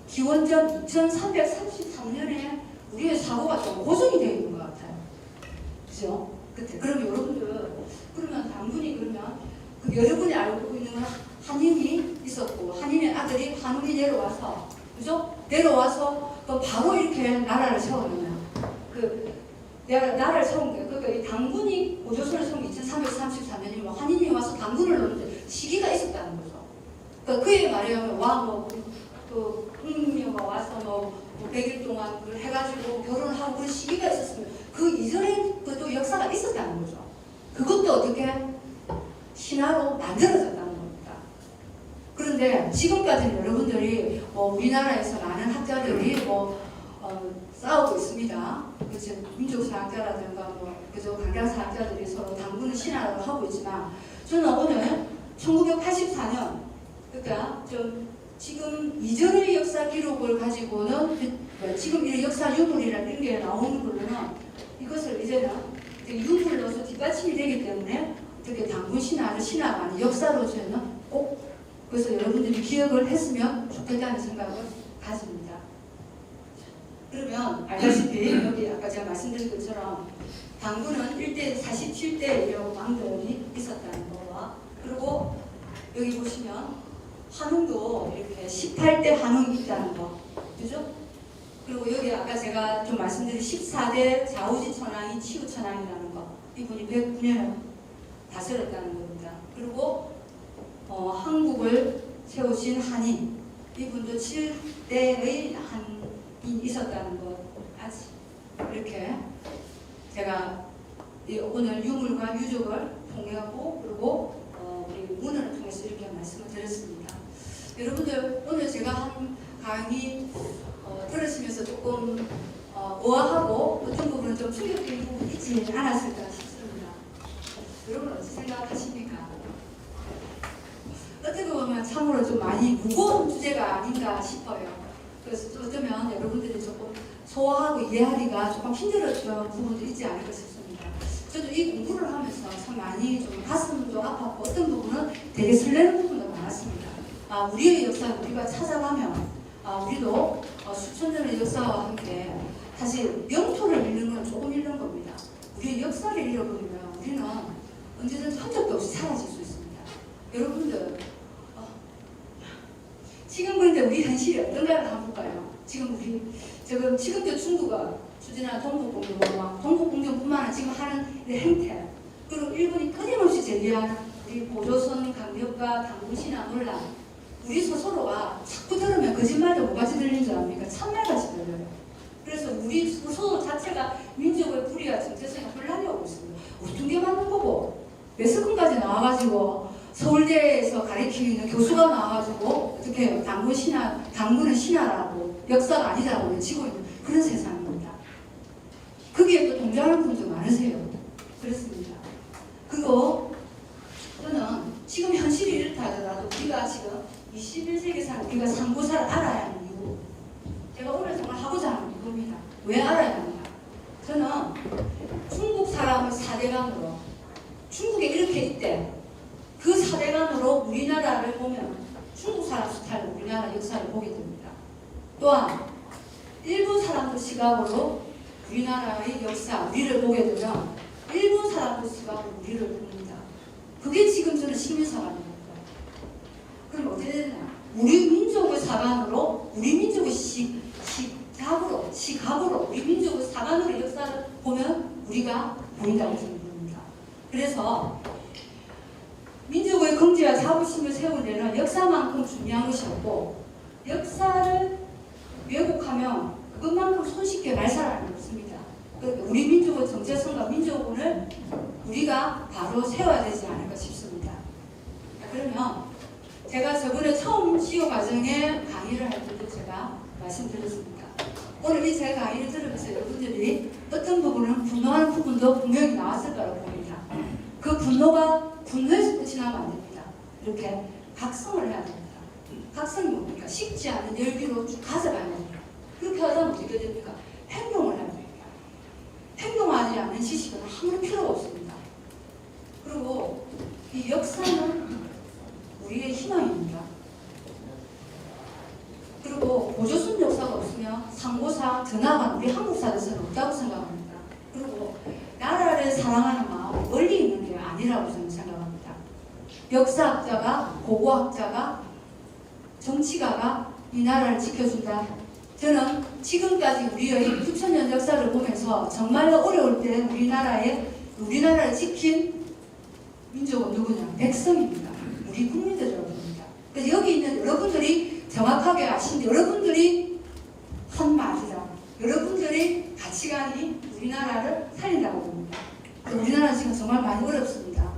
기원전 2333년에 우리의 사고가 좀 고정이 되어 있는 것 같아요. 그죠? 그때 그럼 여러분들 그러면 당군이 그러면 그 여러분이 알고 있는 한인이 있었고 한인의 아들이 한웅이 내려와서 그죠? 내려와서 그 바로 이렇게 나라를 세우느냐? 그 내가 나라를 세운 게 그러니까 이 당군이 고조선을 세운 게 2334년이면 한인이 와서 당군을 놓는데 시기가 있었다는 거죠. 그러니까 그의 말에 의하면 와뭐그 흥미가 와서 뭐 100일 동안 그걸 해가지고 결혼하고 그런 시기가 있었으면 그 이전에 그또 역사가 있었다는 거죠. 그것도 어떻게 신화로 만들어졌다는 겁니다. 그런데 지금까지는 여러분들이 우리나라에서 많은 학자들이 싸우고 있습니다. 그렇죠? 민족사학자라든가 그죠? 강장사학자들이 서로 당군은 신화라고 하고 있지만 저는 오늘 1984년 그러니까 좀 지금 이전의 역사 기록을 가지고는 지금 이 역사 유물이라는 게 나오는 걸로는 이것을 이제는 유물로서 뒷받침이 되기 때문에 어떻게 당군 신화를 신화가 아닌 역사로서는 꼭 그래서 여러분들이 기억을 했으면 좋겠다는 생각을 가집니다. 그러면 알다시피 여기 아까 제가 말씀드린 것처럼 당군은 1대 47대 왕들이 있었다는 거와 그리고 여기 보시면 한웅도 이렇게 18대 한웅이 있다는 거 그죠? 그리고 여기 아까 제가 좀 말씀드린 14대 좌우지 천왕이 치우 천왕이라는 거 이분이 109년을 다스렸다는 겁니다. 그리고 한국을 세우신 한인 이분도 7대의 있었다는 것 아직 이렇게 제가 오늘 유물과 유적을 통하고 그리고 우리 문헌을 통해서 이렇게 말씀을 드렸습니다. 여러분들 오늘 제가 한 강의 들으시면서 조금 의아하고 어떤 부분은 좀 충격적인 부분이 있지 않았을까 싶습니다. 여러분 어찌 생각하십니까? 어떻게 보면 참으로 좀 많이 무거운 주제가 아닌가 싶어요. 그래서 어쩌면 여러분들이 조금 소화하고 이해하기가 조금 힘들었던 부분도 있지 않을까 싶습니다. 저도 이 공부를 하면서 참 많이 좀 가슴도 아팠고 어떤 부분은 되게 설레는 부분도 많았습니다. 우리의 역사를 우리가 찾아가면 우리도 수천 년의 역사와 함께 사실 영토를 잃는 건 조금 잃는 겁니다. 우리의 역사를 잃어버리면 우리는 언제든지 흔적도 없이 사라질 수 있습니다. 여러분들 지금 그런데 우리 현실이 어떤가를 한번 볼까요? 지금도 중국가 추진하는 동북공정, 동북공정뿐만 아니라 지금 하는 이 행태, 그리고 일본이 끊임없이 제기한 우리 보조선 강력과 당군신화 논란, 우리 스스로가 자꾸 들으면 거짓말도 뭐가지 들리는 줄 압니까? 참말같이 들려요. 그래서 우리 스스로 자체가 민족의 불의와 정체성에 혼란이 오고 있습니다. 어떤 게 맞는 거고 매스컴까지 나와가지고 서울대에서 가르치고 있는 교수가 나와가지고 어떻게 해요? 당군은 신화라고 역사가 아니다라고 외치고 있는 그런 세상입니다. 거기에 또 동조하는 분도 많으세요. 그렇습니다. 그리고 저는 지금 현실이 이렇다 하더라도 우리가 지금 21세기 사는 우리가 상고사를 알아야 하는 이유, 제가 오늘 정말 하고자 하는 이유입니다. 왜 알아야 합니까? 저는 중국 사람을 사대강으로 중국에 이렇게 있대. 그 사대강으로 우리나라를 보면 중국 사람 스타일로 우리나라 역사를 보게 됩니다. 또한 일본 사람들 시각으로 우리나라의 역사, 우리를 보게 되면 일본 사람들 시각으로 우리를 봅니다. 그게 지금 저는 식민사관입니다. 그럼 어떻게 되냐? 우리 민족의 사관으로, 우리 민족의 시각으로, 우리 민족의 사관으로 역사를 보면 우리가 보인다고 생각합니다. 그래서 민족의 긍지와 자부심을 세운 데는 역사만큼 중요한 것이 없고 역사를 왜곡하면 그것만큼 손쉽게 말살하는 게 없습니다. 그러니까 우리 민족의 정체성과 민족을 우리가 바로 세워야 되지 않을까 싶습니다. 그러면 제가 저번에 처음 시효 과정에 강의를 할 때도 제가 말씀드렸습니다. 오늘 이 제 강의를 들으면서 여러분들이 어떤 부분은 분노하는 부분도 분명히 나왔을 거라고 봅니다. 그 분노가 분노에서 끝이 나면 안 됩니다. 이렇게 각성을 해야 됩니다. 각성이 뭡니까? 식지 않은 열기로 쭉 가져가야 됩니다. 그렇게 하자면 어떻게 됩니까? 행동을 해야 됩니다. 행동하지 않는 지식은 아무런 필요가 없습니다. 그리고 이 역사는 우리의 희망입니다. 그리고 보조선 역사가 없으면 상고사, 더 나아가는 우리 한국사에서는 없다고 생각합니다. 그리고 나라를 사랑하는 마음 멀리 있는 게 아니라고 저는 생각합니다. 역사학자가, 고고학자가, 정치가가 이 나라를 지켜준다. 저는 지금까지 우리의 9,000년 역사를 보면서 정말로 어려울 때 우리나라를 지킨 민족은 누구냐? 백성입니다. 우리 국민들이라고 봅니다. 그래서 여기 있는 여러분들이 정확하게 아시는데 여러분들이 한 말이다. 여러분들의 가치관이 우리나라를 살린다고 봅니다. 우리나라는 지금 정말 많이 어렵습니다.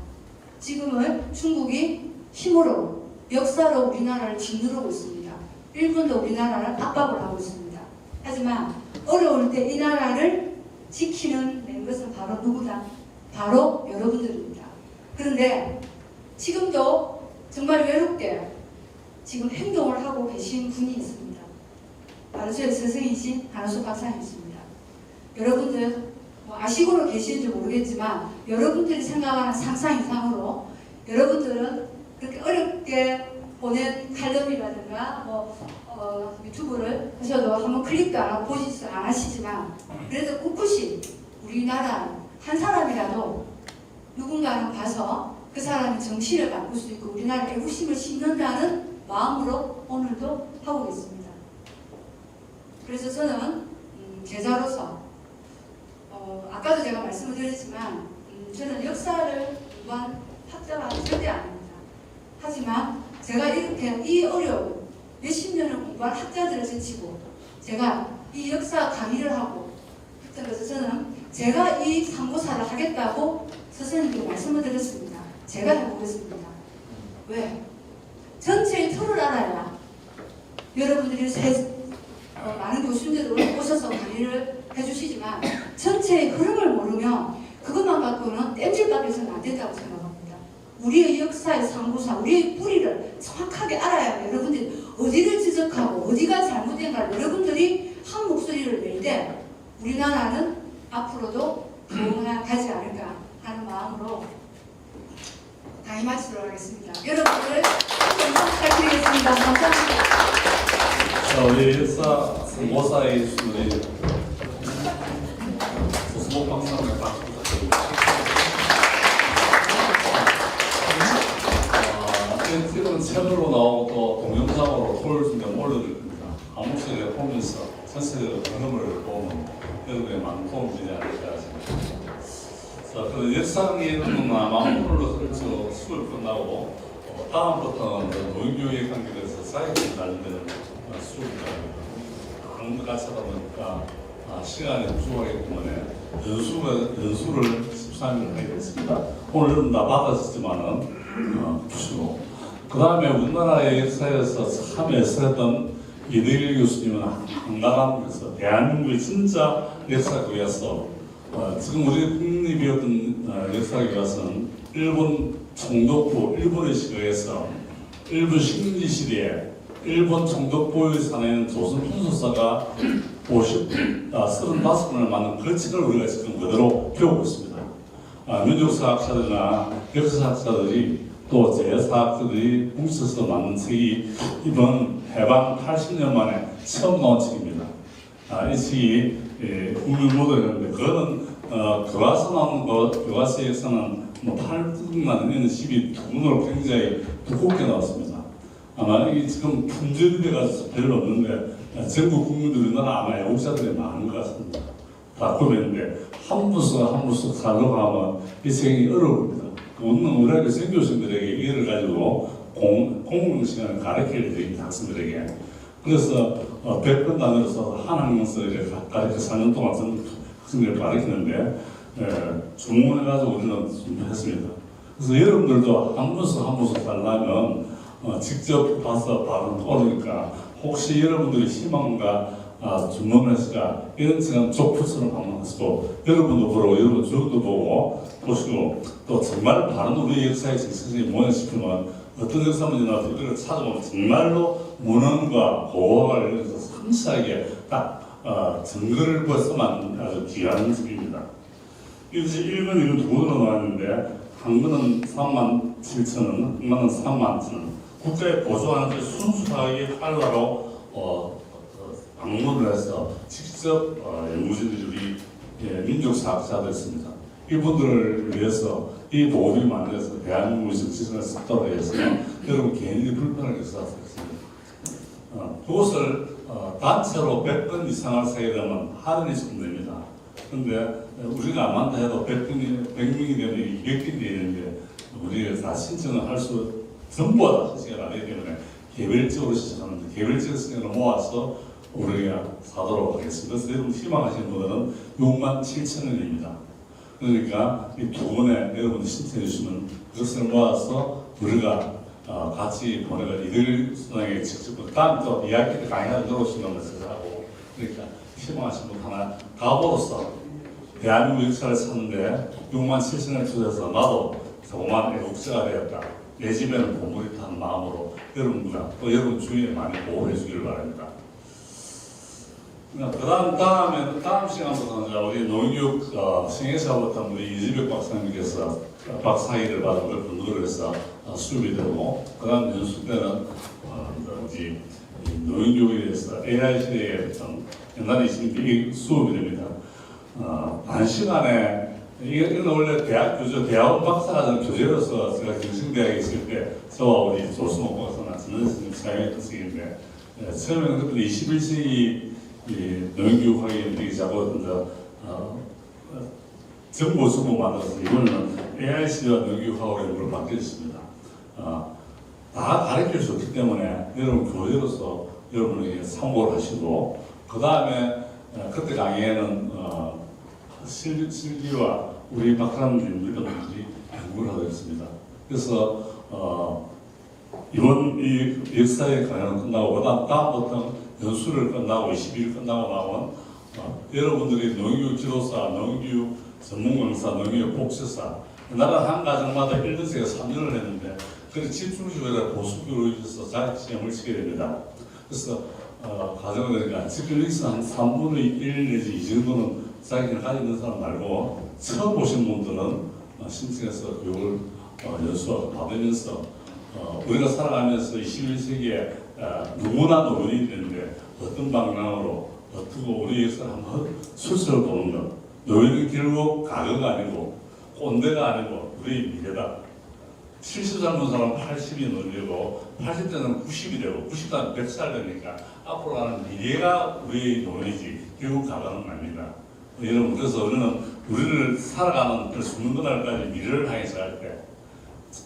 지금은 중국이 힘으로 역사로 우리나라를 짓누르고 있습니다. 일본도 우리나라를 압박을 하고 있습니다. 하지만 어려울 때 이 나라를 지키는 것은 바로 누구다? 바로 여러분들입니다. 그런데 지금도 정말 외롭게 지금 행동을 하고 계신 분이 있습니다. 바로 저희 스승이신 한우석 박사님이십니다. 여러분들 아시고로 계시는지 모르겠지만 여러분들이 생각하는 상상 이상으로 여러분들은 그렇게 어렵게 보낸 칼럼이라든가 유튜브를 하셔도 한번 클릭도 안 하고 보시지 안 하시지만 그래도 꿋꿋이 우리나라 한 사람이라도 누군가는 봐서 그 사람의 정신을 바꿀 수 있고 우리나라의 애국심을 심는다는 마음으로 오늘도 하고 있습니다. 그래서 저는 제자로서 아까도 제가 말씀을 드렸지만 저는 역사를 공부한 학자가 절대 아닙니다. 하지만 제가 이렇게 이 어려운 몇십 년을 공부한 학자들을 제치고 제가 이 역사 강의를 하고 그래서 저는 제가 이 상고사를 하겠다고 선생님께 말씀을 드렸습니다. 제가 해보겠습니다. 왜? 전체의 틀을 알아야 여러분들이 많은 교수님들이 오셔서 강의를 해주시지만 전체의 흐름을 모르면 그것만 갖고는 땜질밖에 해서는 안 된다고 생각합니다. 우리의 역사의 상고사, 우리의 뿌리를 정확하게 알아야 여러분들이 어디를 지적하고 어디가 잘못된가 여러분들이 한 목소리를 낼 때 우리나라는 앞으로도 가지 않을까 하는 마음으로 강의 마치도록 하겠습니다. 여러분들 부탁드리겠습니다. 감사합니다. 자, 우리 역사 모사의 우리 조수목 박사님 박수 부탁드립니다. 지금 채널로 나오고 또 동영상으로 톨 좀 올려드릴 겁니다. 아무쪼록 보면서 전체적인 흐름을 보면 여러분의 많은 도움이 되지 않을까 생각합니다. 자, 그 역사기는 아마 오늘로 수업이 끝나고 다음부터는 노인교육 관계에서 사이트에 관련된 수업입니다. 강도 같이 하다 보니까 시간이 부족하기 때문에 연수를 13일을 하게 됐습니다. 오늘은 다 받았지만은 주시고 그 다음에 우리나라의 역사에서 참 애쓰던 이대일 교수님은 한가람에서 대한민국의 진짜 역사교에서 지금 우리 국립이었던 역사교에서는 일본 총독부 일본의 시대에서 일본 식민지 시대에 일본 총독부에 사는 조선 편수사가 35권을 만든 그 책을 우리가 지금 그대로 배우고 있습니다. 민족사학자들이나 역사학자들이 또 제사학자들이 뭉쳐서 만든 책이 이번 해방 80년 만에 처음 나온 책입니다. 이 책이 국민모델인데 그거는 교과서 나오는 교과서에서는 뭐 8등만 있는 시비 두권으로 굉장히 두껍게 나왔습니다. 아마 이게 지금 품절이 돼가지고 별로 없는데 전국 국민들이 우리나라 아마 애국자들이 많은 것 같습니다. 다 구매했는데 한 부서 한 부서 사려고 하면 이 책이 어려웁니다. 우리 선교수님들에게 이해를 가지고 공공 시간을 가르쳐야 됩니다. 학생들에게. 그래서 100번 단위로서 한 학년서를 가르쳐 4년 동안 학생들을 가르치는데 주문해가지고 우리는 준비했습니다. 그래서 여러분들도 한 부서 한 부서 달라면 직접 봐서 바로 오르니까 혹시 여러분들이 희망과 주문해서가 이런 시간 족부처럼 한번 하시고 여러분도 보고 여러분 주역도 보시고 또 정말 바른 우리 역사의 정신이 뭐냐 싶으면 어떤 역사문이나 이걸 찾아보면 정말로 문헌과 고어가 이렇게 상세하게 딱 증거를 벌써만 아주 귀한 집입니다. 이것이 1권 2권 두 권으로 나왔는데 한 권은 37,000원, 한 권은 31,000원. 국가에 보조하는 순수하게 한라로 방문을 해서 직접 연구진들이 우리 민족사학자들입니다. 이분들을 위해서 이 보험이 만들어서 대한민국의 정치성을 썩도록 해서 여러분 개인이 불편을 겪었습니다. 그것을 단체로 100건 이상을 사게 되면 할인이 좀 됩니다. 그런데 우리가 안 만다 해도 100명이 되면 200건이 되는데 우리가 다 신청을 할 수 전부 다 신청을 안 하기 때문에 개별적으로 신청하는데 개별적 신청을 모아서 우리가 사도록 하겠습니다. 그래서 여러분 희망하시는 분들은 67,000원입니다. 그러니까 이 두 번에 여러분들 신청해 주시면 그것을 모아서 우리가 같이 보내가 이들 수당에 직접 다음 또 이야기 때 강의를 들어오시면 하고 그러니까 희망하시는 분 하나 가보로서 대한민국 역사를 찾는데 67,000원을 투자해서 나도 조그만 애국자가 되었다. 내 집에는 보물이 있다는 마음으로 여러분과 또 여러분 주위에 많이 보호해 주기를 바랍니다. 다음 시간부터는 이제 우리 노인교육 생애사부터 우리 이지백 박사님께서 박사학위를 받은 걸 근거로 해서 수업이 되고 그 다음 연수 때는 우리 노인교육에 대해서 AI 시대에 어떤 옛날에 있으면 수업이 됩니다. 반 시간에 이건 원래 대학원 박사가 교재로서 제가 경신대학에 있을 때 저와 우리 조수목 박사나 전현 선생님 사용했던 책인데 처음에는 그때 21세기 노인교육학이 자꾸 정보 만들어서 이번에는 AI 시대와 노인교육학으로 연구를 바뀌었습니다. 다 가르칠 수 없기 때문에 여러분 교재로서 여러분에게 참고를 하시고 그 다음에 그때 강의에는 실기와 우리 박사님 연구원들이 연구를 하고 있습니다. 그래서 이번 이 역사의 강연은 끝나고 다음부터 연수를 끝나고 20일 끝나고 나온 여러분들이 농교육 지도사, 농교육 전문 강사, 농교육 복지사 나라 한 가정마다 1년생에 3년을 했는데 그 집중적으로 보수교육을 위해서 자격시험을 치게 됩니다. 그래서 가정을 그러니까 지금 여기서 한 3분의 1 내지 2 정도는 자격을 가지고 있는 사람 말고 처음 보신 분들은 신청해서 교육을 연수하고 받으면서 우리가 살아가면서 21세기에 누구나 노인이 되는데 어떤 방향으로 어떻게 우리 역사를 한번 술술 보는 것. 노인은 결국 가거가 아니고 꼰대가 아니고 우리 미래다. 70 젊은 사람은 80이 넘리고 80대는 90이 되고 90대는 100살 되니까 앞으로 가는 미래가 우리 노인이지 결국 가거는 아닙니다. 여러분 그래서 우리는 우리를 살아가는 죽는 그날까지 미래를 향해서 할 때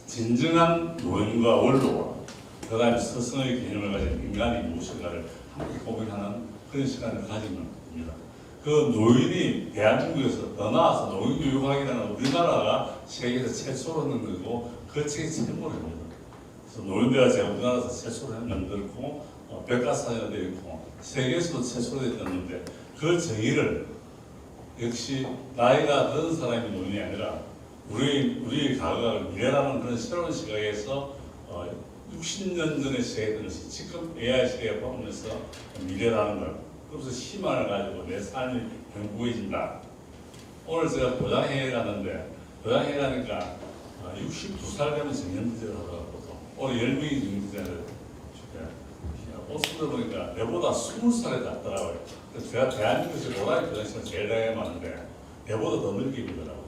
진정한 노인과 원로와 그 다음에 스승의 개념을 가진 인간이 무엇인가를 함께 고민하는 그런 시간을 가지면 됩니다. 그 노인이 대한민국에서 더 나아서 노인교육학이라는 우리나라가 세계에서 최초로 하는 거고 그 책이 최고로 합니다. 그래서 노인대가 제가 우리나라에서 최초로 만들고 백과사전에 되어 있고 세계에서도 최초로 되었는데 그 정의를 역시 나이가 든 사람이 노인이 아니라 우리의 과거가 미래라는 그런 새로운 시각에서 60년 전의 시각이 것이 지금 AI 시대에 포함해서 미래라는 것. 그래서 희망을 가지고 내 삶이 행복해진다. 오늘 제가 고장회에 갔는데 고장회에 가니까 62살 되면 정년퇴직을 하더라고요. 오늘 10명이 정년퇴직을 옷을 보니까 내보다 20살이 낫더라고요. 그래서 제가 대한민국에서 고등학교 교장실을 제일 나이가 많은데 내보다 더 늙게 입더라고요.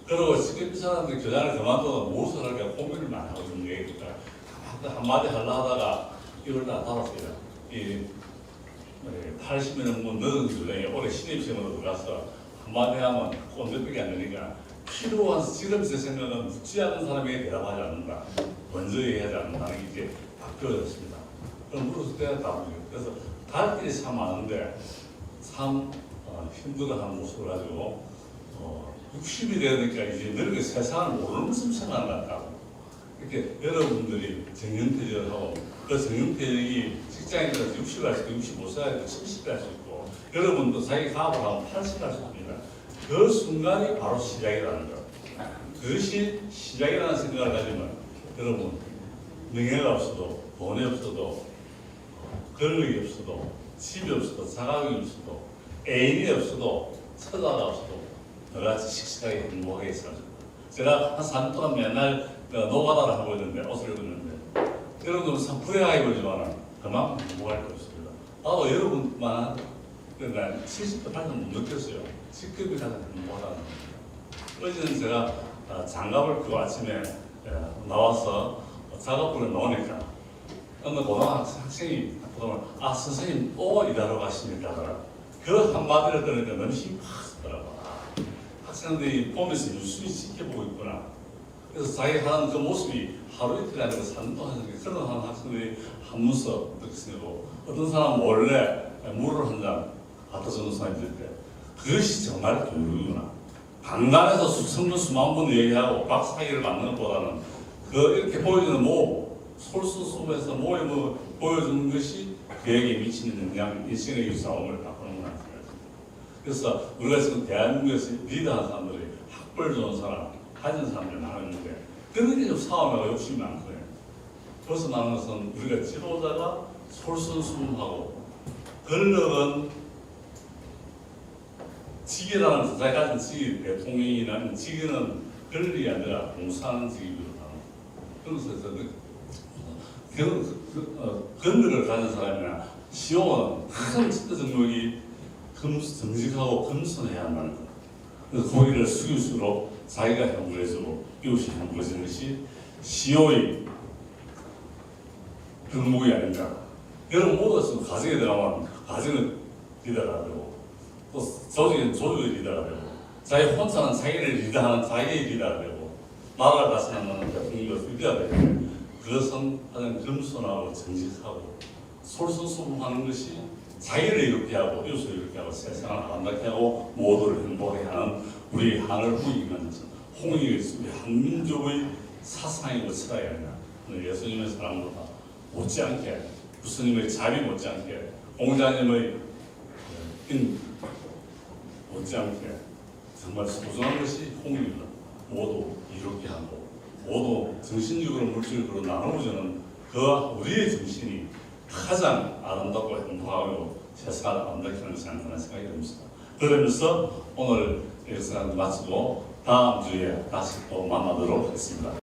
그리고 지금 이 사람들이 교장을 그만둬도 무엇을 할까 고민을 많이 하고 있는 얘기니까 한마디 하려 하다가 이걸 다 달았어요. 80년 뭐 늦은 교장이 올해 신입생으로 들어가서 한마디 하면 꼰대밖에 안 되니까 필요한 지금 제 생각은 묻지 않은 사람에게 대답하지 않는다. 먼저 얘기하지 않는다는 게 이제 바뀌어졌습니다. 그럼 물었을 때가 답이에요. 그래서 갈 길이 참 많은데 참 힘들어하는 모습을 가지고 60이 되니까 이제 늙은 세상을 모르는 무슨 생각을 한다고. 이렇게 여러분들이 정년퇴직을 하고 그 정년퇴직이 직장인들은 60을 할 수 있고 65세 할 수 있고 70을 할 수 있고 여러분도 자기 가업을 하면 80을 할 수 있습니다. 그 순간이 바로 시작이라는 것. 그것이 시작이라는 생각을 가지면 여러분 명예가 없어도 돈이 없어도 권력이 없어도 집이 없어도 자각이 없어도 애인이 없어도 처자가 없어도 너같이 씩씩하게 행복하게 살죠. 제가 한 3년 동안 맨날 노가다를 하고 있는데 옷을 입고 있는데 여러분들은 참 부해하게 보지만 그만큼 행복할 게 없습니다. 나도 여러분만 난 70대 80대 못 느꼈어요. 직급이 가장 행복하다는 겁니다. 어제는 제가 장갑을 끄고 아침에 나와서 작업부를 나오니까 어느 고등학생이 보면 선생님 또 일하러 가십니까? 그 한마디를 들으니까 너무 힘이 팍 쓰더라고요. 학생들이 보면서 유심히 지켜보고 있구나. 그래서 자기 하는 그 모습이 하루 이틀이 아니고 3년 동안 하는 게 그런 하는 학생들이 한문서 느끼고 어떤 사람은 원래 물을 한 잔 갖다 주는 사람이 있을 때 그것이 정말 교육이구나. 강단에서 수천분 수만 분 얘기하고 박사학위를 받는 것보다는 그 이렇게 보여주는 솔선수범해서 모임을 보여주는 것이 그에게 미치는 영향, 인생의 싸움을 바꾸는 건 아닙니다. 그래서 우리가 지금 대한민국에서 리더하는 사람들이 학벌 좋은 사람, 가진 사람들이 많았는데 그런 게 좀 싸움하고 욕심이 많거든요. 그래서 나는 것은 우리가 지도자가 솔선수범하고 권력은 직위라는 자기 가진 직위, 대통령이라는 직위는 권력이 아니라 봉사하는 직위거든요. 그래서 권력을 가진 사람이나 시호는 항상 진짜 정력이 정직하고 겸손해야 한다는 것. 그래서 고기를 숙일수록 자기가 행복해지고 이웃이 행복해지는 것이 시호의 덕목이 아닌가. 여러분 모두가 지금 가정에 들어가면 가정의 리더가 되고 또 조직은 조직의 리더가 되고 자기 혼자는 자기를 리더하는 자기의 리더가 되고 나라를 다스리는 대통령이 리더가 되고 그것은 가장 겸손하고 정직하고 솔선수범하는 것이 자기를 이렇게 하고 이웃을 이렇게 하고 세상을 아름답게 하고 모두를 행복하게 하는 우리 하늘 홍익이면서 홍익이 우리 한민족의 사상이고 철학이 아니라 예수님의 사랑보다 못지않게 부처님의 자비 못지않게 공자님의 힘 못지않게 정말 소중한 것이 홍익입니다. 모두 이롭게 하고 모두 정신적으로 물질적으로 나누어주는 그 우리의 정신이 가장 아름답고 행복하고 세상을 아름답게 하는 것이 아닌가 생각이 듭니다. 그러면서 오늘 여기서 마치고 다음 주에 다시 또 만나도록 하겠습니다.